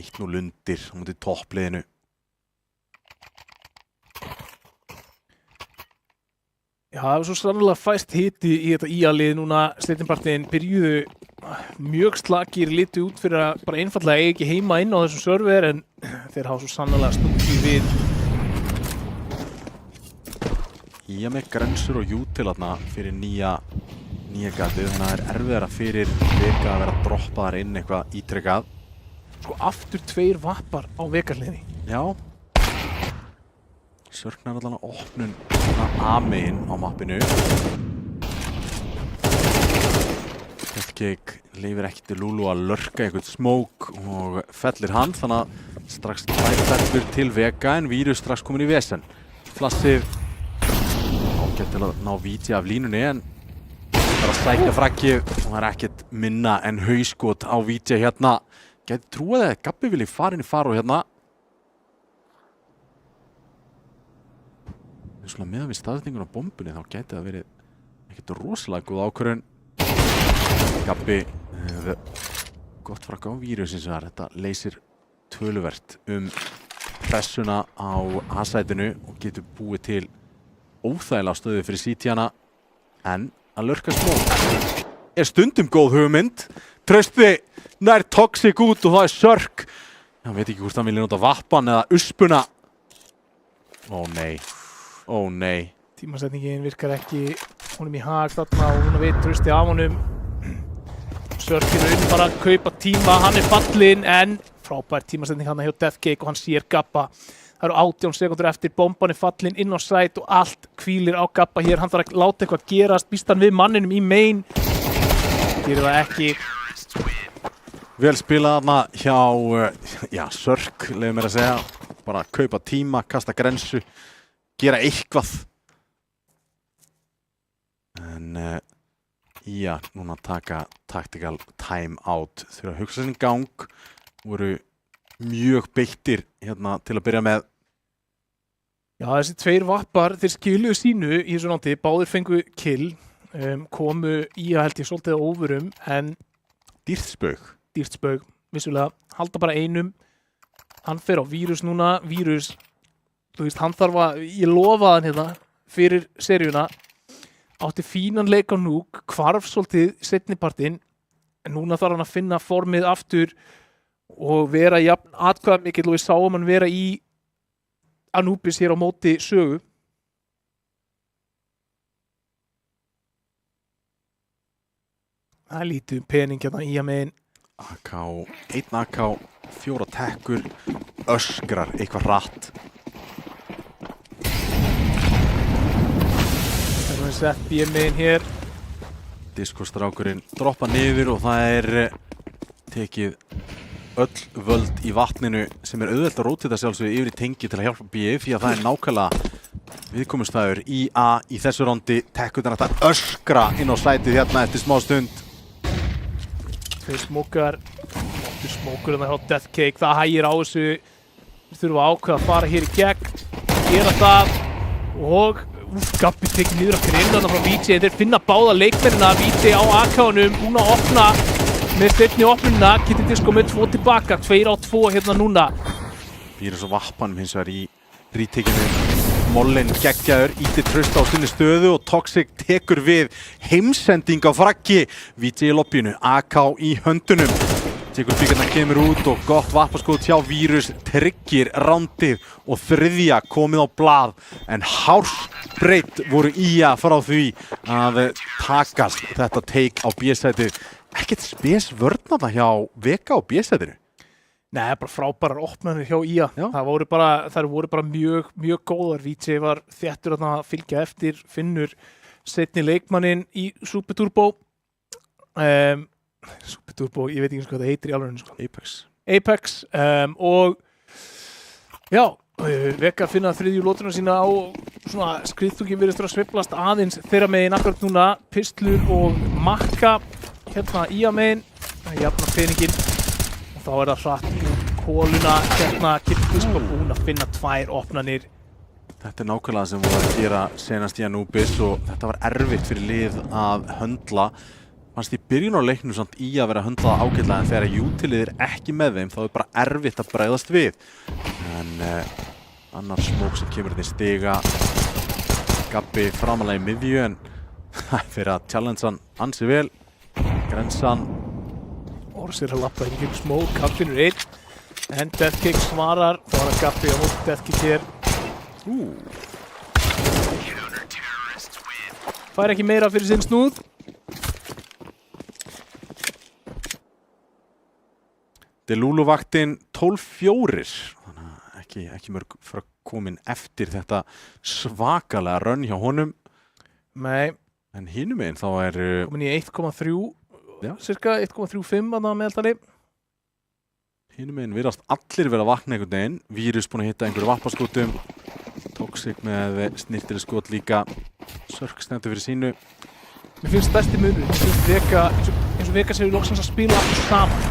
1-0 undir á móti toppliðinu. Já, það var svo sannlega fæst hiti í þetta IA-lið núna. Seinnipartinn byrjuðu mjög slakir, litu út fyrir að bara einfallega eiga ekki heima inn á þessum server en þeir hafa svo sannlega stungið við. IA með grensur og jút til þarna fyrir nýja gatið, þannig að það er erfiðara fyrir Vega að vera að droppa þar inn eitthvað ítrekkað. Sko aftur 2 vappar á Vega-hliðinni. Já. Sörknar allan að opnun A-megin á mappinu. Deathcake leifir ekki til Lulu að lörka eitthvað smoke og fellir hann, þannig að strax 2 fellur til Vega en Vírus strax komin í vesen. Flassið ágætt til að ná víti af línunni en það er að sækja frakkið og það er ekkert minna en hauskot á víti hérna. Gæti trúið að Gabbi vilji fara inn í Faro hérna. Svona meðan við staðsetningun á bombunni þá gæti það verið ekkert rosalega góð ákvörðun. Gabbi gott frakk á Vírusins þar. Þetta leysir töluvert pressuna á A-sætinu og getur búið til óþægilega stöðu fyrir CT-ana en að lurka smók er stundum góð hugmynd. Trausti nær Toxic út og það er Sörk. Hann veit ekki hvort hann vilja nota vappan eða uspuna. Ó nei. Ó nei. Tímasetningin virkar ekki honum í hag þarna og hún veit Trausti af honum. Sörkin er bara að kaupa tíma, hann er fallinn en frábær tímasetning hann hjá Deathcake og hann sér Gabba. Það eru 18 sekundur eftir, bomban er fallinn inn á site og allt hvílir á Gabba hér. Hann þarf að láta eitthvað gerast, býst hann við manninum í main. Gerir það ekki. Vel spilað þarna hjá Sörk, leiðum mér að segja. Bara kaupa tíma, kasta grensu, gera eitthvað. En já, núna taka tactical time out. Þegar hugsa sinni gang voru mjög beittir hérna til að byrja með. Já, þessi 2 vappar, þeir skiluðu sínu í þessu rándi, báðir fengu kill, komu í að held ég svolítið á óvurum, en dýrt spaug, vissulega, halda bara einum, hann fer á Vírus núna, Vírus, þú veist, hann þarf að, ég lofaði hann hérna fyrir seríuna, átti fínan leik á núk, hvarf svolítið seinnipartinn, en núna þarf hann að finna formið aftur og vera jafn atkvæða mikill og við sáum hann vera í Anubis hér á móti sögu. Það er lítið pening hérna í að megin. Einn AK, 4 tekkur, öskrar eitthvað hratt. Það er sett B-megin hér. Diskostrákurinn droppa niður og það er tekið öll völd í vatninu sem er auðvelt að rótita sjálfsögðu yfir í tengi til að hjálpa B því að það er nákvæmlega viðkomustæður í A í þessu rondi. Tekkutan að það öskra inn á sætið hérna eftir smá stund. 2 smókar flottur smókur hérna hjá Death Cake, það hægir á þessu. Þeir þurfa að ákveða að fara hér í gegn, gera það og Gabbi tekið niður af grindana frá VJ. Þeir finna báða leikmennina, VJ á AK-unum, búin að opna með steinni opnuna, Kitty Disco með 2 tilbaka, 2 á 2 hérna núna. Vírus og Vappanum hins vegar í rítekinu. Mollin geggjaður, íti trausta á sinni stöðu og Toxic tekur við heimsending á fraggi. VJ í lobbyinu, AK í höndunum. Tekur byggarna kemur út og gott vappaskot hjá Vírus, tryggir rándið og þriðja komið á blað. En hársbreytt voru IA frá því að takast þetta take á B-sætið. Ekkert spes vörnana hjá VK á B-sætinu. Nei, bara frábærar opnarnir hjá IA. Þær voru bara mjög góðar. VJ var þéttur að fylgja eftir, finnur seinni leikmanninn í Super Turbo. Super Turbo, ég veit ekki hvað það heitir í alveg sko. Apex og já, VK finna þriðju lótuna sína á svona skriðþungi virðist að sveiflast aðeins þeirra megin akkurat núna, Pistlur og Makka hérna IA megin, jafna peningin og þá það hratt í kóluna hérna, Kitty Disco búin að finna 2 opnanir. Þetta nákvæmlega sem voru að gera senast í Anubis og þetta var erfitt fyrir lið að höndla. Fannst í byrjun á leiknum samt í að vera að höndla það ágætlega en þegar utilið ekki með þeim þá bara erfitt að bregðast við. En annar smók sem kemur þetta í stiga. Gabbi framalega í miðju en fyrir að challenge hann ansi vel. Grensan. Orsir að lappa ekki smók, hann finnur 1. En Death Cake svarar, þá var það Gabbi á móti Death Cake hér. Fær ekki meira fyrir sinn snúð. Delulu vaktinn 12-4, þannig að ekki mörg fyrir að komin eftir þetta svakalega run hjá honum. Nei. En hinum meginn þá komin í 1,3, cirka 1,35 að meðaltali. Hinum meginn virðast allir vera að vakna einhvern veginn. Vírus búin að hitta einhverju vappaskotum. Toxic með snirtileg skot líka. Sörk stendur fyrir sínu. Mér finnst stærsti munur, eins og VK séu loksins að spila allir saman.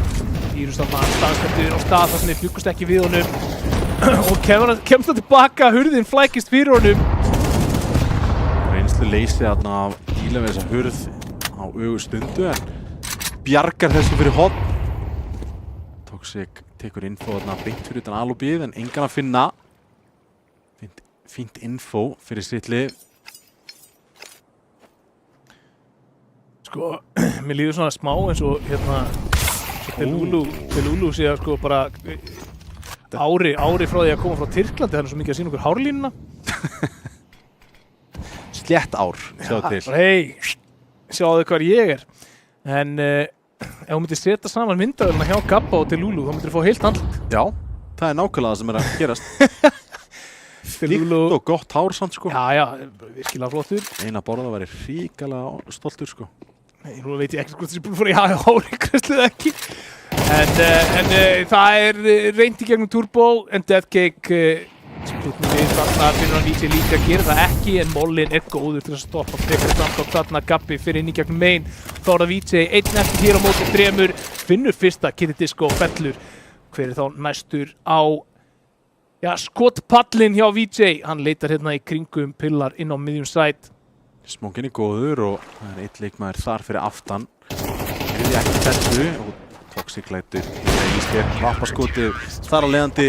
Vírus þarna staðstöndið á stað þar sem þeir bjuggust ekki við honum og kemst það tilbaka, hurðin flækist fyrir honum. Reynslu leysi þarna að díla við þessa hurð á stundu en bjargar þessu fyrir horn. Toxic tekur info þarna beint fyrir utan alobið en engan að finna. Fínt info fyrir sitt lið. Sko, mér líður svona smá eins og hérna Delulu sé að sko bara ári frá því að koma frá Tyrklandi, það er svo mikið að sína okkur hárlínuna. Slétt ár, sjáðu til. Hei, sjáðu hvar ég er. En ef þú myndir setja saman myndaðurna hjá Gabba og Delulu, þá myndir þú fá heilt andlit. Já, það er nákvæmlega það sem er að gerast. Líkt og gott hár samt sko. Já, virkilega flottur. Eina borða væri hrikalega stoltur sko. Nei, nú veit ég ekki hvort þessi búin að fara í hárigræslu eða ekki. En það er reynt í gegnum Turbo en Death Cake spilnum við þarna finnur hann VJ líka að gera það ekki en Mollin er góður til að stoppa frekar framkátt þarna Gabbi fyrir inn í gegnum megin. Þá er það VJ, 1 eftir hér á móti 3, finnur fyrsta Kitty Disco fellur. Hver er þá næstur á skotpallin hjá VJ? Hann leitar hérna í kringum pillar inn á miðjum sæt. Smókin er góður og það er 1 leikmaður þar fyrir aftan. Við ekki þessu og Toxic lætur í sér vappaskotið þar að leiðandi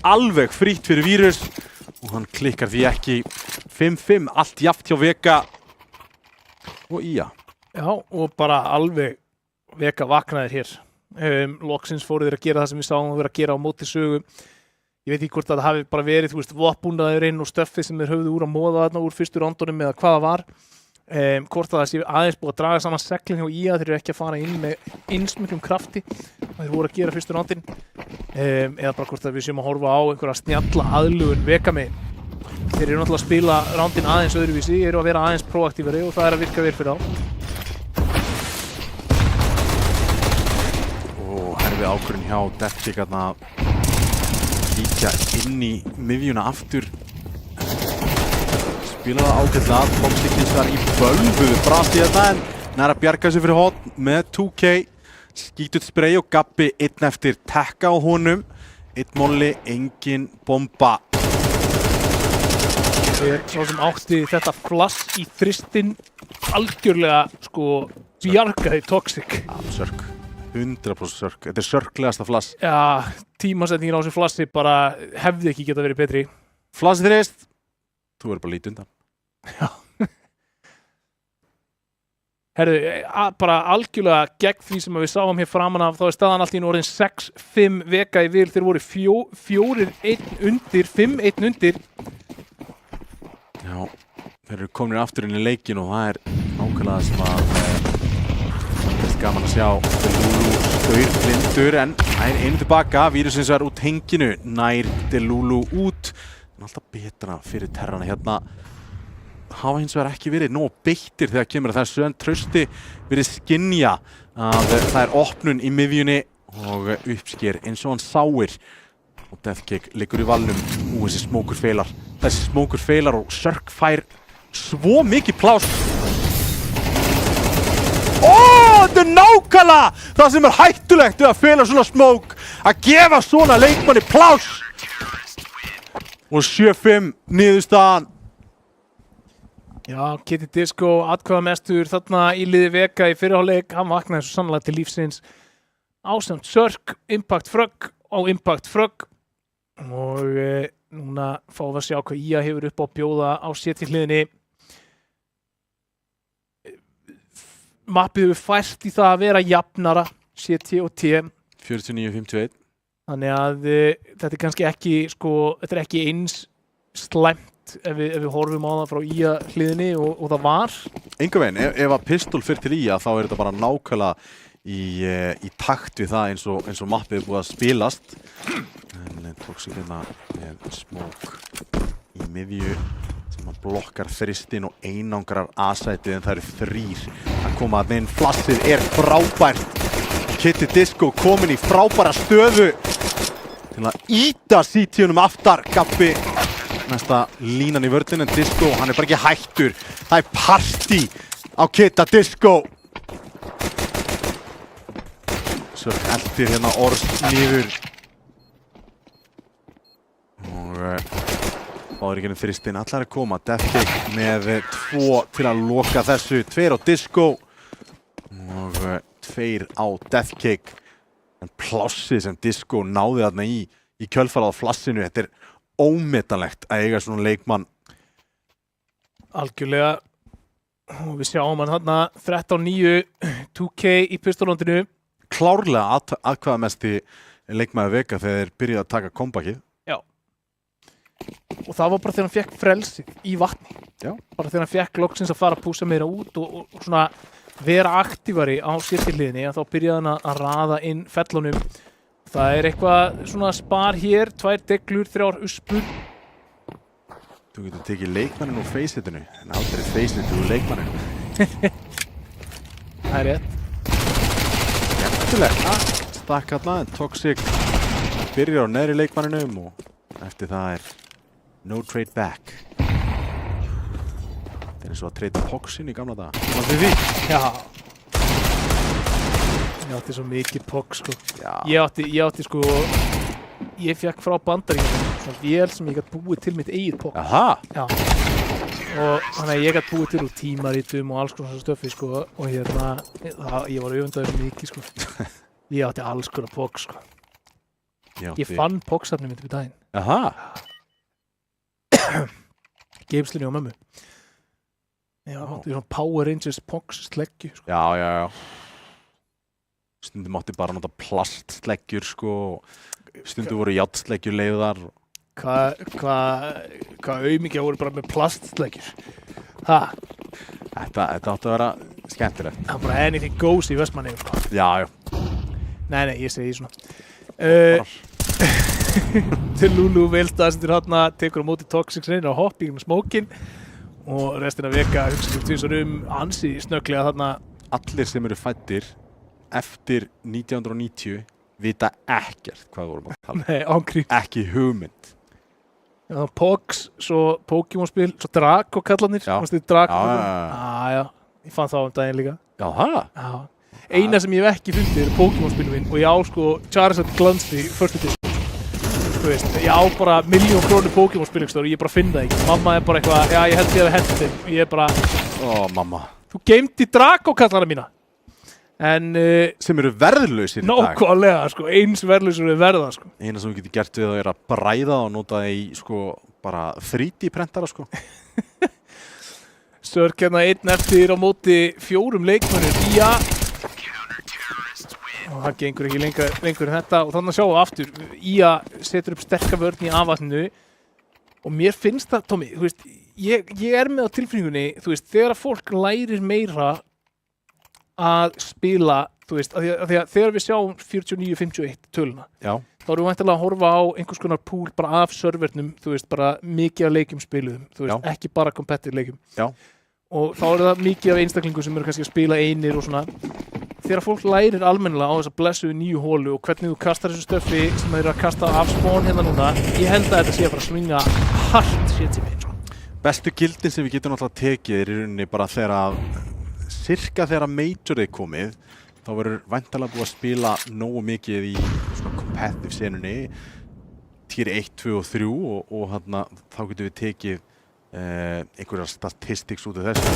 alveg frítt fyrir Vírus og hann klikkar því ekki. 5-5, allt jafnt hjá VK og IA. Já, og bara alveg VK vaknaðir hér. Loksins fóru þeir að gera það sem við sáum að vera að gera á móti sögu. Ég veit ekki hvort að það hafi bara verið, þú veist, vopnbúnaðurinn og stöffið sem þeir höfðu úr að móða þarna úr fyrstu rondunum eða hvað það var. Hvort að það sé aðeins búið að draga saman seglinn hjá IA, þeir eru ekki að fara inn með eins miklum krafti og þeir voru að gera fyrstu rondin. Eða bara hvort að við séum að horfa á einhverja snjalla aðlugun VK megin. Þeir eru náttúrulega að spila rondin aðeins öðruvísi, eru að vera aðeins proaktífari og það er að virka vel fyrir þá. Og herfið ákvörðun hjá Death Cake að kíkja inn í miðjuna aftur. Spila það ágætlega, Toxic hins vegar í bölvuðu brasi þetta en nær að bjarga sig fyrir hotn með 2K. skítut spray og Gabbi einn eftir tekka á honum. Einn molli, engin bomba. Svo sem átti þetta flass í þristinn algjörlega sko bjargaði Toxic. Sörk, 100% sörk. Þetta er sörklegasta flass. Já, tímasetningin á þessu flassi bara hefði ekki getað verið betri. Flass þrist, þú verður bara lítið undan. Já. Herðu, bara algjörlega gegn því sem við sáum hér framan af, þá er staðan allt í orðin 6-5 vega í vil. Þeir voru 4-1 undir, 5-1 undir. Já, þeir eru komin aftur inn í leikin og það er nákvæmlega sem að þess gaman að sjá. Delulu staur blindur en nær einu tilbaka. Vírusins er út henginu, nær Delulu út. En alltaf betra fyrir Terrana hérna. Hafa hins vegar ekki verið nóg beittir þegar kemur að þessu en Trausti verið skynja að það er opnun í miðjunni og uppsker eins og hann sáir og Deathkick liggur í valnum og þessi smókur feilar. Þessi smókur feilar og Sörk fær svo mikið pláss. Þetta er nákvæmlega það sem er hættulegt við að feila svona smók, að gefa svona leikmanni pláss. Og 7-5 niðurstaðan. Já, Kitty Disco atkvæðamestur þarna í liði vega í fyrirháleik. Hann vaknaði svo sannlega til lífsins. Ásamt Sörk, Impact Frögg og Impact Frögg. Og núna fáum við að sjá hvað IA hefur upp á að bjóða á CT-hliðinni. Mappið hefur fært í það að vera jafnara, CT og T. 49-51. Þannig að þetta er kannski ekki, sko, þetta er ekki eins slæmt ef við horfum á það frá IA hliðinni og það var. Enga veginn, ef að pistol fyrir til IA þá er þetta bara nákvæmlega í takt við það eins og mappið er búið að spilast. En Toxic hérna með smók í miðju sem að blokkar þristinn og einangrar A-sætið en það eru 3 að koma að inn. Flassið er frábært. Kitty Disco komin í frábæra stöðu til að ýta CT-unum aftar. Gabbi næsta línan í vörðin en Disco, hann er bara ekki hættur. Það er partí á Kitty Disco. Sörk eldir hérna Orst niður. Og báður ekki þristinn allar að koma. Deathkick með 2 til að loka þessu. 2 á Disco og 2 á Deathkick. En plássið sem Disco náði þarna í kjölfarið á flassinu, þetta er ómetanlegt að eiga svona leikmann. Algjörlega. Og við sjáum hann þarna 13-9, 2K í pistolondinu. Klárlega atkvæðamesti leikmaður vega þegar þeir byrjuðu að taka comebackið. Já. Og það var bara þegar hann fekk frelsið í vatni. Já. Bara þegar hann fekk loksins að fara að púsa meira út og svona vera aktívari á CT-hliðinni, þá byrjaði hann að raða inn fellunum. Það er eitthvað svona spar hér, 2 deglur, 3 uspur. Þú getur tekið leikmanninn úr face-hitinu, en aldrei face-hitu úr leikmanninn. Það er rétt. Skemmtilegt. Stakk hérna, en Toxic byrjar á neðri leikmanninum og eftir það er no trade back. Það er eins og að trade Poxin í gamla daga. Hvað er því? Já. Ég átti svo mikið Pox, sko. Já. Ég átti sko, ég fekk frá Bandaríkjunum svona vél sem ég gæti búið til mitt eigið Pox. Aha. Já. Og þannig að ég gæti búið til úr tímaritum og alls konar stöfi, sko. Og hérna, ég var öfundaður mikið, sko. Ég átti alls konar Pox, sko. Ég fann Pox-safnið mitt við daginn. Aha. Geimslinni á mömmu. Já, þetta er svona Power Rangers Pox-sleggju, sko. Já. Stundum átti bara að nota plastsleggjur, sko. Stundum voru járnsleggjur leyfðar. Hvað auðmikið voru bara með plastsleggjur. Þetta átti að vera skemmtilegt. Það var bara anything goes í Vestmannaeyjum, sko. Já. Nei, ég segi svona. Delulu velstaðsendur hérna, tekur á móti Toxic reynir á hopping með smókin og restina vega hugsa sér tvisvar ansi snögglega þarna. Allir sem eru fæddir eftir 1990 vita ekkert hvað vorum að tala. Nei, ángríns. Ekki hugmynd. Já, Pox, svo Pokémon-spil, svo Draco kallarnir. Já. Draco. Já. Já, ég fann það á daginn líka. Já, það? Já. Eina sem ég hef ekki fundið Pokémon-spilum minn og ég á sko Charizard Glansby First Edition. Þú veist, ég á bara 1.000.000 krónu Pokémon-spilungstóri og ég bara finn það ekki. Mamma bara eitthvað, já ég held ég að henda þeim og ég bara... mamma. Þú geymdi Draco-kallana mína. En... sem eru verðlausir í dag. Nákvæmlega, sko, eins verðlausir við verða, sko. Eina sem við getum gert við það að bræða og nota það í, sko, bara 3D-prentara, sko. Sörk hérna einn eftir á móti 4 leikmönnum Ía. Og það gengur ekki lengur en þetta og þannig sjáum við aftur. Ía setur upp sterka vörn í A-vatninu og mér finnst það, Tommy, þú veist, ég með á tilfinningunni, þú veist, þegar fólk lærir meira að spila, þú veist, af því að þegar við sjáum 49-51 töluna, já. Þá erum við væntanlega að horfa á einhvers konar pool bara af servernum, þú veist, bara mikið af leikjum spiluðum, þú veist, ekki bara competitive leikjum. Já. Og þá það mikið af einstaklingum sem eru kannski að spila einir og svona. Þegar fólk lærir almennilega á þess að blessuðu nýju hólu og hvernig þú kastar þessu stöffi sem þeir eru að kasta af spawn hérna núna, ég held að þetta sé að fara að svinga hart shit sem einn. Bestu gildin sem við getum náttúrulega tekið er í rauninni bara þegar Majorið komið, þá verður væntanlega búið að spila nógu mikið í svona competitive senunni, tier 1, 2 og 3 og hérna, þá getum við tekið einhverjar statistics út af þessu.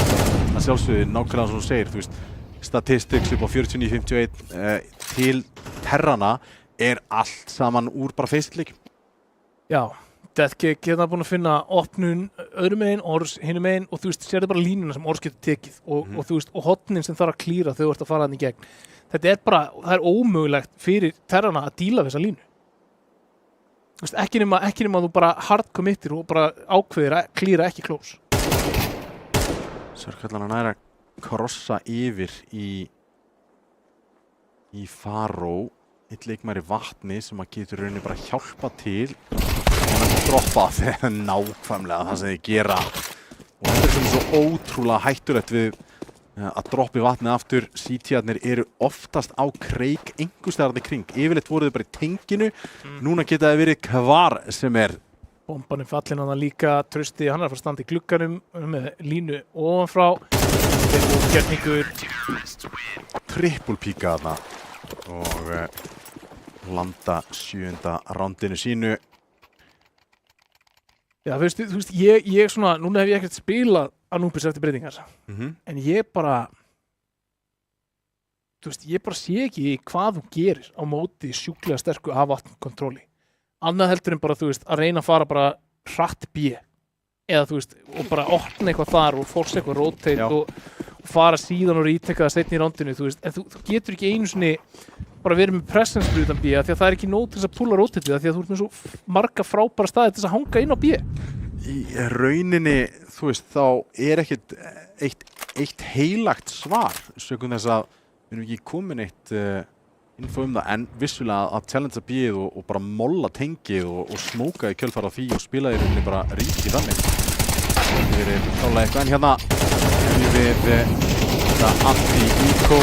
Það sjálfsögðu nákvæmlega sem þú segir, þú veist, statistics upp á 49-51 til Terrana er allt saman úr bara Facebook. Já, Deathkick hérna búin að finna opnun öðrum megin, Ors hinum megin og þú veist, sérðu bara línuna sem Ors getur tekið og þú veist, og hotnin sem þarf að klíra þegar þú ert að fara hann í gegn. Þetta er bara, það er ómögulegt fyrir Terrana að díla við þessa línu. Þú veist, ekki nema þú bara hard committir og bara ákveðir að klíra ekki close. Sörkallan að næra krossa yfir í Faró, eitt leikmæri vatni sem að getur rauninni bara hjálpa til að droppa þegar nákvæmlega það sem þeir gera. Og þetta er sem svo ótrúlega hættulegt við að droppi vatnið aftur. CT-arnir eru oftast á kreik einhverstaðar í kring. Yfirleitt voru þau bara í tenginu. Núna geta það verið hvar sem er. Bomban er fallin hann líka, Trausti, hann er að fara að standa í glugganum með línu ofanfrá. Þetta er útgerningur. Trippulpíka þarna og landa 7. rándinu sínu. Já, þú veist, ég svona, núna hef ég ekkert spilað Anubis eftir breytingar, en ég bara, þú veist, ég bara sé ekki hvað þú gerir á móti sjúklega sterku A-vatnkontróli. Annað heldur en bara, þú veist, að reyna að fara bara hratt B, eða þú veist, og bara opna eitthvað þar og force eitthvað rotate og fara síðan og retaka það seinni í rándinu, þú veist, en þú getur ekki einu sinni bara verið með presence fyrir utan B, því að það er ekki nóg til þess að pulla rotate það, því að þú ert með svo marga frábæra staði til þess að hanga inn á B. Í rauninni, þú veist, þá er ekkert eitt heilagt svar, sökum þess að við erum ekki komin eitt info það, en vissulega að challengea B-ið og bara molla tengið og smóka í kjölfar á því og spila í rauninni bara ríki þannig. Það er klálega eitthvað, en hérna hefur við þetta anti-eco,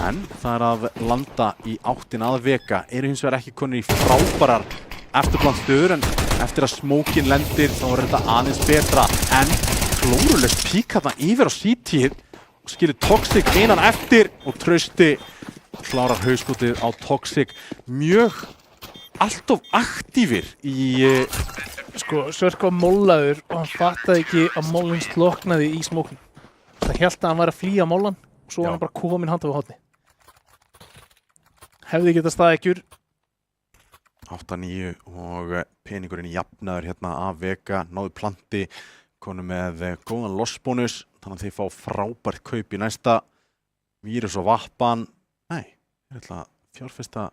en það er að landa í áttina að veka, eru hins vegar ekki konur í frábærar eftirplansstöður, en eftir að smókin lendir þá er þetta aðeins betra, en glórulegt pík þarna yfir á CT-ið og skilir Toxic einan eftir og Trausti klárar hauskotið á Toxic. Mjög alltof aktífir í... Sko, Sörk var mollaður og hann fattaði ekki að mollin sloknaði í smóknum. Það hélt að hann var að flýja mollan og svo var hann bara komin handa við hotni. Hefði getað staðið ekkjur. 8-9 og peningurinn jafnaður hérna af veka, náðu planti, konu með góðan lossbónus, þannig að þeir fá frábært kaup í næsta. Vírus og vappan, nei, ég ætla að fjárfesta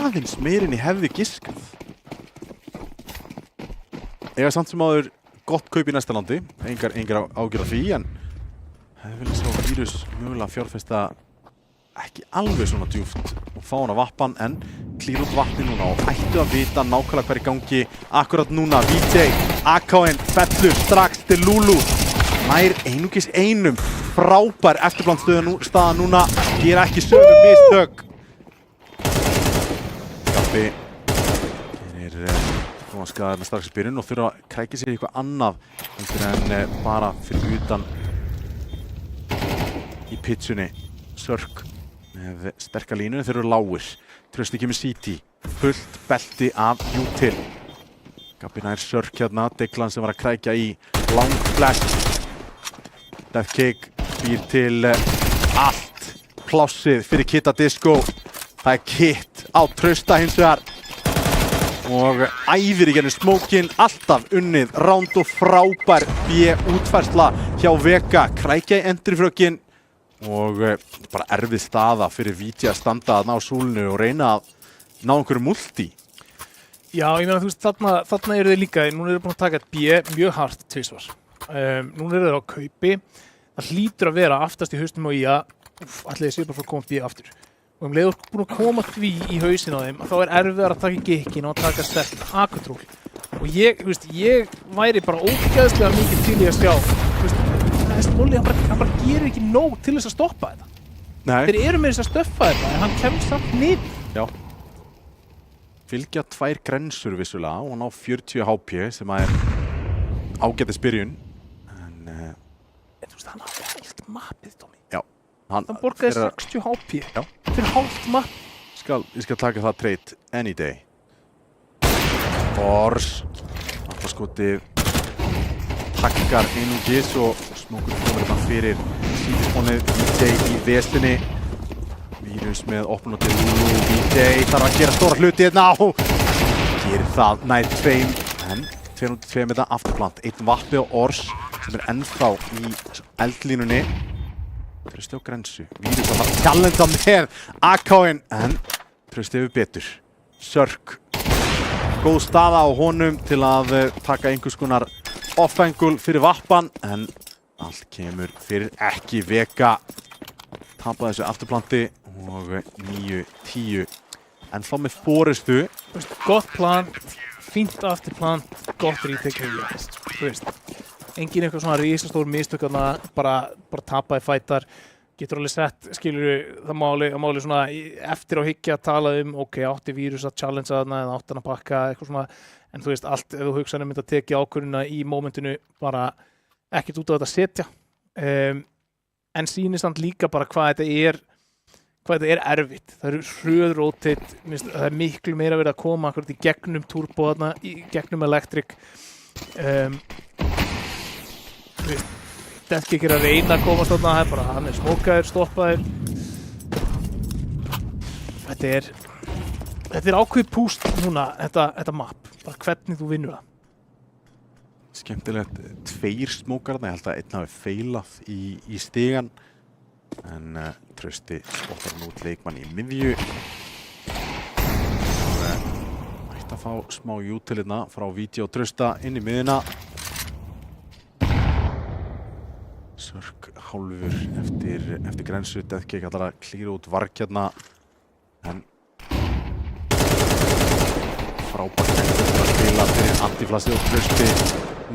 aðeins meirinn í hefði giskað. Eða samt sem áður gott kaup í næsta landi, engar ágjör af því, en hefði viljað sjá vírus mögulega fjárfesta ekki alveg svona djúft og fá hana vappan, en klír út vatni núna og ættu að vita nákvæmlega hvað er í gangi akkurat núna. VJ, AKN, fellur strax til Lulu, nær einungis einum, frábær eftirplanstaða núna, gera ekki sömu mistök. Gabbi er góðan skaðar með strax í byrjun og þurfa að krækja sér í eitthvað annað en bara fyrir utan í pitchunni. Sörk með sterka línu, þeir eru lágir. Trausti kemur City, fullt belti af Util. Gabbi nær Sörk hérna, Deklan sem var að krækja í lang flash. Deathcake býr til allt plássið fyrir Kitta Disco. Það er Kitt á Trausta hins vegar. Og æðir í gennum smókin, alltaf unnið, ránd og frábær B-útfærsla hjá Vega. Krækja í endrifrökin og bara erfið staða fyrir Viti að standa að ná súlinu og reyna að ná einhverju multi. Já, ég meina, þú veist, þarna eru þeir líka, núna eru þeir búin að taka B mjög hart tvisvar. Núna eru þeir á kaupi, það hlýtur að vera aftast í haustum og í að, allir þeir séu bara frá að koma B aftur. Og leiður búin að koma því í hausin á þeim, þá er erfiðar að taka gikkin og taka sterkt A-kontról. Og ég væri bara ógeðslega mikið til í að sjá, þú veist, þessi Molly, hann bara gerir ekki nóg til þess að stoppa þetta. Nei. Þeir eru með þess að stöffa þetta, en hann kemst samt niður. Já. Fylgja 2 grensur vissulega og hann á 40 HP sem er ágætis byrjun. En þú veist, hann hafði heilt mappið, Tommy. Já. Hann borgaði 60 HP. Já. Fyrir hálft mapp. Ég skal taka það trade any day. Ors. Aftaskotið. Takkar einungis og smókur komur þetta fyrir síðisbónið VJ í vesinni. Vírus með opnun og til Lulu. VJ þarf að gera stóra hluti hérna á. Gerir það nær 2 en 2-2 með þetta afturplant. 1 vappi á Ors sem er ennþá í eldlínunni. Trausti á grensu. Vírus að fara að challengea með AK-in en Trausti hefur betur. Sörk. Góð staða á honum til að taka einhvers konar off-angle fyrir vappan en allt kemur fyrir ekki. Vega tapaði þessu afturplanti og 9-10 en þá með forystu. Gott plan, fínt afturplan, gott retake hefur ég. Þú veist, engin eitthvað svona risastór mistök þarna, bara tapaði fætar. Getur alveg sett, skilur það máli svona eftir á hyggja að tala ok, átti vírus að challengea þarna eða átti hann að pakka eitthvað svona, en þú veist, allt ef þú hugsaðir myndi að tekja ákvörðuna í mómentinu bara ekkert út á þetta að setja. En sýnir samt líka bara hvað þetta er erfitt. Það eru hröð rotate, það er miklu meira verið að koma akkurat í gegnum turbo þarna, í gegnum electric. Þú veist, Deathcake er að reyna að komast þarna, það er bara hann er smókaður, stoppaður. Þetta er ákveðið púst núna, þetta map, bara hvernig þú vinnur það. Skemmtilegt, 2 smókar þarna, ég held að einn hafi feilað í stigan. En Trausti spottar hann út leikmann í miðju. Ætti að fá smá utilina frá Viti og Trausta inn í miðjuna. Sörk hálfur eftir grensu. Deathcake ætlar að klíra út varg hérna. En frábært að spila fyrir antiflassi og Trausti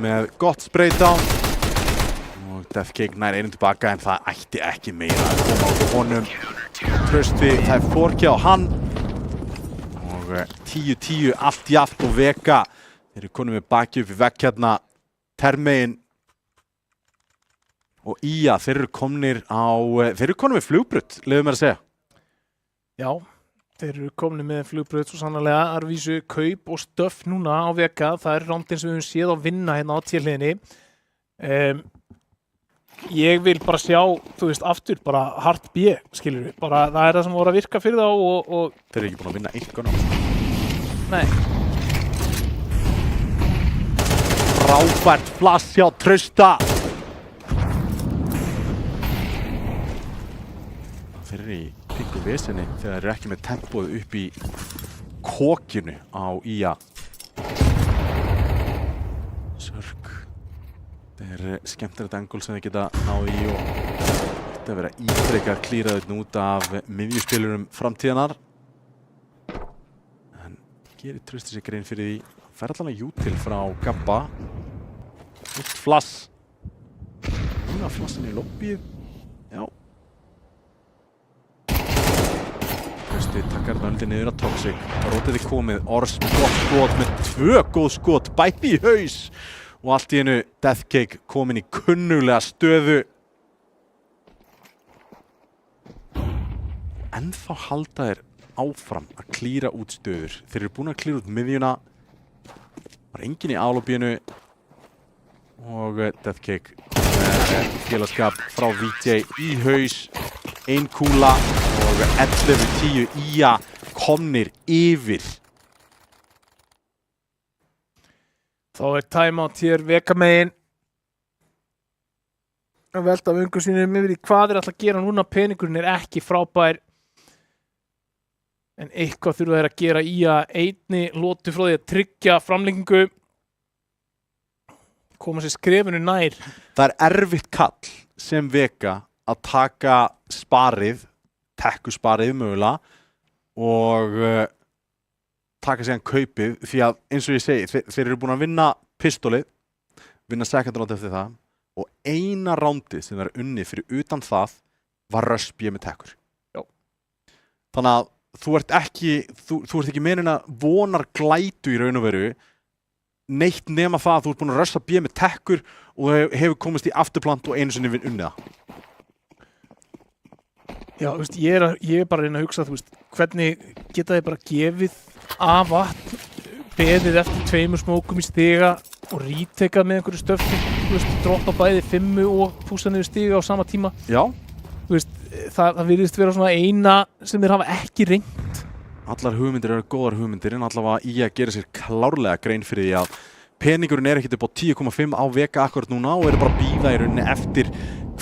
með gott spraydown. Og Deathcake nær einum tilbaka en það ætti ekki meira að koma út á honum. Trausti, það er fórkja á hann. Og 10-10 allt jafnt og Vega. Þeir eru konum með baki upp í vegg hérna. Termegin og Ía, þeir eru komnir með flugbraut, leyfðu mér að segja. Já, þeir eru komnir með flugbraut svo sannarlega. Arvísu, kaup og stöff núna á Vega. Það er rándinn sem við höfum séð á vinna hérna á T-hliðinni. Ég vil bara sjá, þú veist, aftur bara hart B, skilur við. Bara það er það sem voru að virka fyrir þá og þeir eru ekki búin að vinna 1 gunn. Nei. Frábært flass hjá Trausta. Þeir eru í pikku vesinni þegar þeir eru ekki með tempóð upp í kokinu á Ía. Sörk. Það er skemmtilegt angle sem þeir geta náð í og þetta er verið að ítrekka klíraðið út af miðjuspilurum framtíðanar. En gerir Trausti sig grein fyrir því. Fær allavega Util frá Gabba. Út flass. Núna flassin í lobbyið. Já. Trausti takkar þetta niður að Toxic. Rótið er komið. Ors með gott skot með 2 góð skot. Bæti í haus. Og allt í einu Deathcake komin í kunnuglega stöðu. ennþá halda þeir áfram að klíra út stöður. Þeir eru búin að klíra út miðjuna. Var enginn í álobíinu og Deathcake með félagsskap frá VJ í haus. Ein kúla og 11-10 Ía komnir yfir. Þá timeout hér vekamegin. Að velta af öngum sínum yfir í hvað alltaf að gera núna. Peningurinn ekki frábær. En eitthvað þurfa þeir að gera í að einni lotu frá því að tryggja framlengingu. Koma sér skrefinu nær. Það erfitt kall sem Vega að taka sparið, tekkusparið mögulega og taka síðan kaupið því að eins og ég segi, þeir eru búin að vinna pistolið, vinna second round eftir það og eina rándið sem er unnið fyrir utan það var röspið með tekkur. Já. Þannig að þú ert ekki meinin að vonar glætu í raun og veru neitt nema það að þú ert búin að rössa B með tekkur og hefur komist í afturplant og einu sinni unnið það. Já, þú veist, ég er bara að reyna að hugsa, þú veist, hvernig geta þið bara gefið af vatn, beðið eftir 2 smókum í stiga og rítekað með einhverju stöfni, þú veist, droppa bæði 5 og púsa niður stiga á sama tíma. Já. Þú veist, það virðist vera svona eina sem þeir hafa ekki reynt. Allar hugmyndir eru góðar hugmyndir en allavega í að gera sér klárlega grein fyrir því að peningurinn ekkert upp á 10,5 á Vega akkurat núna og eru bara að bíða í rauninni eftir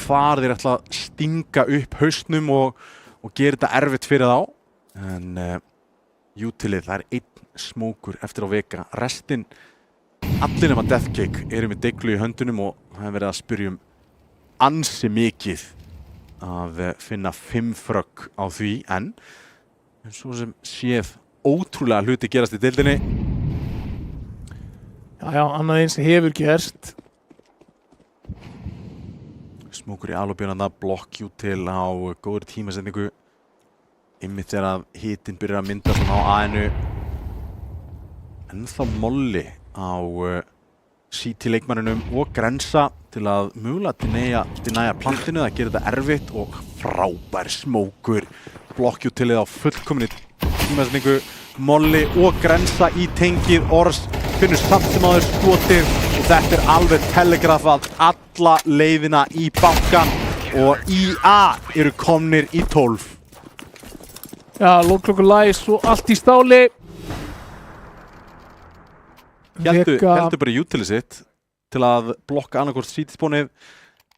hvar þeir ætla að stinga upp hausnum og gera þetta erfitt fyrir þá. En Utilið, það einn smókur eftir á Vega. Restin, allir nema Deathcake, eru með deiglu í höndunum og það hefur verið að spyrja ansi mikið að finna 5 frögg á því en svo sem séð ótrúlega hluti gerast í deildinni. Já, annað eins hefur gerst. Smókur í alobjörnanda, blokkjú til á góður tímasendingu. Einmitt þegar að hitinn byrjar að mynda svona á A-inu. Ennþá molli á CT-leikmanninum og Grensa til að mögulega dynæja plantinu, það gerir þetta erfitt og frábær smókur. Blokkjútilið á fullkominni tímasendingu. Molli og Grensa í tengið, Ors finnur samt sem áður skotið og þetta alveg telegrafað alla leiðina í bankan og IA eru komnir í 12. Já, lóklokkur læs og allt í stáli. Heldur bara Utilið sitt til að blokka annarkvort CT-spónið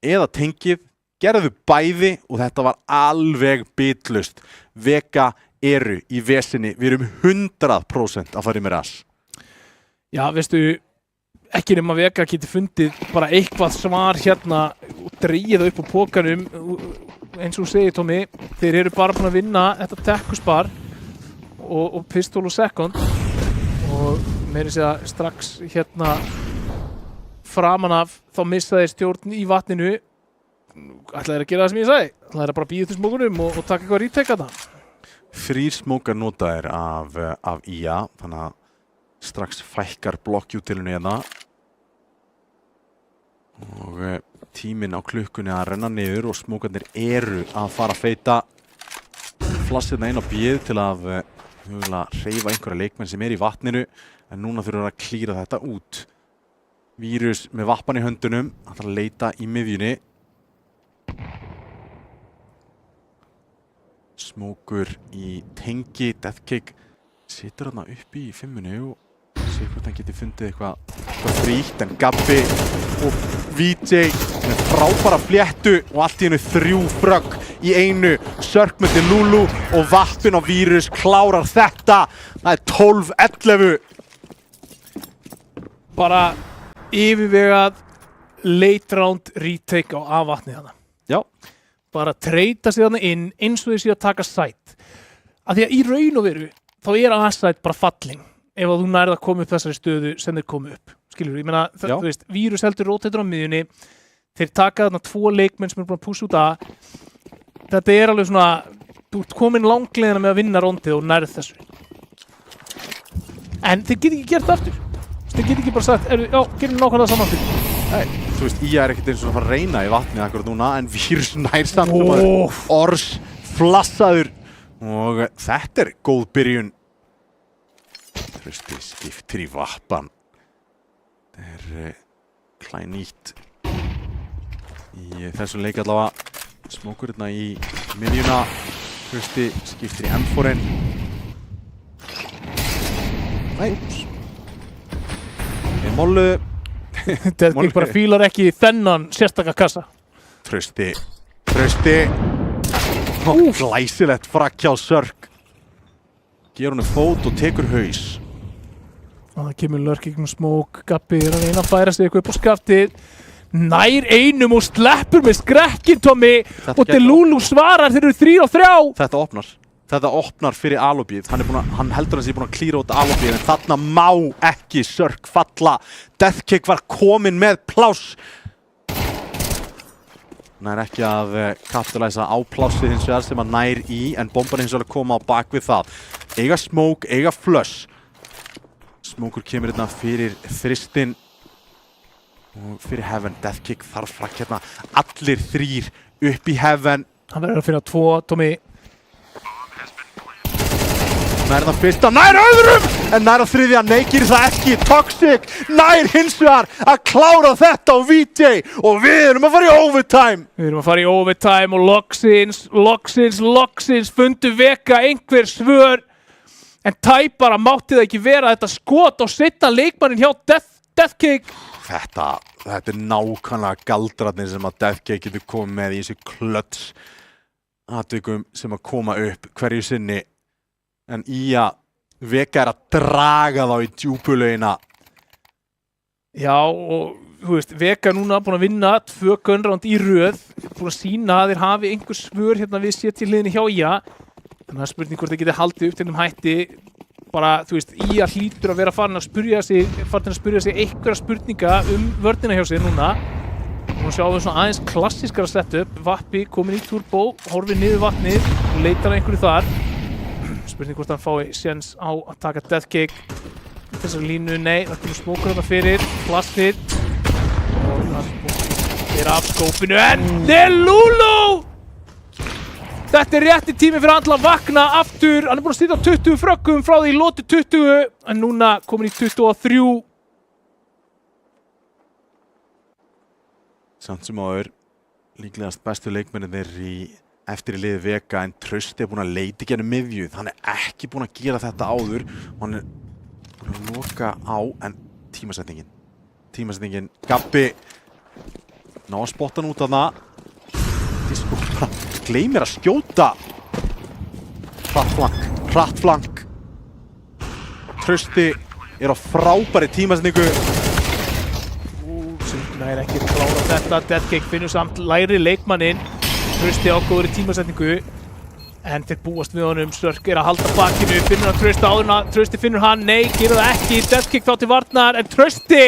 eða tengið, gerðu bæði og þetta var alveg bitlust. Vega eru í vesinni, við erum 100% að fara í með ras. Já, veistu, ekki nema Vega geti fundið bara eitthvað svar hérna og dreigið það upp á pókanum eins og segir Tommy, þeir eru bara búin að vinna þetta tekkuspar og pistol og second og meiri segja strax hérna framan af þá missa þeir stjórn í vatninu. Ætla þeir að gera það sem ég sagði, ætla þeir að bara bíða til smókunum og taka eitthvað ríteka það. 3 smókar notaðir af IA, þannig að strax fækkar blokkjútilinu hérna og tíminn á klukkunni að renna niður og smókarnir eru að fara að feita flassirna inn á bíð til að hreyfa einhverja leikmenn sem í vatninu en núna þurfum við að klíra þetta út. Vírus með vappan í höndunum, hann þarf að leita í miðjunni. Smókur í tengi, Deathcake situr þarna upp í 5-munni og sér hvort hann geti fundið eitthvað fríkt en Gabbi og VJ með frábæra fléttu og allt í hennu 3 frögg í einu. Sörkmyndi Lulu og vappin á Vírus klárar þetta. Það er 12-11. Bara yfirvegað late round retake á A-vatni þarna. Já. Bara treyta sig þarna inn eins og þessi að taka sætt. Af því að í raun og veru þá A-sætt bara falling ef þú nærð að koma upp þessari stöðu sem þeir komu upp. Skilur, ég meina, þú veist, Vírus heldur rotator á miðjunni, þeir taka þarna 2 leikmenn sem búin að pússa út að. Þetta alveg svona, þú ert komin langleiðina með að vinna rondið og nærð þessu. En þeir geta ekki gert aftur. Þeir geta ekki bara sagt, já, gerum nákvæmlega saman fyrir. Nei, þú veist, ég ekkert eins og að fara að reyna í vatnið akkurat núna, en Vírus nær samt Ors flassaður Og þetta góð byrjun. Trausti skiptir í vappan. Það klænýtt í þessum leik allavega. Smókur hérna í miðjuna. Trausti skiptir í M4-in. Mollu. Deathkick bara fílar ekki þennan sérstaka kassa. Trausti. Glæsilegt frakk hjá Sörk. Ger honum fót og tekur haus. Og það kemur Lurk gegnum smók. Gabbi að reyna að færa sig eitthvað upp á skaftið. Nær einum og sleppur með skrekkin, Tommy. Og Delulu svarar, þeir eru 3 og 3. Þetta opnar fyrir Alobíð. Hann heldur að sé búinn að klíra út Alobíð, en þarna má ekki Sörk falla. Deathkick var kominn með pláss. Nær ekki að kapitalæsa á plássið hins vegar sem að nær í, en bomban hins vegar koma á bak við það. Eiga smoke, eiga flush. Smoker kemur hérna fyrir þristinn og fyrir Heaven. Deathkick þarf frakk hérna. Allir 3 upp í Heaven. Hann verður að finna 2, Tommy. Nær það fyrsta, nær öðrum! En nær á þriðja, nei, gerir það ekki. Toxic nær hins vegar að klára þetta á VJ og við erum að fara í overtime. Við erum að fara í overtime og loksins fundu Vega einhver svör. En tæpara mátti það ekki vera þetta skot á seinna leikmannin hjá Deathkick. Þetta nákvæmlega galdrarnir sem að Deathkick getur komið með í þessu klöts atvikum sem að koma upp hverju sinni. En Vega að draga þá í djúpulaugina. Já, og þú veist, Vega núna búin að vinna 2 gunround í röð. Búin að sína að þeir hafi einhver svör hérna við sér til hliðinni hjá Þannig að spurning hvort þeir geti haldið upp til hætti. Bara, þú veist, hlýtur að vera farin að spyrja sig einhverja spurninga vörnina hjá sér núna. Nú sjáum við svona aðeins klassískara setup. Vappi komin í turbo, horfir niður vatnið og leitar að einhverju þar. Spurning hvort hann fái séns á að taka Deathkick. Þessari línu, nei, það kemur smókur þetta fyrir, plastið. Og það er af skópinu, en Delulu! Þetta rétti tími fyrir hann til að vakna aftur. Hann búinn að stýta 20 frökkum frá því lóti 20, en núna komin í 23. Samt sem áður, líklegast bestu leikmennir eftir í liði Vega, en Trausti búinn að leita í gennum miðju. Hann ekki búinn að gera þetta áður og hann búinn að loka á, en tímasetningin. Gabbi ná að spotta hann út af það. Disco bara gleymir að skjóta. Hratt flank. Trausti á frábæri tímasetningu. Sundna ekki að klára þetta. Deathkick finnur samt læri leikmanninn. Trausti ágóður í tímasetningu, en þeir búast við honum. Sörk að halda bakinu, finnur hann Trausti áðurna. Trausti finnur hann, nei, gerir það ekki. Deathkick þá til varnar, en Trausti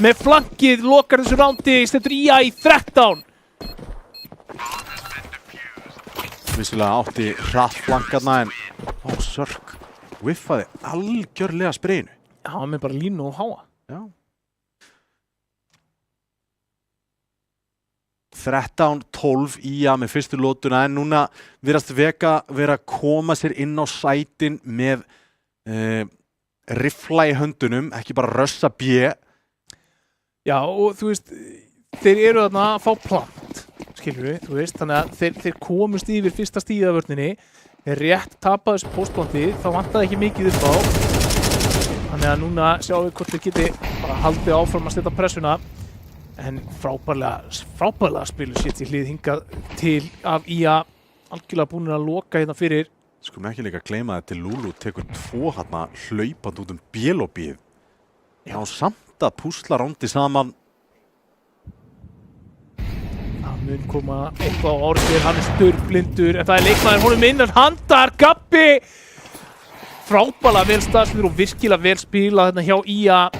með flankið lokar þessu rándi, stendur í 13. Vissulega átti hratt flankarna, en Sörk whiffaði algjörlega spreyinu. Já, hann með bara línu og háa. Já. 13-12 með fyrstu lótuna, en núna virðast Vega vera að koma sér inn á sætin með riffla í höndunum, ekki bara rössa B. Já, og þú veist, þeir eru þarna að fá plant, skilur við, þú veist, þannig að þeir komust yfir fyrsta stíðið af vörninni, þeir rétt tapaði þessu postplanti, þá vantaði ekki mikið upp á. Þannig að núna sjáum við hvort þeir geti bara haldið áfram að setja pressuna. En frábærlega spilu sitt í hlið hingað til af algjörlega búin að loka hérna fyrir. Skulum ekki líka að gleyma að Delulu tekur 2 hérna hlaupand út Bielobíð. Já, samt að púsla rándi saman. Það mun koma eitthvað á orðið, hann sturrblindur, en það er leikmaður honum innan handar. Gabbi! Frábærlega vel staðsmiður og virkilega vel spilað hérna hjá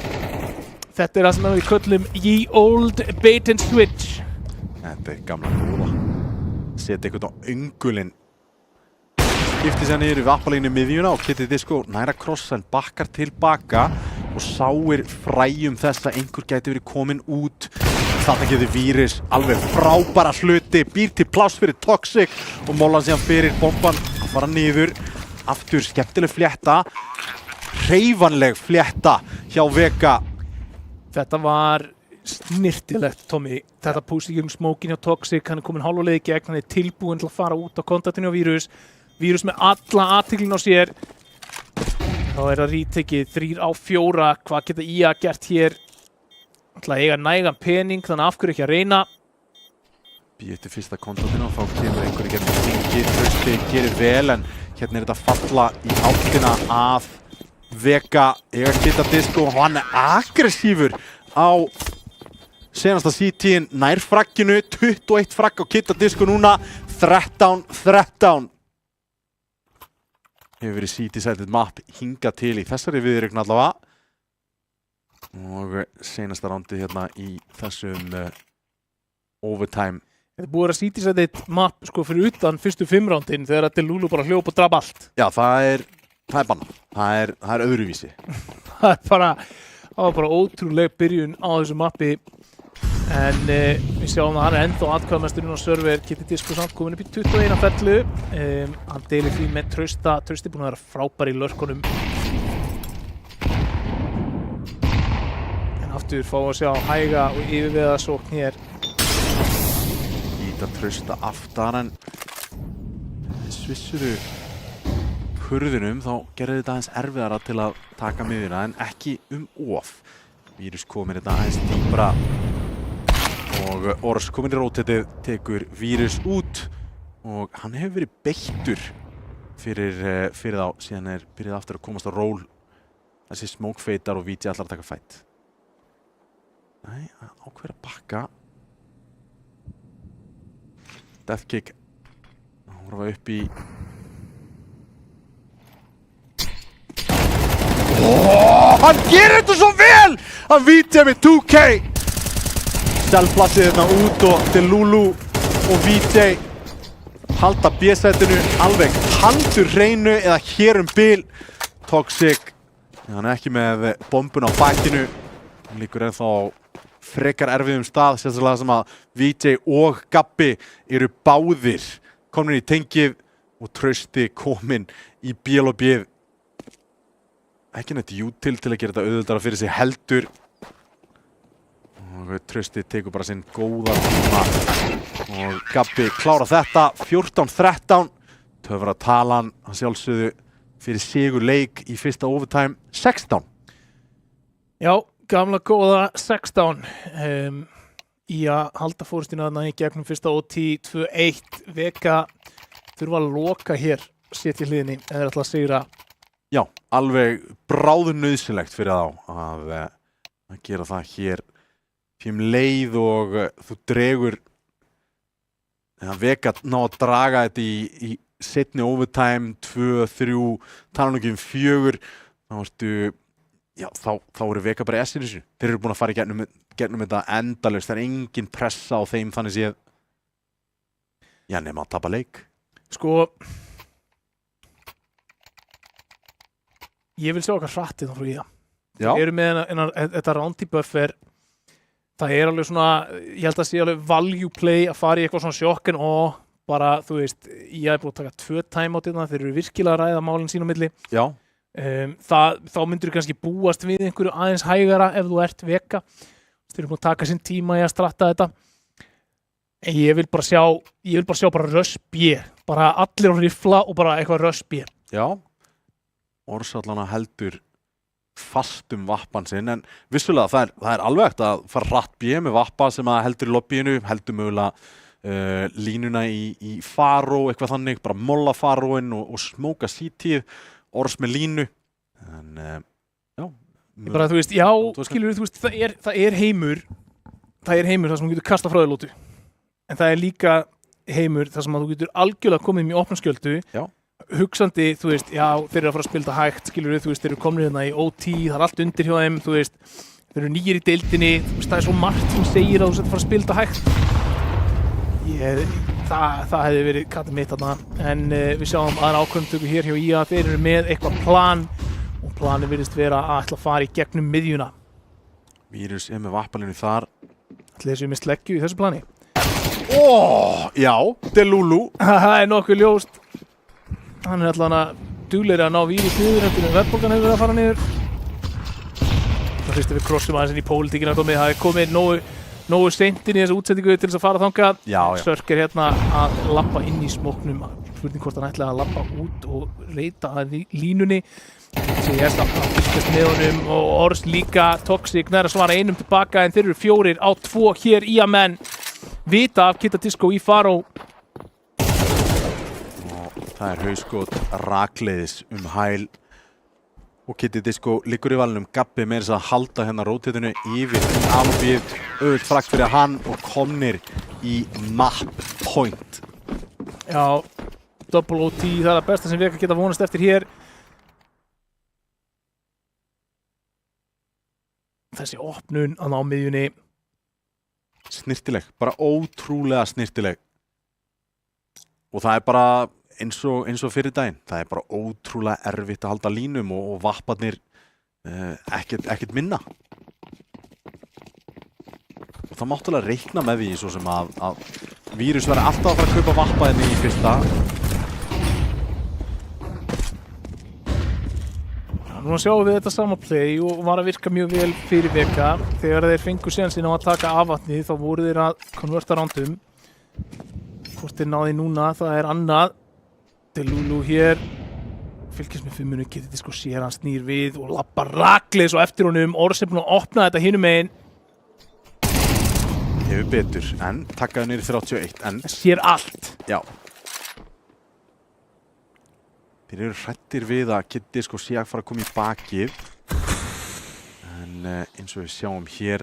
Þetta er það sem við köllum Ye Old Bait and Switch. Þetta gamla góða. Setja eitthvað á öngulinn. Skipti sér niður í vappalínu miðjuna og Kitty Disco næra krossa, en bakkar tilbaka og sáir fræjum þess að einhver gæti verið komin út. Þarna getur Virus alveg frábæra hluti, býr til pláss fyrir Toxic og mólar síðan fyrir bomban. fara niður. Aftur skemmtileg flétta. Hreyfanleg flétta hjá Vega. Þetta var snirtilegt, Tommy. Þetta púst í gegnum smókin hjá Toxic, hann komin hálfa leið í gegn, hann tilbúinn til að fara út á kontaktinu á Virus. Virus með alla athyglinni á sér. Þá það retakið 3 á 4. Hvað geta IA gert hér? Ætla að eiga nægan pening, þannig af hverju ekki að reyna. Býð eftir fyrsta kontaktinu og þá kemur einhverju gegnum hringi. Trausti gerir vel, en hérna þetta falla í áttina að Vega. Eiga Kidda Disco og hann aggressífur á senasta CT-in, nær fragginu, 21 fragg á Kidda Disco núna, 13-13. Hefur verið CT-sætið map hingað til í þessari viðrykna allavega. Og senasta rándið hérna í þessum overtime. Þetta búið að CT-sætið map sko fyrir utan fyrstu 5 rándin þegar að Delulu bara hljóp og draf allt. Já, það er bannað. Það er öðruvísi. Það var bara ótrúleg byrjun á þessu mappi. En við sjáum að hann er ennþá atkvæðamesturinn á server. Kidda Disco samt komin upp í 21 fellu. Hann deilir því með Trausta. Trausti búinn að vera frábær í lörkunum. En aftur fá að sjá hæga og yfirveða sókn hér. Íta Trausta aftar, en svissuru hurðinum þá gerði þetta aðeins erfiðara til að taka miðjuna, en ekki of. Virus komir þetta aðeins dýpra. Og Ors komin í rótetið, tekur Virus út og hann hefur verið beittur fyrir þá, síðan byrjað aftur að komast á ról. Þessi smókfeitar og VG allar að taka fætt. Nei, ákveður að bakka. Deathkick. Hann horfa upp í... Hann gerir þetta svo vel! Hann VG með 2K! Selfplassið hérna út og Delulu og VJ halda B-sætinu alveg haldur hreinu eða hér bil. Toxic, hann ekki með bombun á bakinu. Hann líkur ennþá frekar erfiðum stað, sérstaklega sem að VJ og Gabbi eru báðir komin í tengið og Trausti komin í BL og B. Ekki neitt til að gera þetta auðveldara fyrir sig heldur. Og Trausti tekur bara sinn góða tíma og Gabbi klára þetta, 14-13. Töfra talan, hann sjálfsögðu fyrir sigur leik í fyrsta overtime, 16. Já, gamla góða 16. Í að halda fórustinu þarna í gegnum fyrsta OT 2-1. Vega þurfa að loka hér, setja hliðinni, eða ætla að sigra. Já, alveg bráðnauðsynlegt fyrir þá að gera það hér. Leið og þú dregur Vega ná að draga þetta í seinni overtime 2, 3, tala nú ekki 4, þá eru Vega bara S-inu þessu. Þeir eru búin að fara í gegnum þetta endalaust, það er engin pressa á þeim þannig séð. Já, nema að tapa leik. Sko ég vil sjá okkar hrattið þá frá IA. Þeir eru með þetta round buffer. Það er alveg svona, ég held að sé alveg value play að fara í eitthvað svona sjokken og bara, þú veist, ég hef búin að taka 2 timeoutina, þeir eru virkilega að ræða málinn sín á milli. Já. Þá myndir þú kannski búast við einhverju aðeins hægara ef þú ert Vega. Þeir eru búin að taka sinn tíma í að stratta þetta. En ég vil bara sjá bara rush B. Bara allir á rifla og bara eitthvað rush B. Já. Orsallana heldur fastum vappan sinn, en vissulega það er alveg hægt að fara hratt B með vappa sem að heldur í lobbyinu, heldur mögulega línuna í Faro, eitthvað þannig, bara molla Faroinn og smóka CT-ið, Ors með línu, en já. Bara þú veist, já, skilur þú veist, það er heimur þar sem þú getur kasta fröðulótu, en það er líka heimur þar sem að þú getur algjörlega komið í opna skjöldu. Já. Hugsandi, þú veist, já, þeir eru að fara að spila hægt, skilur þú veist, þeir eru komnir hérna í OT, það er allt undir hjá þeim, þú veist, þeir eru nýjir í deildinni, þú veist, það er svo margt sem segir að þú sett að fara að spila hægt. Það hefði verið katið mitt þarna, en við sjáum aðra ákvörðumtöku hér hjá IA, þeir eru með eitthvað plan og planið virðist vera að ætla að fara í gegnum miðjuna. Virus er með vappalinu þar. Ætli þessu með sleggju í þessu plani? Já, Delulu. Það er nokkuð ljóst. Hann allan duglegri að ná vírus niður eftir verðbólgan hefur verið að fara niður. Það fyrst við krossum aðeins inn í pólitíkina það komið nógu seint inn í þessu útsendingu til þess að fara þangað. Sörk hérna að labba inn í smóknum. Spurning hvort hann ætlaði að labba út og reyta að línunni. Ég að fylgjast með honum og Ors líka. Toxic nær að svara einum tilbaka en þeir eru 4 á 2 hér í að menn vita af Kidda Disco í Faró. Það hauskot rakleiðis hæl og Kidda Disco liggur í valnum. Gabbi með þess að halda hérna rótetinu yfir Alvið, auðvitað frakt fyrir hann og komnir í map point. Já, double OT, það er það besta sem við ekki geta vonast eftir hér. Þessi opnun á miðjunni. Snirtileg, bara ótrúlega snirtileg. Og það er bara eins og fyrir daginn. Það er bara ótrúlega erfitt að halda línum og vapparnir ekkert minna. Og það máttulega reikna með því svo sem að Vírus verður alltaf að fara að kaupa vappaðinni í fyrsta. Nú sjáum við þetta sama play og var að virka mjög vel fyrir veka. Þegar þeir fengu sénsinn á að taka afvatni þá voru þeir að konverta rándum. Hvort þeir náði núna, það er annað. Delulu hér. Fylgist með 5 minútur, Kidda Disco sér hann snýr við og lappar rakleiðis og eftir honum. Ors er búinn að opna þetta hinum megin. Hefur betur, en takkaði niður í 31. En sér allt. Já. Þeir eru hrættir við að Kidda Disco sé að fara að koma í bakið. En eins og við sjáum hér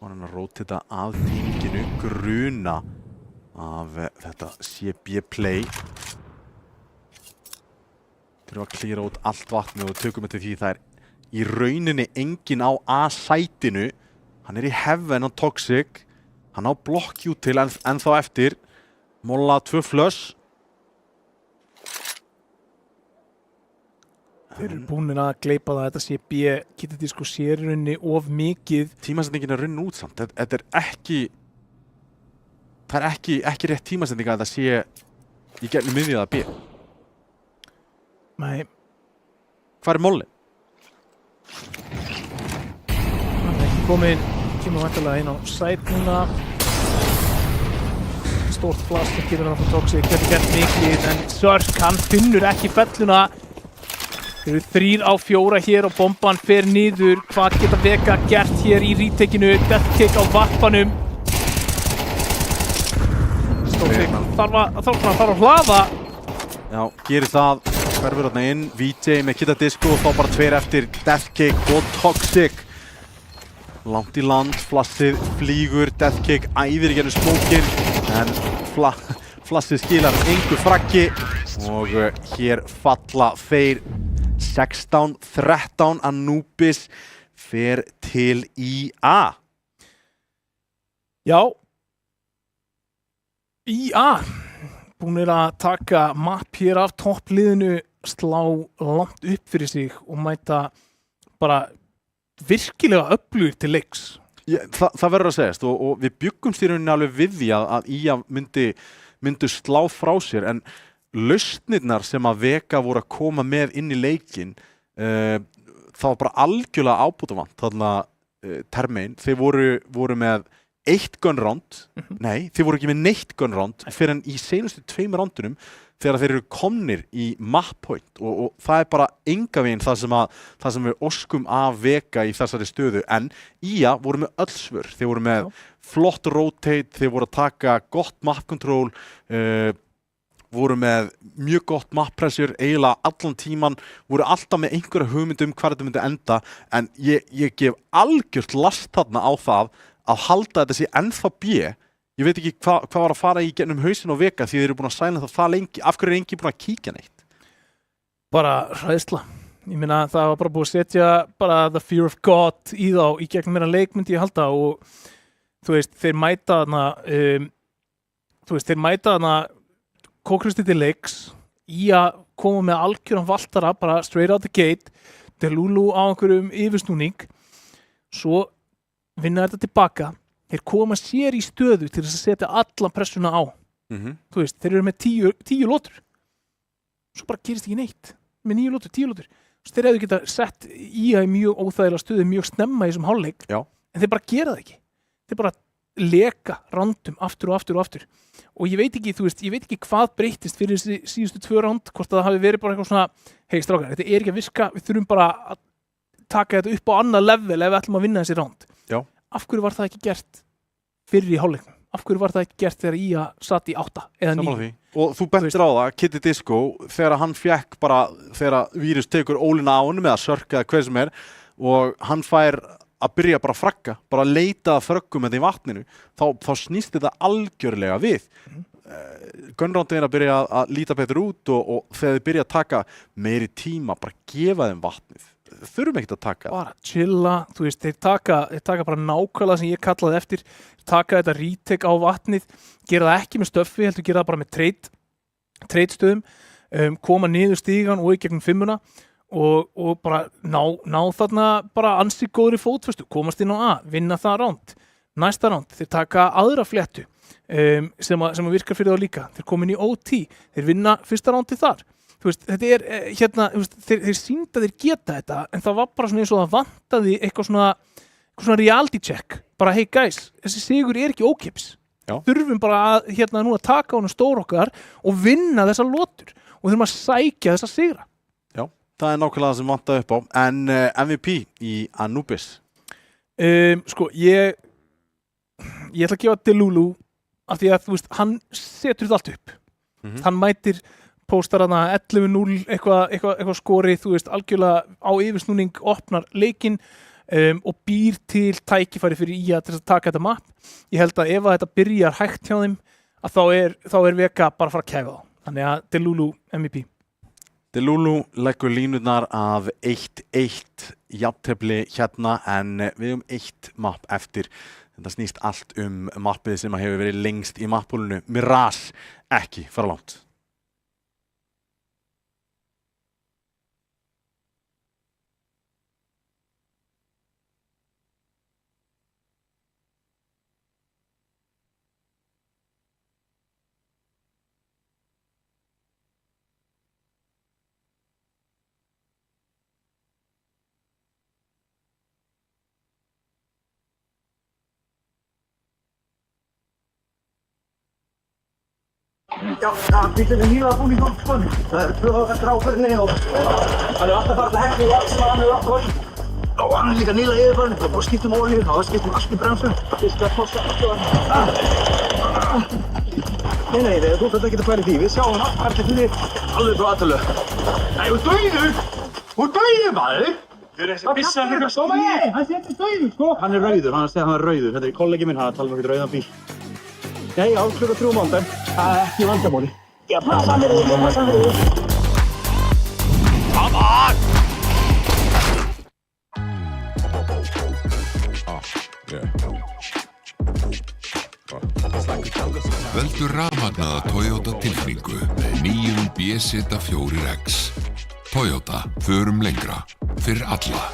var hann að rótita að tínginu, gruna af þetta CB play. Þeir eru að klíra út allt vatnið og tökum þetta því það er í rauninni engin á A-sætinu. Hann er í heaven á Toxic. Hann á blokkjú til en þá eftir. Molla 2 flush. Þeir eru búin að gleypa það að þetta sé B. Kidda Disco sér í rauninni of mikið. Tímasendingin að runna út samt. Þetta er ekki... Það er ekki rétt tímasending að þetta sé í gegnum miðjað að B. Nei. Hvað er Molli? Hann er ekki komin. Kemur væntanlega inn á sæt núna. Stórt blast ekki verið að fá Toxic. Þetta gert mikið en Sörk hann finnur ekki felluna. Þeir eru 3 á 4 hér og bomban fer niður. Hvað geta Vega gert hér í retakinu? Deathkick á vappanum. Toxic þarf að hlaða. Já, gerir það. Hverfur þarna inn. VJ með Kidda Disco og þá bara 2 eftir Deathkick og Toxic. Langt í land, flassið flýgur, Deathkick æðir í gennum smókin en flassið skilar engu fraggi og hér falla þeir 16-13. Anubis fer til IA. Já. IA. Búnir að taka mapp hér af toppliðinu, slá langt upp fyrir sig og mæta bara virkilega öflugir til leiks. Það verður að segjast og við bjuggumst í rauninni alveg við því að IA myndu slá frá sér en lausnirnar sem að Vega voru að koma með inn í leikinn það var bara algjörlega ábútavant þarna termein. Þeir voru með 1 gun round, nei, þeir voru ekki með neitt gun round fyrir en í seinustu 2 roundunum þegar þeir eru komnir í map point og það er bara enga veginn það sem við óskum af Vega í þessari stöðu en IA voru með öll svör, þeir voru með flott rotate, þeir voru að taka gott map control, voru með mjög gott map pressure eiginlega allan tíman, voru alltaf með einhverja hugmyndum hvað þetta myndi enda en ég gef algjört last þarna á það að halda þetta sé ennþá B. Ég veit ekki hvað var að fara í gennum hausinn á Vega því þeir eru búin að sæna það lengi. Af hverju er enginn búin að kíkja neitt? Bara hræðsla. Ég meina það var bara búið að setja bara the fear of God í þá í gegnum meira leik myndi ég halda og þú veist, þeir mæta þarna kókrusti til leiks í að koma með algjöran valtara bara straight out the gate Delulu á einhverjum yfirsnúning svo vinna þetta tilbaka. Þeir koma sér í stöðu til þess að setja alla pressuna á. Þú veist, þeir eru með 10 lótur. svo bara gerist ekki neitt með 9 lótur, 10 lótur. Þeir hefðu geta sett í mjög óþægilega stöðu mjög snemma í þessum hálfleik, en þeir bara gera það ekki. Þeir bara leka rándum aftur og aftur og aftur. Og ég veit ekki, ég veit ekki hvað breyttist fyrir síðustu 2 ránd, hvort það hafi verið bara eitthvað svona, hei strákar, þetta ekki að viska, við þurfum bara að taka þetta upp á annað level ef við ætlum að vinna þessi ránd. Af hverju var það ekki gert fyrir í hálfleiknum? Af hverju var það ekki gert þegar Ía satt í 8 eða 9? Og þú bentir á það, Kitty Disco, þegar hann fekk bara, þegar Vírus tekur ólina á honum eða Sörk eða hver sem og hann fær að byrja bara að fragga, bara að leita að fröggum þetta í vatninu, þá snýst þetta algjörlega við. Gunrándin að byrja að líta betur út og þegar þið byrja að taka meiri tíma, bara gefa þeim vatnið. Þurfum ekkert að taka. Bara chilla, þeir taka bara nákvæmlega sem ég kallaði eftir, taka þetta retake á vatnið, gera það ekki með stöffi, heldur gera það bara með trade stöðum, koma niður stígan og í gegnum 5-una og bara ná þarna bara ansi góðri fótfestu, komast inn á A, vinna það ránd. Næsta ránd, þeir taka aðra fléttu sem virkar fyrir þá líka. Þeir koma inn í OT, þeir vinna fyrsta rándið þar. Þetta þeir sýndu að þeir geta þetta, en það var bara svona eins og það vantaði eitthvað svona reality check. Bara, hey guys, þessi sigur ekki ókeypis. Þurfum bara að núna taka honum stór okkar og vinna þessar lotur og þurfum að sækja þessa sigra. Já, það nákvæmlega það sem vantaði upp á. En MVP í Anubis? Ég ætla að gefa Delulu af því að hann setur þetta allt upp. Hann mætir póstar hana 11-0 eitthvað skori, algjörlega á yfirsnúning, opnar leikinn og býr til tækifæri fyrir Ía til að taka þetta mapp. Ég held að ef þetta byrjar hægt hjá þeim, að þá er Vega bara að fara að kæfa þá. Þannig að Delulu MVP. Delulu leggur línurnar af 1-1 jafntefli hérna, en við 1 mapp eftir. Þetta snýst allt mappið sem hefur verið lengst í mappúlunu. Mirage ekki fara langt. Já, bíllinn nýlega búinn í gang, sko. Það 2 eftir áferðinni og hann alltaf farið að hekla í allt sem hann hefur átt. Og hann líka nýlega yfirfarinn, það búið skiptum olíu, og það skiptum allt í bremsu. Fyrst að posta allt og hann. Nei, þú þarf ekki að pæla í því. Við sjáum allt hvernig fyrir alveg frá aðtölu. Nei, þú dauður! Þú dauður, maður! Þessi bissa er eitthvað stóma. Nei, hann sé ekki dauður, sko. Hann er rauður, hann segir að hann er rauður. Þetta er kollegi minn, hann er að tala um eitthvað rauðan bíl. Já, klukka 3 mánudag. Það er ekki vandamáli. Já, passa mér yfir, passa mér yfir. Come on! Veldu rafmagnaða Toyota tilfinningu með nýjum BZ4X. Toyota, förum lengra. Fyrir alla.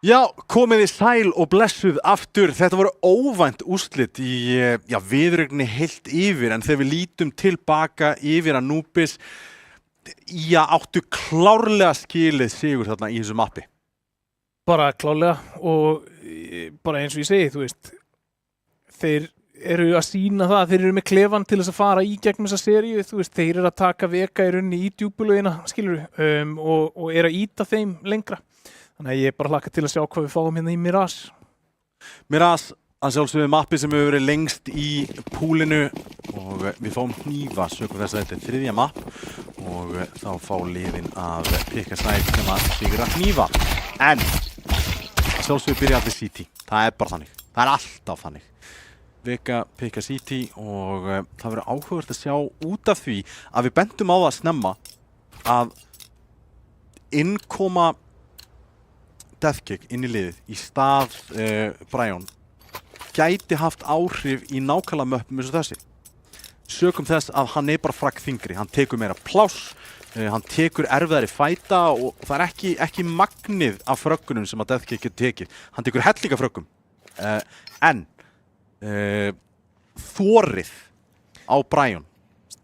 Já, komiði sæl og blessuð aftur. Þetta voru óvænt úrslit í viðureigninni heilt yfir, en þegar við lítum tilbaka yfir Anubis, áttu klárlega skilið sigur þarna í þessu mappi. Bara klárlega og bara eins og ég segi, þú veist, þeir eru að sýna það að þeir eru með klefan til þess að fara í gegnum þessa seríu, þú veist, þeir eru að taka veka í rauninni í djúpulögina, skilur og eru að íta þeim lengra. Þannig að ég bara hlakka til að sjá hvað við fáum hérna í Mirage. Mirage, að sjálfsögðu mappi sem hefur verið lengst í púlinu og við fáum hnífa sökum þess að þetta er 3. mapp og þá fá liðin að pikka sæt sem að sigra hnífa. En að sjálfsögðu byrja allir City. Það er bara þannig. Það er alltaf þannig. Veka pikka City og það verður áhugavert að sjá út af því að við bendum á það snemma að innkoma Deathkick inn í liðið í stað Brian gæti haft áhrif í nákvæmlega möppum eins og þessi. Sökum þess að hann er bara fragg þyngri, hann tekur meira pláss, hann tekur erfiðari fæta og það er ekki magnið af fröggunum sem að Deathkick getur tekið. Hann tekur hellinga fröggum. En þorið á Brian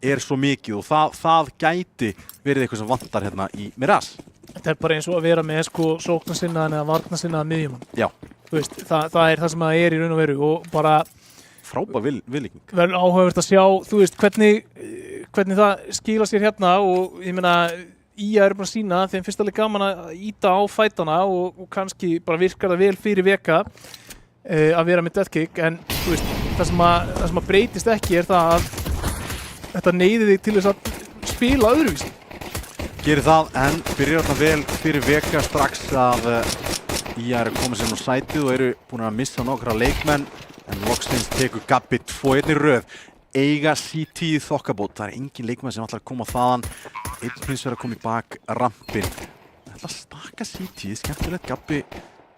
er svo mikið og það gæti verið eitthvað sem vantar hérna í Mirage. Þetta er bara eins og að vera með sóknarsinnaðan eða varnarsinnaðan miðjumann. Já. Þú veist, það er það sem það er í raun og veru og bara frábær viðlíking. Verður áhugavert að sjá, þú veist, hvernig það skila sér hérna og ég meina IA eru bara að sýna, þeim finnst alveg gaman að íta á fætana og kannski bara virkar það vel fyrir veka að vera með Deathkick, en þú veist, það sem að breytist ekki er það að þetta neyði þig til þess að spila öðruvísi. Gerir það, en byrjar þarna vel fyrir veka strax að IA eru komið sér á sætið og eru búin að missa nokkra leikmenn, en loksins tekur Gabbi 2-1 í röð. Eiga City í þokkabót. Það er engin leikmenn sem ætlar að koma þaðan. Einn prins verður að koma í bak rampinn. Það ætla að stakka City, skemmtilegt Gabbi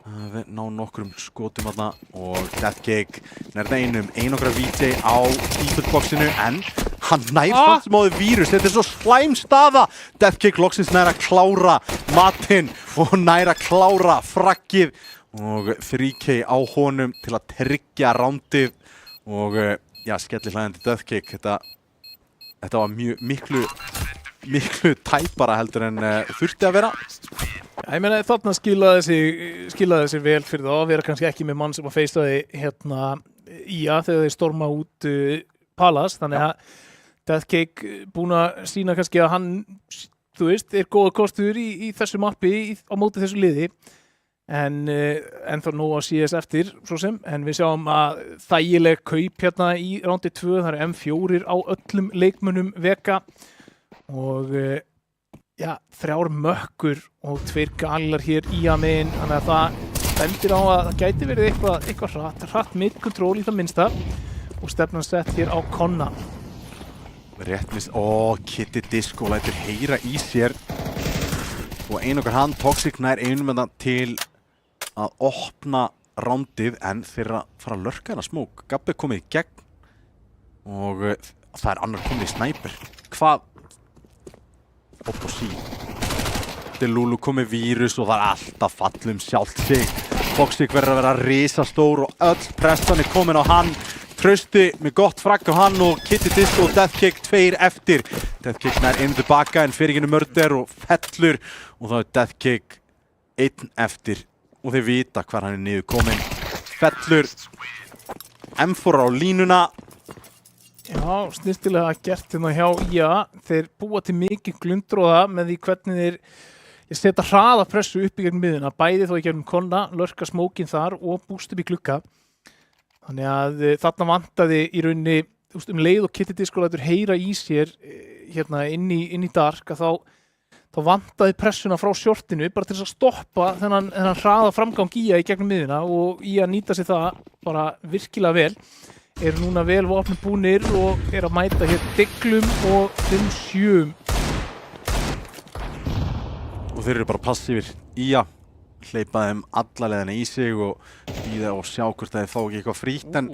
að ná nokkrum skotum þarna og Deathkick nærða einum, nokkra VJ á default boxinu, en hann nær samt sem áður vírus, þetta svo slæm staða. Deathkick loksins nær að klára matinn og nær að klára fraggið og 3K á honum til að tryggja rándið og skellihlægjandi Deathkick. Þetta var miklu tæpara heldur en þurfti að vera. Ég meina þarna skilaði sig vel fyrir það að vera kannski ekki með mann sem að feistaði þegar þeir storma út Palace, þannig að Deathkick búin að sýna kannski að hann, þú veist, góða kostur í þessu mappi á móti þessu liði en þá nú að CS eftir svo sem, en við sjáum að þægileg kaup hérna í rándi 2, það er M4 á öllum leikmönnum Vega og 3 mökkur og 2 galar hér í að megin, þannig að það bendir á að það gæti verið eitthvað hratt mid-control í það minnsta og stefnan sett hér á Konna. Réttmist, Kitty Disco lætur heyra í sér og einokar hann, Toxic nær einum með það til að opna rándið en þeirra fara að lurka hérna smók. Gabbi komið í gegn og það er annar komið í snæper. Hvað? Opposí. Delulu komið vírus og það er alltaf fallum sjálft sig. Toxic verður að vera risastór og öll pressan er komin á hann. Trausti með gott fragg á hann og Kitty Disco og Deathkick 2 eftir. Deathkick nær einu tilbaka en fyrir ekki mörder og fellur og þá er Deathkick 1 eftir og þeir vita hvar hann er niður komin. Fellur M4 á línuna. Já, snirtilega gert hérna hjá IA. Þeir búa til mikið glundróða með því hvernig þeir setja hraða pressu upp í gegnum miðuna, bæði þó í gegnum Konna, lurka smókin þar og búst upp í glugga. Þannig að þarna vantaði í rauninni leið og Kitty Disco lætur heyra í sér hérna inn í Dark að þá vantaði pressuna frá shortinu bara til þess að stoppa þennan hraða framgang IA í gegnum miðuna og IA nýta sér það bara virkilega vel. Eru núna vel vopnum búnir og að mæta hér Diglum og 5-7. Og þeir eru bara passífir IA, hleypa þeim alla leiðina í sig og bíða og sjá hvort þeir fá ekki eitthvað frítt en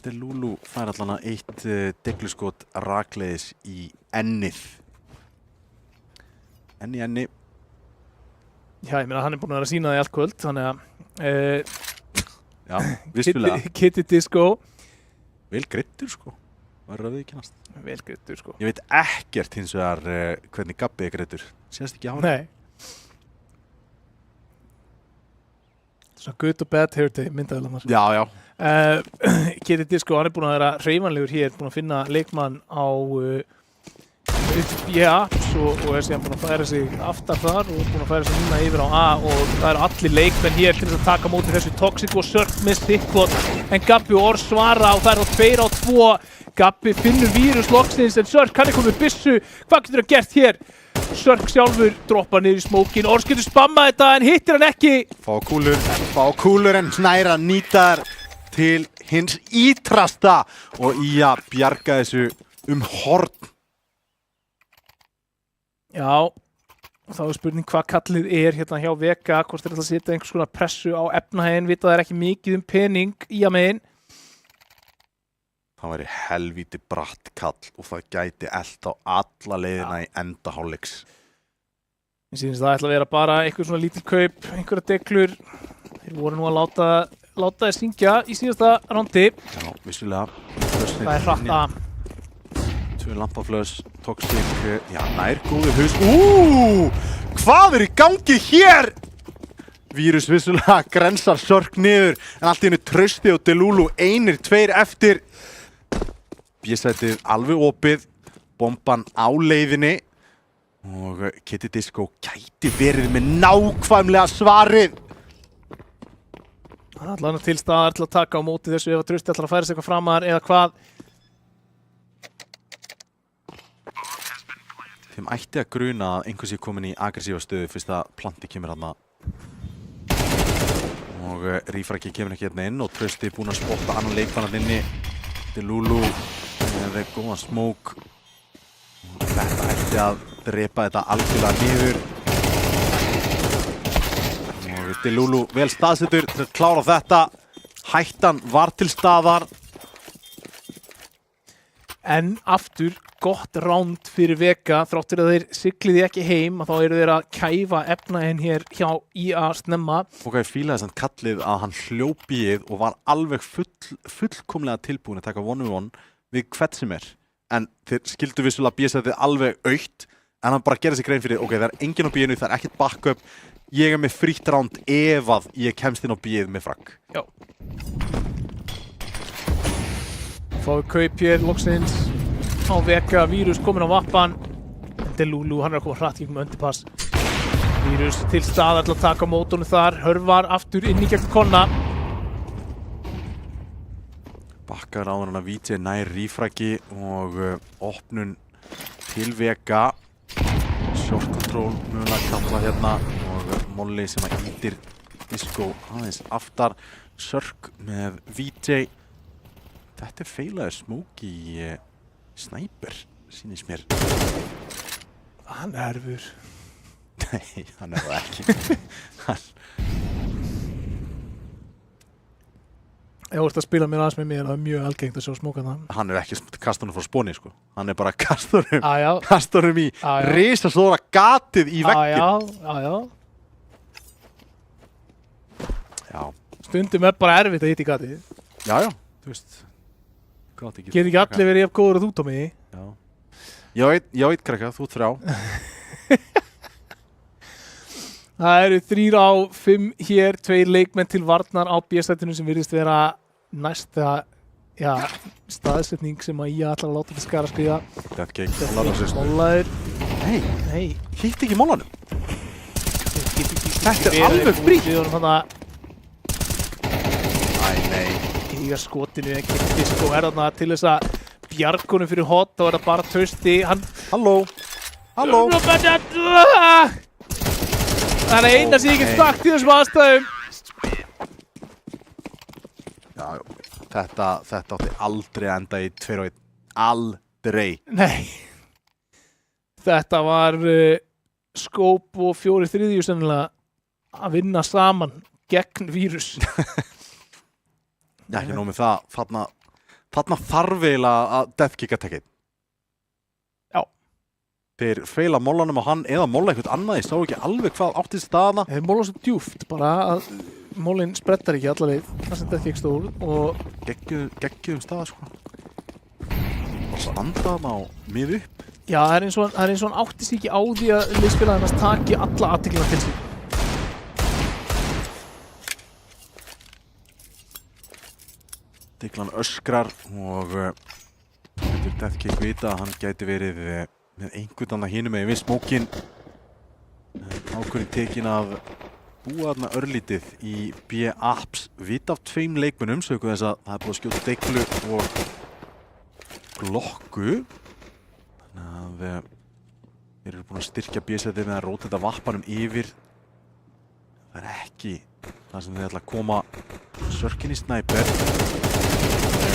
Delulu fær allan að 1 Digluskot rakleiðis í ennið. Enni. Já, ég meina hann er búinn að vera að sýna það í allt kvöld, þannig að vissulega. Kitty Disco. Vel greiddur sko, verður að viðkennast. Vel greiddur sko. Ég veit ekkert hins vegar hvernig Gabbi er greiddur. Sést ekki á hann? Nei. Svona good og bad hair day myndaðilega. Já. Kitty Disco, hann er búinn að vera hreyfanlegur hér, búinn að finna leikmann á og er síðan búinn að færa sig aftar þar og búinn að færa sig núna yfir á A og það eru allir leikmenn hér til þess að taka móti þessu Toxic og Surk með stikkvot en Gabbi og Orr svara og það er á 2-2. Gabbi finnur vírus loksins en Surk hann er komið byssu. Hvað getur hann gert hér? Surk sjálfur droppa niður í smókin. Orr getur spammað þetta en hittir hann ekki. Fá kúlur en snæra nýtar til hins ítrasta og IA bjarga þessu horn. Já, þá er spurning hvað kallið er hérna hjá Vega, hvort þeir ætla að setja einhvers konar pressu á efnahæginn, vita það er ekki mikið pening í að megin. Það væri helvíti bratt kall og það gæti elt á alla leiðina í enda hálfleiks. Ég syns það ætla að vera bara einhver svona lítil kaup, einhverja deglur. Þeir voru nú að láta þeir syngja í síðasta rándi. Já, vissulega. Það er hratt að 2 lampaflös, Toxic, nær góður haus. Hvað er í gangi hér? Vírus vissulega grensar Surk niður, en allt í hennu Trausti og Delulu 1-2 eftir. B-sætið alveg opið, bomban á leiðinni og Kitty Disco gæti verið með nákvæmlega svarið. Það er allavega til staðar til að taka á móti þessu ef að Trausti ætlar að færa sig eitthvað framar eða hvað. Þeim ætti að gruna að einhversi er komin í aggressíva stöðu fyrst að Planti kemur þarna. Og Rífraki kemur ekki hérna inn og Trausti er búinn að spotta annan leikmann inni. Delulu með góðan smók. Þetta ætti að drepa þetta algjörlega niður. Og Delulu vel staðsettur til að klára þetta. Hættan var til staðar. En aftur, gott ránd fyrir Vega, þráttur að þeir sigliði ekki heim, að þá eru þeir að kæfa efnaðinn hér hjá IA snemma. Og ég fílaði þess að kallið að hann hljópið og var alveg fullkomlega tilbúin að taka 1v1 við hvert sem En þeir skildu vissulega BSETið alveg aukt, en hann bara gerði sig grein fyrir, ok, það er enginn á B-inu, það er ekkert backup, ég er með frítt ránd ef að ég kemst inn á B-ið með fragg. Já. Fáðu kaup hér, loksins á Vega, Vírus komin á vappan. Delulu, hann er að koma hratt í undirpass. Vírus til staðar til að taka á mótunum þar, hörvar aftur inn í gegn Konna. Bakkar á hann að VJ nær rífragi og opnun til Vega. Short control mögulega kalla hérna og Molly sem að ýtir Disco aðeins aftar. Sörk með VJ. Þetta feilaði Smokey Sniper, sýnist mér. Hann er erfur. Nei, hann er það ekki. Ef þú ert að spila mér aðeins með mér, það er mjög algengt að sjá Smoke hann. Hann er ekki kastunum frá spóni, sko. Hann er bara kastunum í risastóra gatið í vegginn. Já. Stundum er bara erfitt að hitta í gatið. Já, þú veist. Get ekki allir verið jafn góður að þú, Tommy? Já. Ég veit krakka, þú 3. Það eru 3 á 5 hér, 2 leikmenn til varnar á B-sætinu sem virðist vera næsta staðsetning sem að ég ætlar að láta til skara skriða. Deathcake, Mollaður. Nei, hitt ekki mollanum. Þetta er alveg frítt. Ígar skotinu ekki Disco er þarna til þess að bjargunum fyrir hot, þá er það bara Trausti. Halló. Það er eina sem ég get sagt í þessum aðstæðum. Já, þetta átti aldrei að enda í 2-1. Aldrei. Nei. Þetta var Scope og 4-3 sennilega að vinna saman gegn Vírus. Já, ekki nóg með það. Þarna þarf eiginlega að Deathkick að tekja einn. Já. Þeir feila mollanum á hann eða molla eitthvað annað. Ég sá ekki alveg hvað átti staðna. Þeir molla svo djúft bara að mollin sprettar ekki alla leið. Það sem Deathkick stóð og... Geggjum staða, sko. Standa þarna á mið upp. Já, það er eins og hann átti sig ekki á því að liðsfélagarnir taki alla athygli til sig. Diklan öskrar og Deathkick vita að hann gæti verið með einhvern annan hinum með við Smokin. Ákvörðin tekin að búa þarna örlítið í B-Apps. Vita af 2 leikmönnum, sögum þess að það er búið að skjóta Deiklu og Glokku. Þannig að þeir eru búin að styrkja B-setið með að róta þetta vappanum yfir. Það er ekki það sem þeir ætla að koma Sörkin í Sniper.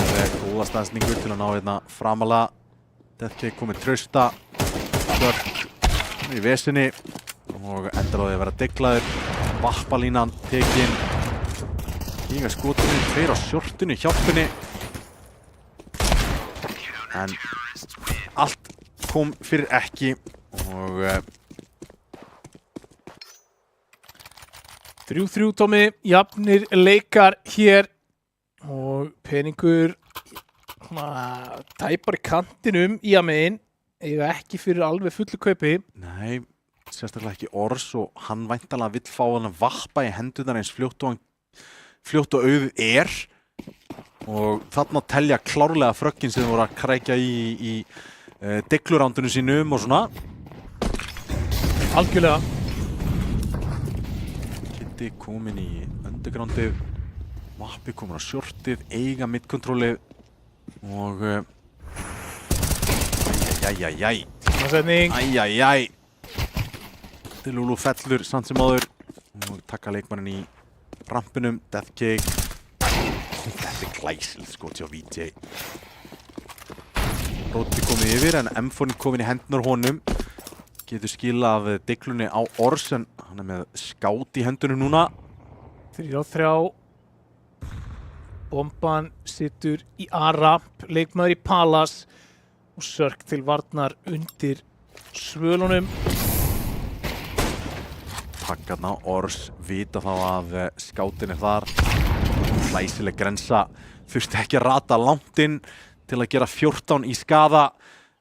Það er góða staðsningur til að ná hérna framalega. Deathcake komið Trausta. Sörk í vesinni og endur á því að vera deklaður. Vappalínan tekin. Íga skotinu, 2 á shortinu, hjálpunni. En allt kom fyrir ekki og 3-3 Tommy, jafnir leikar hér og peningur tæpar í kantinum í að megin, eiga ekki fyrir alveg fullu kaupi. Nei, sérstaklega ekki Ors og hann væntanlega vill fá hann að vappa í hendurnar eins fljótt og auð er og þarna telja klárlega frökkin sem voru að krækja í deglurándunum sínum og svona. Algjörlega. Kitty komin í undergroundið, Mappi komin á shortið, eiga midkontrólið og Tímasetning. Delulu fellur samt sem áður og taka leikmannin í rampinum, Deathcake. Þetta er glæsilegt skot hjá VJ. Róti komið yfir en M4 komin í hendunar honum. Getur skilað Diglunni á Ors en hann er með skát í hendunum núna. 3-3. Bomban situr í A-ramp, leikmaður í Palace. og Sörk til varnar undir svölunum. Takkarna Ors vita þá að skátin þar. Hlæsileg grensa. Þurfti ekki að rata langt inn til að gera 14 í skada.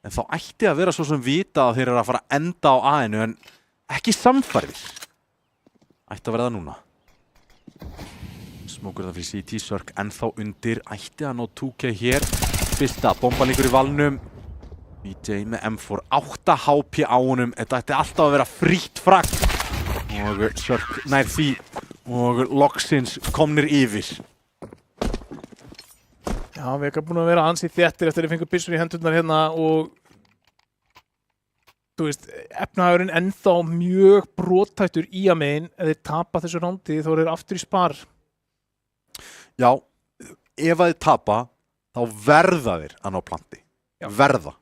En þá ætti að vera svo sem vita að þeir eru að fara að enda á A-inu en ekki samfærðir. Ætti að vera það núna. Smókur það fyrir CT, Sörk ennþá undir. Ætti að ná 2K hér. Fyrsta bomba líkur í valnum. BJ með M4, 8 HP á honum. Þetta ætti alltaf að vera frítt fragg. Og Sörk nær því og loksins komnir yfir. Já, Vega búin að vera ansið þéttir eftir að fengu byssur í hendurnar hérna og þú veist, efnahagurinn ennþá mjög brothættur í að megin ef þeir tapa þessu rándi þá eru þeir aftur í spar. Já, ef að þeir tapa þá verða þeir að ná planti. Já. Verða.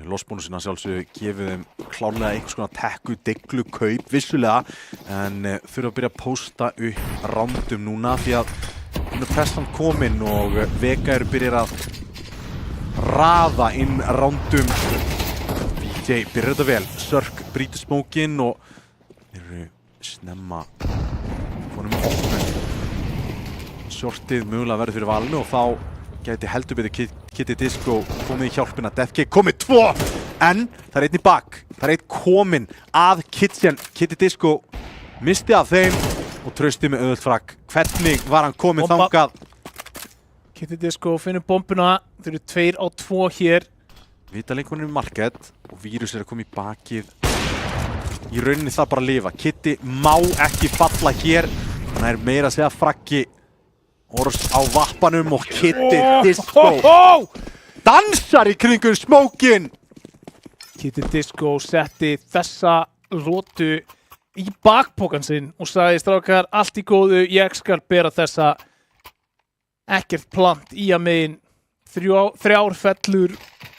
Lossbónusina sjálfsögðu gefið þeim klárlega einhvers konar tekku, deglu, kaup, vissulega en þurfa að byrja að pósta upp rándum núna því að pressan kominn og Vega eru byrjað að raða inn rándum. BJ byrjar þetta vel, Sörk brýtur smókinn og eru snemma konum með opnum. Shortið mögulega verður fyrir valinu og þá gæti heldur betur Kitty Disco komið í hjálpina. Deathcake komið 2 en það er einn í bak. Það er einn kominn að Kitty Disco misti af þeim og trausti með auðvöld fragg. Hvernig var hann komið þangað? Kitty Disco finnur bombuna. Þeir eru 2 á 2 hér. Vita leikurinn í market og Vírus er að koma í bakið. Í rauninni það bara að lifa. Kitty má ekki falla hér. Hann er meira að segja fraggi. Ors á vappanum og Kitty Disco dansar í kringum smókinn. Kitty Disco setti þessa lotu í bakpokan sinn og sagði strákar allt í góðu, ég skal bera þessa. Ekkert plant í að megin, 3 fellur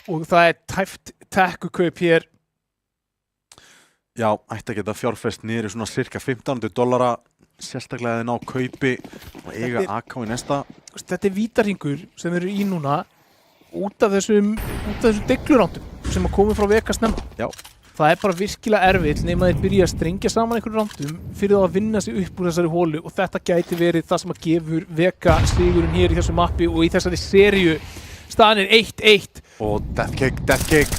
og það er tæft tekkukaup hér. Já, ætti að geta fjárfest niður í svona cirka $1,500. Sérstaklega að þeir ná kaupi og eiga AK í næsta. Þetta er vítarhingur sem eru í núna út af þessum deglurándum sem að komi frá Vega snemma. Já. Það er bara virkilega erfitt nema þeir byrja að strengja saman einhverjum rándum fyrir þá að vinna sig upp úr þessari hólu og þetta gæti verið það sem að gefur Vega sigurinn hér í þessu mappi og í þessari seríu. Staðan er 1-1. Og Deathcake.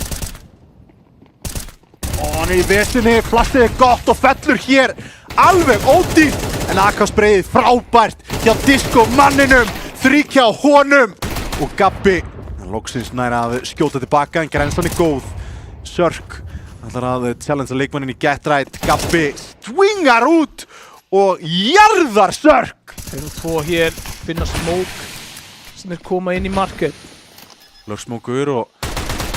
Og hann er í vesinni, flassið er gott og fellur hér. Alveg ódýrt, en AK-sprayið frábært hjá Disco manninum, 3 hjá honum og Gabbi loksins nær að skjóta tilbaka en grensan er góð. Sörk ætlar að challengea leikmannin í Get Right. Gabbi swingar út og jarðar Sörk. Þeir eru 2 hér, finna smók sem er koma inn í market. Lögsmókur og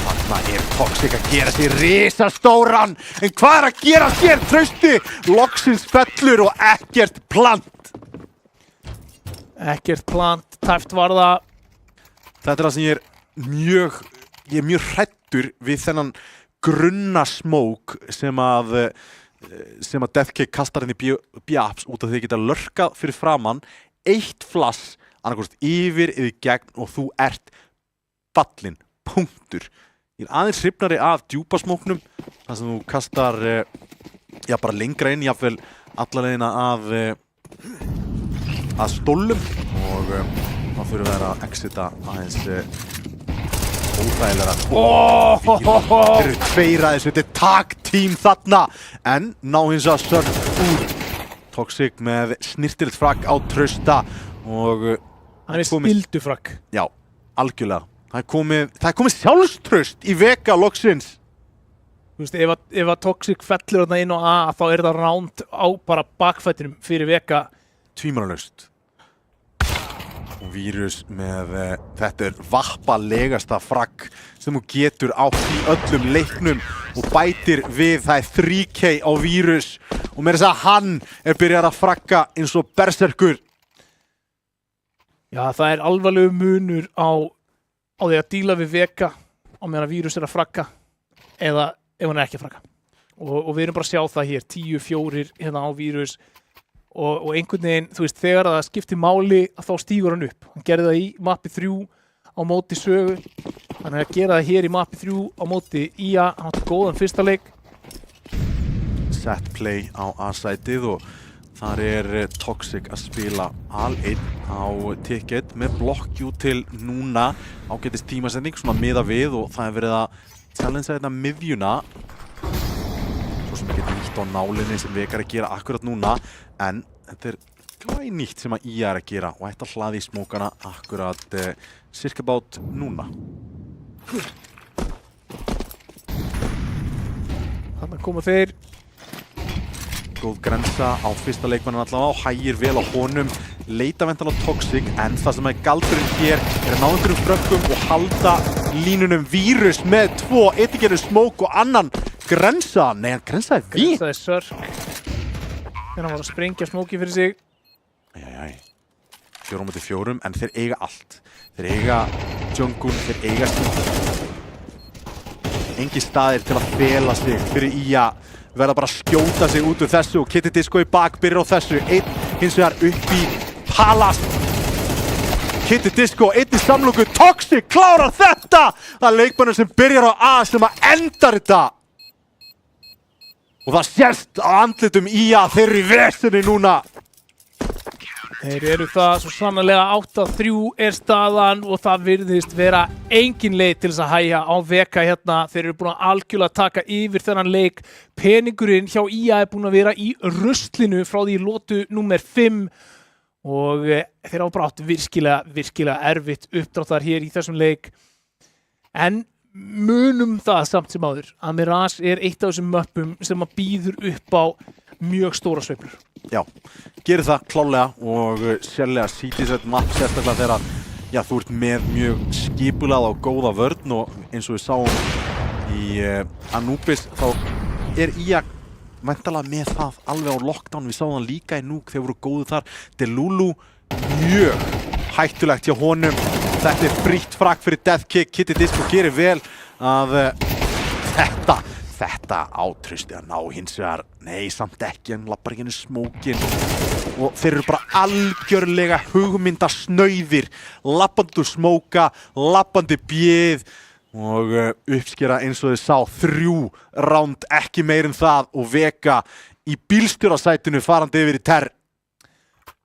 þarna er Toxic að gera sér risastóran. En hvað er að gera sér, Trausti? Loksins fellur og ekkert plant. Ekkert plant, tæft var það. Þetta er það sem ég er mjög hræddur við þennan grunna smók sem að Deathcake kastar henni bjaps út af því að geta lörkað fyrir framann. 1 flass, annarkvort yfir gegn og þú ert fallinn. Punktur. Ég er aðeins hrifnari af djúpa smóknum þar sem þú kastar bara lengra inn, jafnvel alla leiðina að stólum og þá þurfum við að exita aðeins óþægilega. Þeir eru 2 aðeins, þetta er tag team þarna en ná hins að Sörk úr. Toxic með snirtilegt fragg á Trausta og hann er spildufragg. Já, algjörlega. Það er komið sjálfstraust í Vega loksins. Þú veist, ef að Toxic fellur þarna inn á A þá er það ránd á bara bakfættinum fyrir Vega. Tvímælalaust. Og Vírus með, þetta er vappalegasta fragg sem þú getur átt í öllum leiknum og bætir við, það er 3K á Vírus og meira þess að hann er byrjað að fragga eins og berserkur. Já, það er alvarlegu munur á því að díla við Vega á meðan að Vírus er að fragga eða ef hann er ekki að fragga. Og við erum bara að sjá það hér, 10-4 hérna á Vírus og einhvern veginn, þú veist, þegar það skiptir máli að þá stígur hann upp. Hann gerði það í mappi 3 á móti Sögu Hann að gera það hér í mappi 3 á móti IA, hann átti góðan fyrsta leik. Set play á A-sætið og þar Toxic að spila al-1 á ticket með blokkjú til núna. Ágætist tímasending, svona miða við og það verið að challengea þetta miðjuna. Svo sem ekki nýtt á nálinni sem Vekar að gera akkurat núna, en þetta glænýtt sem að IA að gera og ætti að hlaði í smókana akkurat cirka bát núna. Þannig koma þeir. Góð grensa á fyrsta leikmannin allavega og hægir vel á honum. Leita vendan á Toxic, en það sem galdurinn hér að ná einhverjum frökkum og halda línunum Vírus með 2, einn gerur smók og annan grensa. Nei, hann grensaði vín. Grensaði Sörk. Þegar hann var að sprengja smóki fyrir sig. 4 á móti 4, en þeir eiga allt. Þeir eiga jungle, þeir eiga engi staðir til að fela sig fyrir IA. Verða bara að skjóta sig út úr þessu og Kitty Disco í bak byrjar á þessu. Einn hins vegar upp í Palace. Kitty Disco, einn í samloku. Toxic klárar þetta! Það leikmannur sem byrjar á A sem að endar þetta. Og það sést á andlitum IA, þeir eru í vesinni núna. Þeir eru það svo sannarlega 8-3 staðan og það virðist vera engin leið til þess að hægja á Veka hérna. Þeir eru búin að algjörlega taka yfir þennan leik. Peningurinn hjá IA búin að vera í ruslinu frá því lotu númer 5 og þeir hafa bara átt virkilega erfitt uppdráttar hér í þessum leik. En munum það samt sem áður að Mirage eitt af þessum möppum sem að býður upp á mjög stóra sveiflur. Já, gerir það klálega og sérlega CTZ map sérstaklega þegar þú ert með mjög skipulað og góða vörn og eins og við sáum í Anubis þá IA væntanlega með það alveg á lockdown. Við sáum það líka í Nuke þegar voru góðu þar. Delulu mjög hættulegt hjá honum. Þetta frítt frak fyrir Death Kick. Kitty Disco gerir vel að þetta átrusti að ná hins vegar. Nei, samt ekki, hann lappar ekki henni smókin og þeir eru bara algjörlega hugmyndasnauðir. Lappandi smóka, lappandi bjöð og uppskera eins og þið sá 3 round, ekki meir en það og Veka í bílstjórasætinu farandi yfir í terr.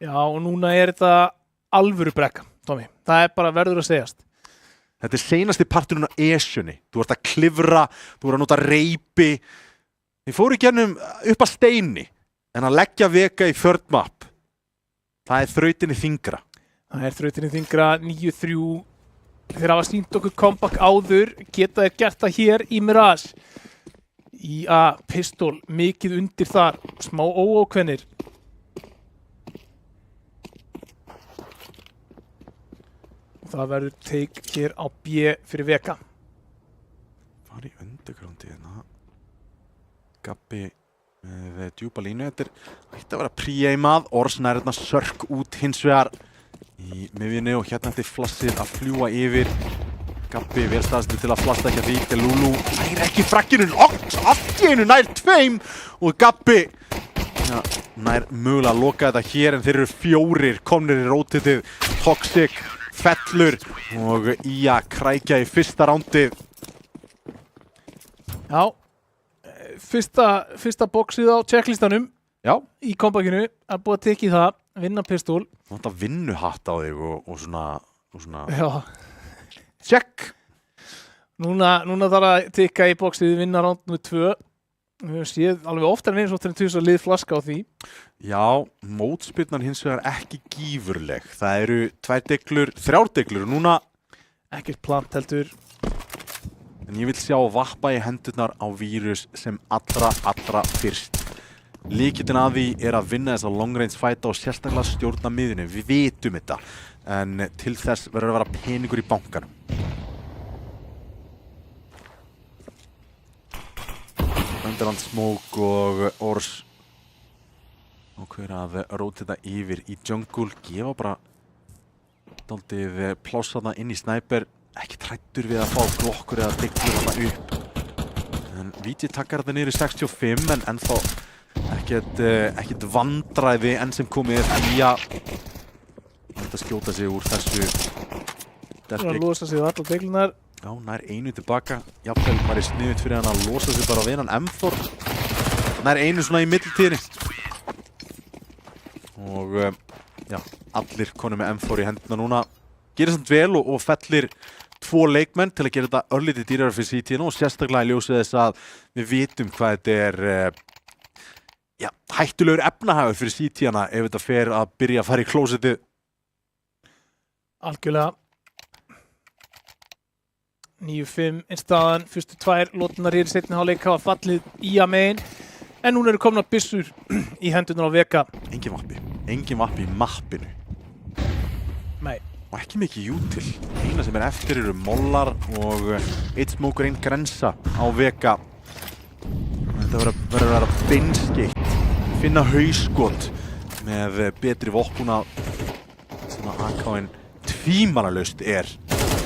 Já, og núna þetta alvöru brekka, Tommy. Það bara verður að segjast. Þetta seinasti parturinn á Esjunni. Þú ert að klifra, þú ert að nota reipi. Þið fóru gernum upp að steini, en að leggja Veka í third map, það þrautinni þyngra. Það þrautinni þyngra, 9-3. Þeir hafa sýnt okkur comeback áður, geta þeir gert það hér í Mirage. IA Pistol, mikið undir þar, smá óákveðnir. Það verður take hér á B fyrir Veka. Var í undergroundi hérna. Gabbi með djúpa línu. Þetta ætti að vera pre-aimað. Orson hérna Sörk út hins vegar í miðjunni og hérna ætti flassið að fljúa yfir. Gabbi vel staðstur til að flassa ekki að því. Delulu nær ekki frakkinu. Allt í einu nær 2 og Gabbi nær mögulega að loka þetta hér en þeir eru 4 komnir í rótitið. Toxic fellur og IA krækja í fyrsta rándið. Já, fyrsta boxið á checklistanum. Já. Í comebackinu er búið að tekið það, vinna pistol. Þú ætti að vinnuhatt á þig og svona. Já. Check. Núna þarf að tekka í boxið, vinna ránd nr. 2. Við höfum séð alveg oftar en eins og 30 lið flaska á því. Já, mótspyrnan hins vegar ekki gífurleg. Það eru 2 deglur, 3 deglur og núna ekkert plant heldur. En ég vil sjá vappa í hendurnar á Vírus sem allra fyrst. Lykillinn að því að vinna þessa long range fighta og sérstaklega stjórna miðjunni. Við vitum þetta. En til þess verður að vera peningur í bankanum. Underhand Smoke og Ors hver að róta þetta yfir í jungle, gefa bara dálítið pláss þarna inn í Sniper, ekki træddur við að fá glokkur eða deglur þarna upp. En VG takkar þetta niður í 65 en ennþá ekkert vandræði enn sem komið því að þetta skjóta sig úr þessu. Það losa sig allar deglunar. Já, nær einu tilbaka. Jafnvel bara sniðugt fyrir hann að losa sig bara á vinan M-Thor. Nær einu svona í middeltíðinni. Og já, allir konur með M-Thor í hendina núna. Gerir samt vel og fellir 2 leikmenn til að gera þetta örlítið dýrara fyrir CT-inu og sérstaklega í ljósi þess að við vitum hvað þetta já, hættulegur efnahagur fyrir CT-ana ef þetta fer að byrja að fara í klósettið. Algjörlega. 9-5 einstaðan, fyrstu 2 lótunar hér í seinni hálfleik hafa fallið IA megin. En núna eru komnar byssur í hendurnar á Vega. Engin vappi í mappinu. Nei. Og ekki mikið jútil. Eina sem eftir eru mollar og 1 smókur, 1 grensa á Vega. Þetta verður að vera beinskeitt. Finna hauskot með betri vokkuna sem að AK-in tvímanalaust er.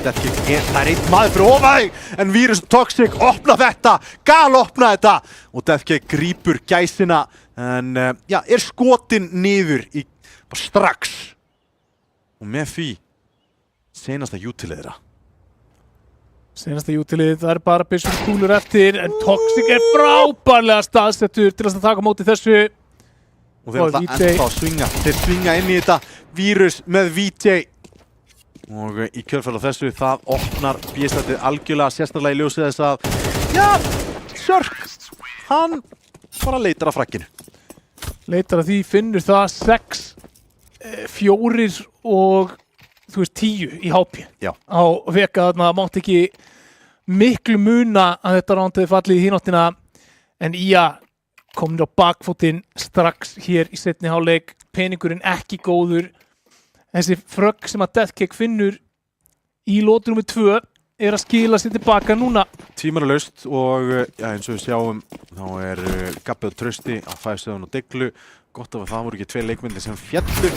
Það er 1 maður fyrir ofan þig, en Virus og Toxic opna þetta, galopna þetta og Deathcake grípur gæsina en já, er skotin niður bara strax og með því seinasta jútilið þeirra. Seinasta jútilið, það er bara byssur kúlur eftir en Toxic er frábærlega staðsettur til að taka á móti þessu. Og þeir ætla ennþá að svinga, þeir svinga inn í þetta, Virus með VJ. Og í kjölfæri á þessu, það opnar B-stætið algjörlega sérstaklega í ljósið þess að, já, Sörk, hann bara leitar að frakkinu. Leitar að því, finnur það 6, 4 og, þú veist, 10 í HP. Já. Á Vega þarna, mátt ekki miklu muna að þetta rándið fallið í hínáttina, en IA komnir á bakfótinn strax hér í seinni hálfleik, peningurinn ekki góður. Þessi frögg sem að Deathcake finnur í lótu númer 2 er að skila sér tilbaka núna. Tímanalaust og já, eins og við sjáum þá er Gabbi og Trausti á 5-7 og Deglu. Gott að það voru ekki 2 leikmyndir sem fjallu.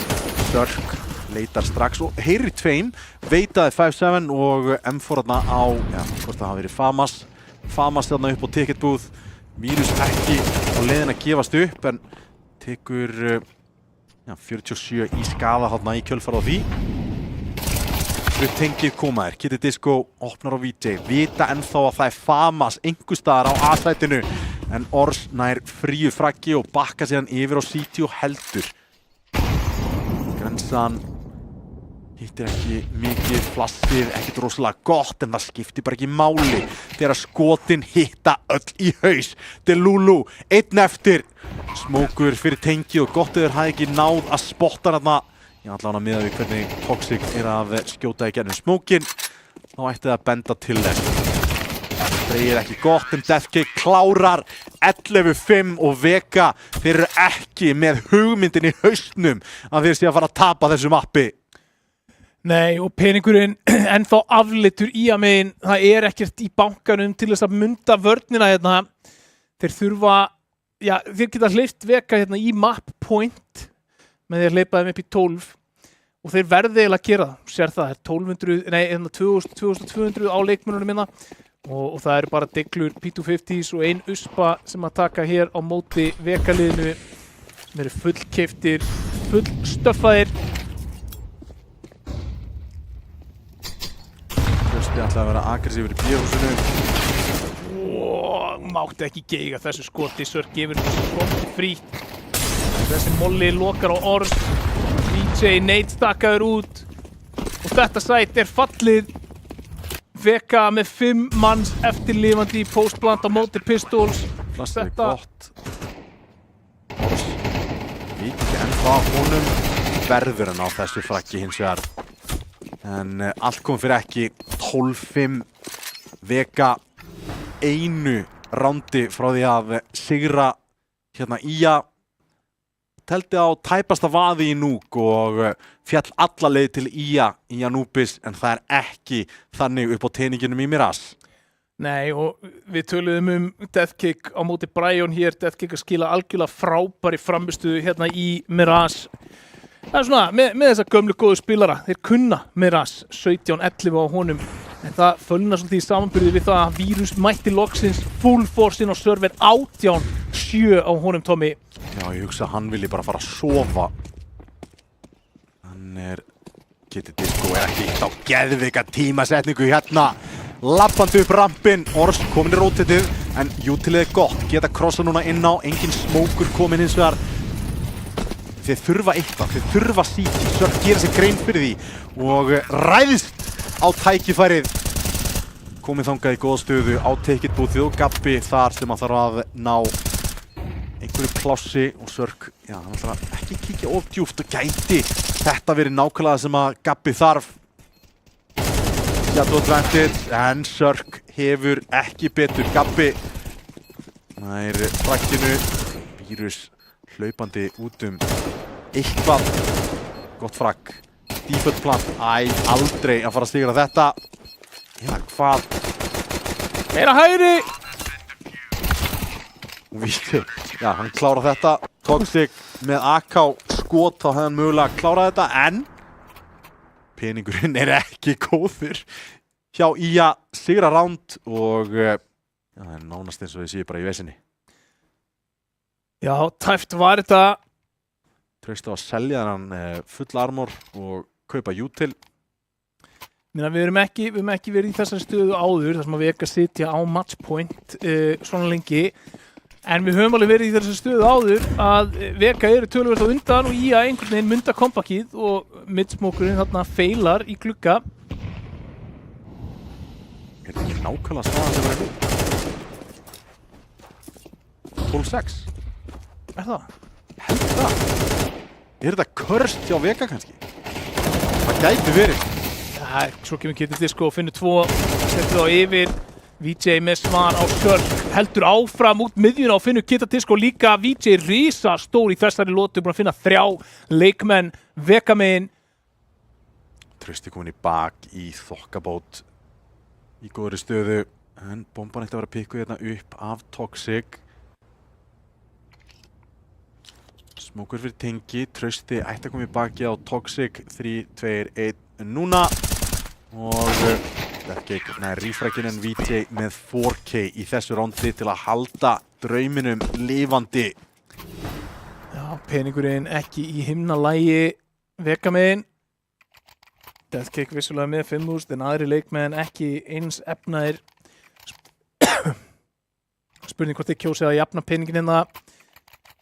Sörk leitar strax og heyrir 2, veitaði 5-7 og M4 þarna á, já, hvort það hafi verið Famas. Famas þarna upp á ticket booth. Virus ekki á leiðin að gefast upp en tekur 47 í skaða þarna í kjölfar á því. Tengið komaðir, Kitty Disco opnar á VJ, vita ennþá að það er Famas einhvers staðar á A-sætinu en Ors nær fríu fraggi og bakka síðan yfir á CT og heldur. Grensan hittir ekki mikið, flassið ekkert rosalega gott en það skiptir bara ekki máli þegar skotin hitta öll í haus. Delulu, 1 eftir. Smókur fyrir Tengi og gott eður hafði ekki náð að spotta þarna. Ég ætla hann að miða við hvernig Toxic er að skjóta í gennum smókin. Þá ætti það að benda til þess. Dreigir ekki gott en Deathcake klárar 11-5 og Vega þeir eru ekki með hugmyndin í hausnum að þeir sé að fara að tapa þessu mappi. Nei, og peningurinn ennþá afleitur í að megin. Það er ekkert í bankanum til þess að munda vörnina hérna. Þeir þurfa, já, þeir geta hleypt Vega hérna í map point með því að hleypa þeim upp í 12 og þeir verði eiginlega að gera það. Sér það, er 1200, nei, 2200 á leikmennunum hérna og það eru bara Deglur, P250s og 1 uspa sem að taka hér á móti Vega-liðinu. Þeir eru fullkeiftir, fullstöffaðir. Trausti ætlaði að vera aggressífur í B-húsinu. Mátti ekki geiga þessu skoti, Sörk gefur þessu skoti frítt. Þessi molli lokar á Ors, VJ Nate stakkaður út og þetta sæt er fallið. Vega með 5 manns eftirlifandi í postplant á móti Pistols. Flassið er gott. Ors veit ekki ennþá af honum, verður hann á þessu fraggi hins vegar. En allt kom fyrir ekki, 12-5, Vega einu rándi frá því að sigra hérna IA. Teldi á tæpasta vaði í núk og fjall alla leið til IA í Anubis en það er ekki þannig upp á teininginum í Mirage. Nei, og við töluðum Deathcake á móti Brian hér. Deathcake að skila algjörlega frábæri framistuðu hérna í Mirage. Það er svona, með þessa gömlu góðu spilara, þeir kunna Mirage 17-11 á honum. En það fölnar svolítið í samanburði við það að Virus mætti loksins full force inn á server 18-7 á honum, Tommy. Já, ég hugsa að hann vilji bara fara að sofa. Hann er... Kitty Disco er ekki á geðvika tímasetningu hérna. lappandi upp rampinn. Ors komin í rótetið, en Utilið gott. Geta krossa núna inn á, engin smókur komin hins vegar. Þeir þurfa eitthvað, þeir þurfa CT. Sörk gera sér grein fyrir því og ræðist á tækifærið. Komið þangað í góða stöðu á Take It búþið og Gabbi þar sem hann þarf að ná einhverju plássi og Sörk, já, hann ætlar ekki kíkja of djúpt og gæti þetta verið nákvæmlega sem að Gabbi þarf. Shadow Advantage, en Sörk hefur ekki betur. Gabbi nær frakkinu, Vírus hlaupandi út eitthvað. Gott frakk. Default plan, aldrei að fara að sigra þetta. Já, hvað? Meira hægri! Já, hann klárar þetta. Toxic með AK skot, þá hefði hann mögulega klárað þetta, en peningurinn ekki góður hjá IA. Sigra round og það nánast eins og ég sé bara í vesinni. Já, tæft var þetta. Trausti á að selja hann full armor og kaupa Util. Við höfum ekki verið í þessari stöðu áður þar sem að Vega sitja á matchpoint svona lengi. En við höfum alveg verið í þessari stöðu áður að Vega eru töluvert á undan og IA einhvern veginn mynda kompakið og midsmokurinn þarna feilar í glugga. Þetta ekki nákvæmlega staðan sem verið nú? 12-6. Það? Held það. Þetta cursed hjá Vega kannski? Það gæti verið. Já, svo kemur Kitty Disco og finnur 2, setur þá yfir. VJ með svar á Sörk, heldur áfram út miðjuna og finnur Kitty Disco líka. VJ risa stór í þessari lotu, búin að finna 3 leikmenn, Vega megin. Trausti komin í bak í þokkabót í góðri stöðu, en bomban ætti að vera pikkuð hérna upp af Toxic. Smókur fyrir tengi, Trausti ætti að koma í baki á Toxic. 3, 2, 1 núna og Deathcake nær refrakin, en VJ með 4K í þessu rondi til að halda drauminum lifandi. Já, peningurinn ekki í himnalægi Vega megin. Deathcake vissulega með 5.000 en aðri leikmenn ekki eins efnaðir. Spurning hvort þið kjósið að jafna peningin hérna.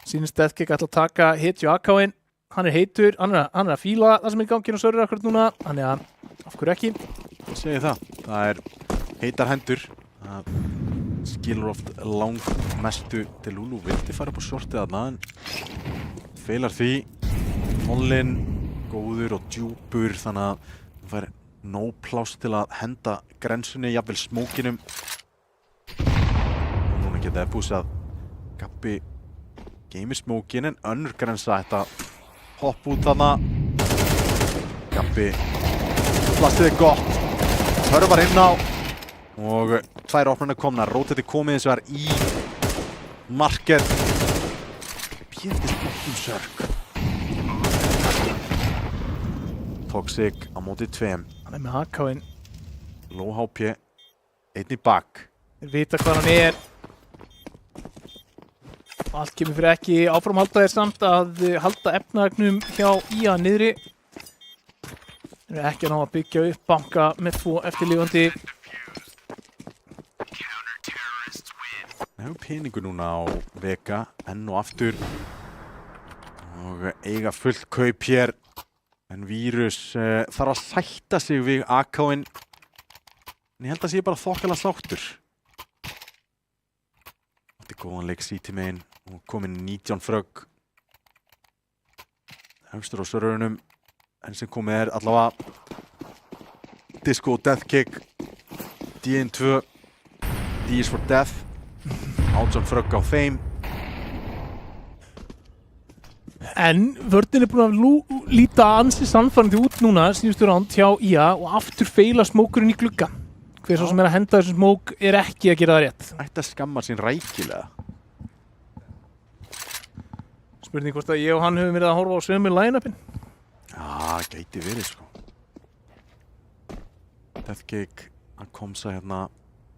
Sýnist Deathcake ætla að taka hitju AK-in. Hann heitur, hann er að fíla það sem er í gangi á Sörur akkurat núna. Þannig að af hverju ekki? Ég segi það. Það heitar hendur. Það skilur oft langmestu til Lulu. Vildi fara upp á shortið þarna, en feilar því. Mollin góður og djúpur, þannig að það fær nóg pláss til að henda grensunni, jafnvel smókinum. Núna geta það búið að Gabbi geymir smókin, en önnur grensa ætti að hoppa út þarna. Gabbi plastið gott, hörfar inn á og 2 opnarnir komnar. Róteti komið eins og er í market. Pjöndist bóttum Sörk. Toxic á móti 2. Hann er með AK-in. Low HP, einn í bak. Þeir vita hvað hann er. Allt kemur fyrir ekki. Áframhalda er samt að halda efnagnum hjá IA niðri. Þeir eru ekki að ná að byggja upp banka með 2 eftirlifandi. Það hefur peningu núna á Vega, enn og aftur. Og eiga fullt kaup hér. En Vírus þarf að sætta sig við AK-in. En ég held að sé bara þokkalega sáttur. Þetta er góðan leik CT megin og komin 19 frögg. Hefstur á Sörurunum. En sem komið allavega Disco og Deathcake. DN2. D is for Death. 18 frögg á þeim. En vörðin er búin að líta ansi sannfærandi út núna síðustu ránd hjá IA og aftur feila smókurinn í glugga. Hver svo sem er að henda þessum smók er ekki að gera það rétt. Ætti að skamma sín rækilega. Spurning hvort að ég og hann höfum verið að horfa á sömu line-upin. Já, gæti verið sko. Deathcake að komsa hérna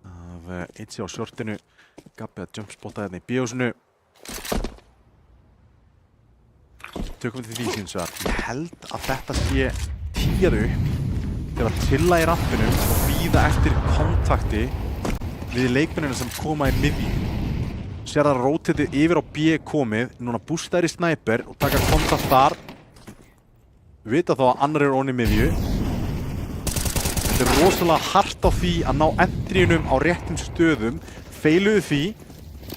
af Itzy á shortinu. Gabbi að jumpspotta hérna í biosinu. Tökum við til því síns vegar. Ég held að þetta sé tíjaðu upp til að chilla í rampinum og bíða eftir kontakti við leikmennina sem koma í miðju. Sér það rótetið yfir á B komið, núna bústaðir í snæper og taka kontakt þar. Vita þá að annar onni í miðju. Þetta rosalega hart á því að ná entryunum á réttum stöðum, feiluðu því,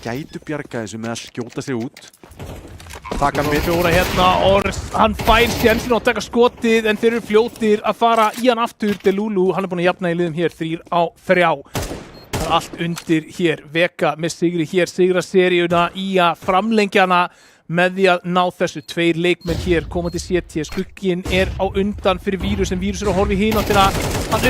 gætu bjarga þessu með að skjóta sig út. Taka með fjóra hérna og hann fær sénsinn að taka skotið en þeir eru fljótir að fara í hann aftur. Delulu, hann búinn að jafna í liðum hér, 3-3. Það allt undir hér, Vega með sigri hér, sigra seríuna í að framlengjana með því að ná þessu. 2 leikmenn hér, komandi CT, skugginn á undan fyrir Vírus en Vírus að horfa í hináttina. Hann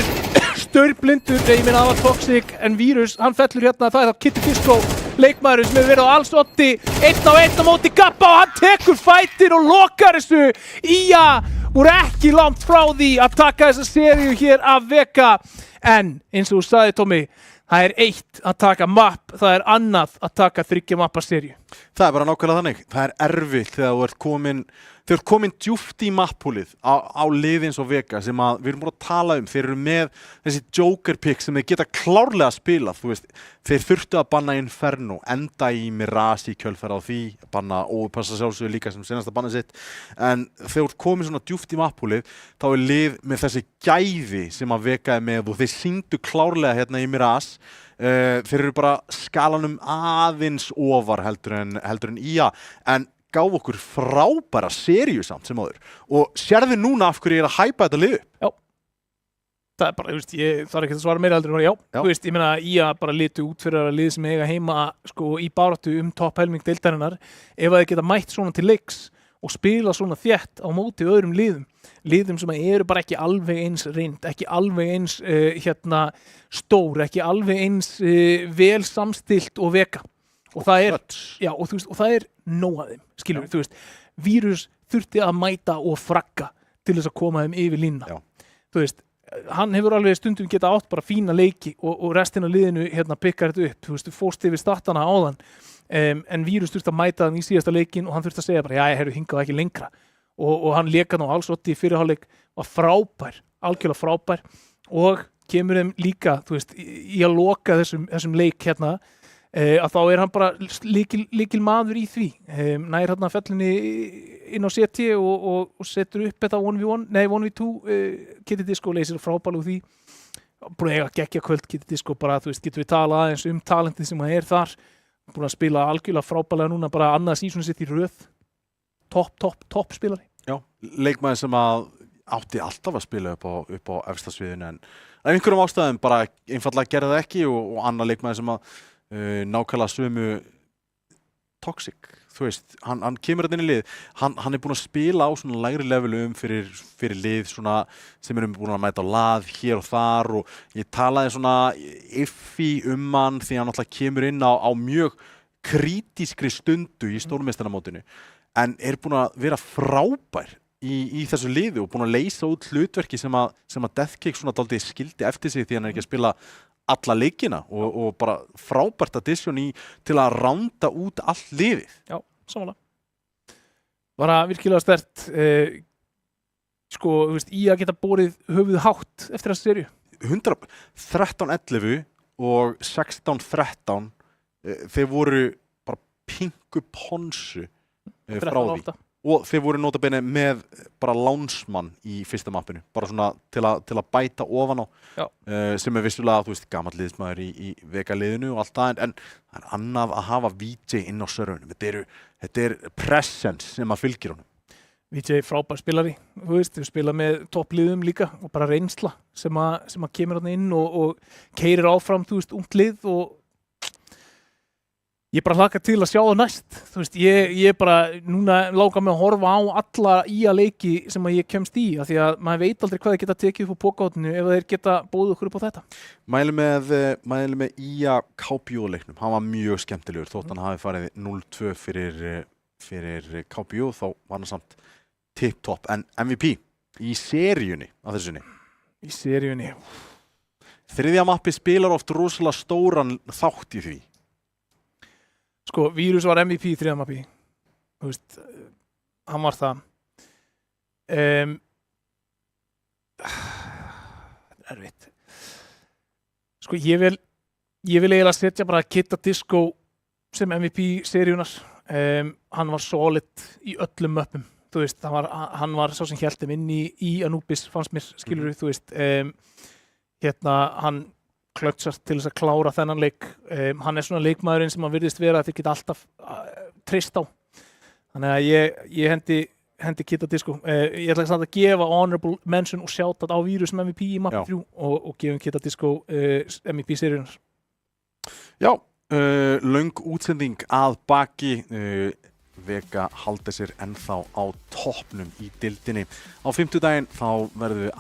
staurblindur, ég meina það var Toxic en Vírus, hann fellur hérna, það þá Kitty Disco, leikmaðurinn sem hefur verið á alls otti, 1-1 á móti Gabba og hann tekur fætin og lokar þessu. Ía voru ekki langt frá því að taka þessa seríu hér af Vega en eins og þú sagði Tommy, það er eitt að taka mapp, það er annað að taka 3 mappa seríu. Það er bara nákvæmlega þannig. Það er erfitt þegar þú ert komin djúpt í mappúlið á liði eins og Vega sem að við erum búin að tala um. Þeir eru með þessi joker pick sem þeir geta klárlega að spila. Þú veist, þeir þurftu að banna Inferno, enda í Mirage í kjölfæra á því, banna Overpassa sjálfsögur líka sem senasta banna sitt. En þegar þú ert komin svona djúpt í mappúlið, þá er lið með þessi gæði sem að Vega er með og þeir sýndu klárlega hérna í Mirage. Þeir eru bara skalanum aðeins ofar heldur en IA en gáf okkur frábæra seríu samt sem áður og sérðu núna af hverju ég er að hæpa þetta lið upp. Já, það er bara, þú veist, það er ekki að svara meira heldur en já. Þú veist, ég meina IA bara litu út fyrir að lið sem eiga heima sko í baráttu topphelming deildarinnar ef að þeir geta mætt svona til leiks og spila svona þétt á móti öðrum liðum sem eru bara ekki alveg eins reynd, ekki alveg eins stór, ekki alveg eins vel samstillt og Vega. Og það er, já, og þú veist, og það er nóg að þeim, skilur, þú veist, Vírus þurfti að mæta og fragga til þess að koma þeim yfir línuna. Já. Þú veist, hann hefur alveg stundum geta átt bara fína leiki og restin af liðinu pikkar þetta upp, þú veist, þú fórst yfir startana áðan. En Vírus þurfti að mæta hann í síðasta leikin og hann þurfti að segja bara, já, ég hingað ekki lengra. Og hann léka nú alls otti í fyrirháleik, var frábær, algjörlega frábær og kemur þeim líka, þú veist, í að loka þessum leik hérna, að þá er hann bara líkil maður í því. Nær hérna fellinni inn á CT og setur upp þetta 1v2, Kitty Disco leysir frábælega úr því. Búin að eiga geggja kvöld Kitty Disco, bara, þú veist, getur við talað aðeins talentið sem er þar. Búin að spila algjörlega frábælega núna, bara annað sísoni sitt í röð. Topp spilari. Já, leikmaður sem að átti alltaf að spila upp á efsta sviðinu en af einhverjum ástæðum bara einfaldlega gerði það ekki og annar leikmaður sem að nákvæmlega sömu Toxic, þú veist, hann kemur hérna inn í lið, hann er búinn að spila á svona lægri levelum fyrir lið svona sem erum búin að mæta á lað hér og þar og ég talaði svona iffi hann því hann alltaf kemur inn á mjög krítískri stundu í stórmeistaramótinu en er búinn að vera frábær í þessu liði og búinn að leysa út hlutverki sem að Deathkick svona dálítið skildi eftir sig því hann er ekki að spila alla leikina og bara frábært addition til að ránda út allt liðið. Já, samanlega. Bara virkilega sterkt sko, þú veist, í að geta borið höfuð hátt eftir þessu seríu. 13-11 og 16-13 þeir voru bara pinku ponsu frá því. Og þeir voru notabene með bara lánsmann í fyrsta mappinu, bara svona til að bæta ofan á, sem er vissulega, þú veist, gamall liðsmaður í Vega-liðinu og allt það, en það er annað að hafa VJ inn á serverinu. Þetta er presence sem að fylgir honum. VJ frábær spilari, þú veist, við spila með toppliðum líka og bara reynsla sem að kemur hann inn og keyrir áfram, þú veist, ungt lið og ég bara hlakka til að sjá það næst. Þú veist, ég bara núna langar mig að horfa á alla IA leiki sem að ég kemst í af því að maður veit aldrei hvað þeir geta tekið upp á pokahotninu ef þeir geta bóðið okkur upp á þetta. Mæli með IA KPO leiknum. Hann var mjög skemmtilegur þótt hann hafi farið 0-2 fyrir KPO þá var hann samt tip-top en MVP í seríunni að þessunni. Í seríunni. Þriðja mappi spilar oft rosalega stóran þátt í því. Sko, Vírus var MVP í þriðja mappi. Þú veist, hann var það. erfitt. Sko, ég vil eiginlega setja bara Kidda Disco sem MVP seríunar. Hann var solid í öllum möppum. Þú veist, hann var sá sem hélt þeim inn í Anubis, fannst mér, skilurðu, þú veist. Hann klötsast til þess að klára þennan leik. Hann er svona leikmaðurinn sem hann virðist vera að þið geta alltaf treyst á. Þannig að ég hendi Kidda Disco. Ég ætla samt að gefa honorable mention og shoutout á Vírus sem MVP í mappi 3 og gefum Kidda Disco MVP seríunar. Já, löng útsending að baki. Vega halda sér ennþá á toppnum í deildinni. Á fimmtudaginn þá verðum við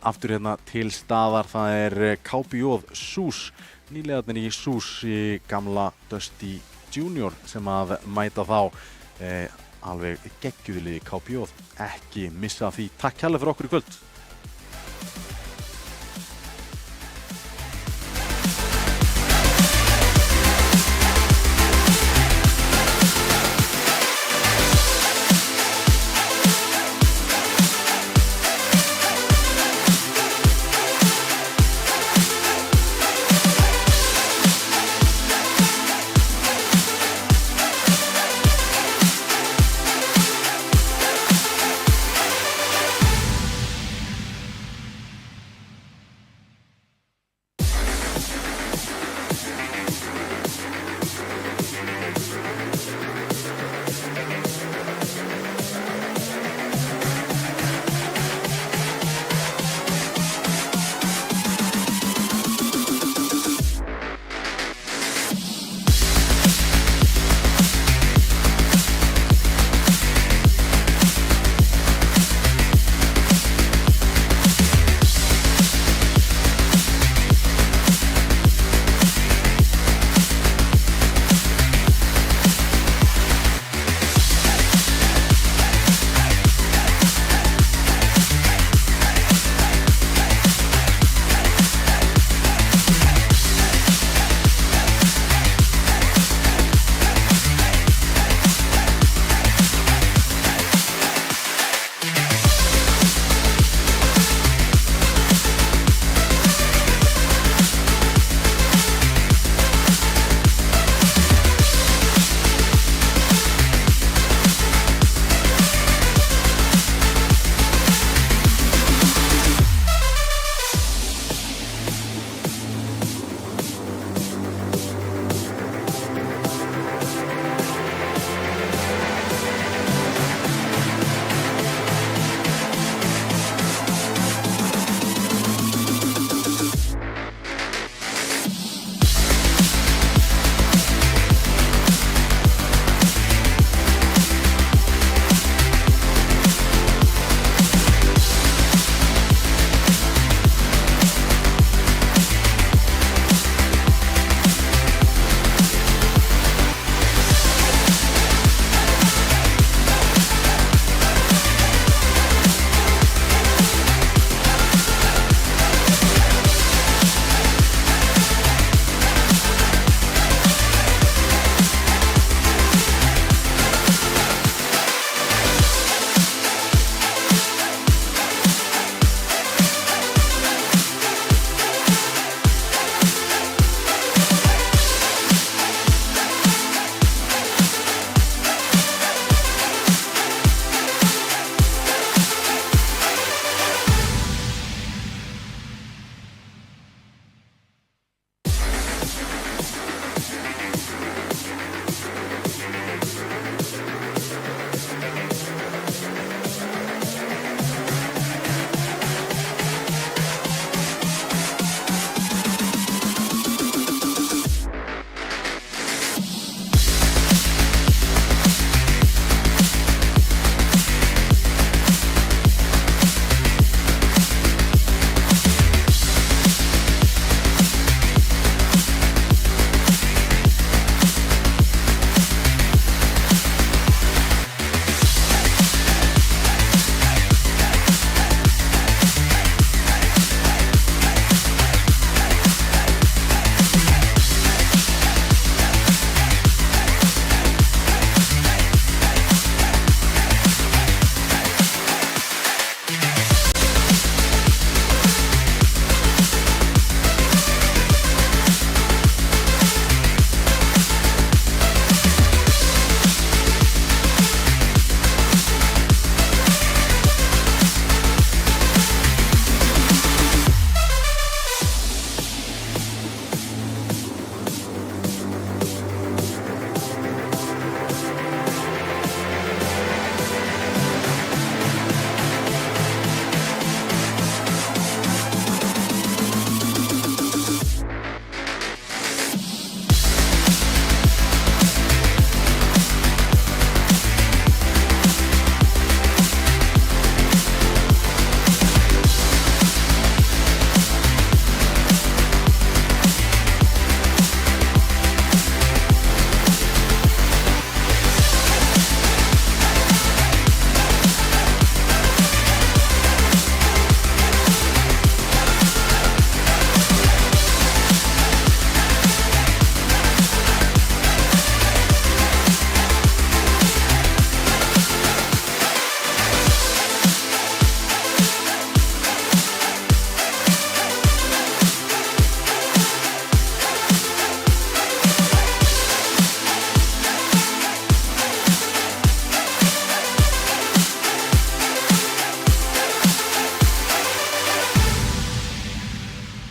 aftur hérna til staðar. Það er KBJ SUS, nýliðarnir í SUS í gamla Dusty Junior sem að mæta þá. Alveg geggjuðu liði KBJ, ekki missa því. Takk kærlega fyrir okkur í kvöld.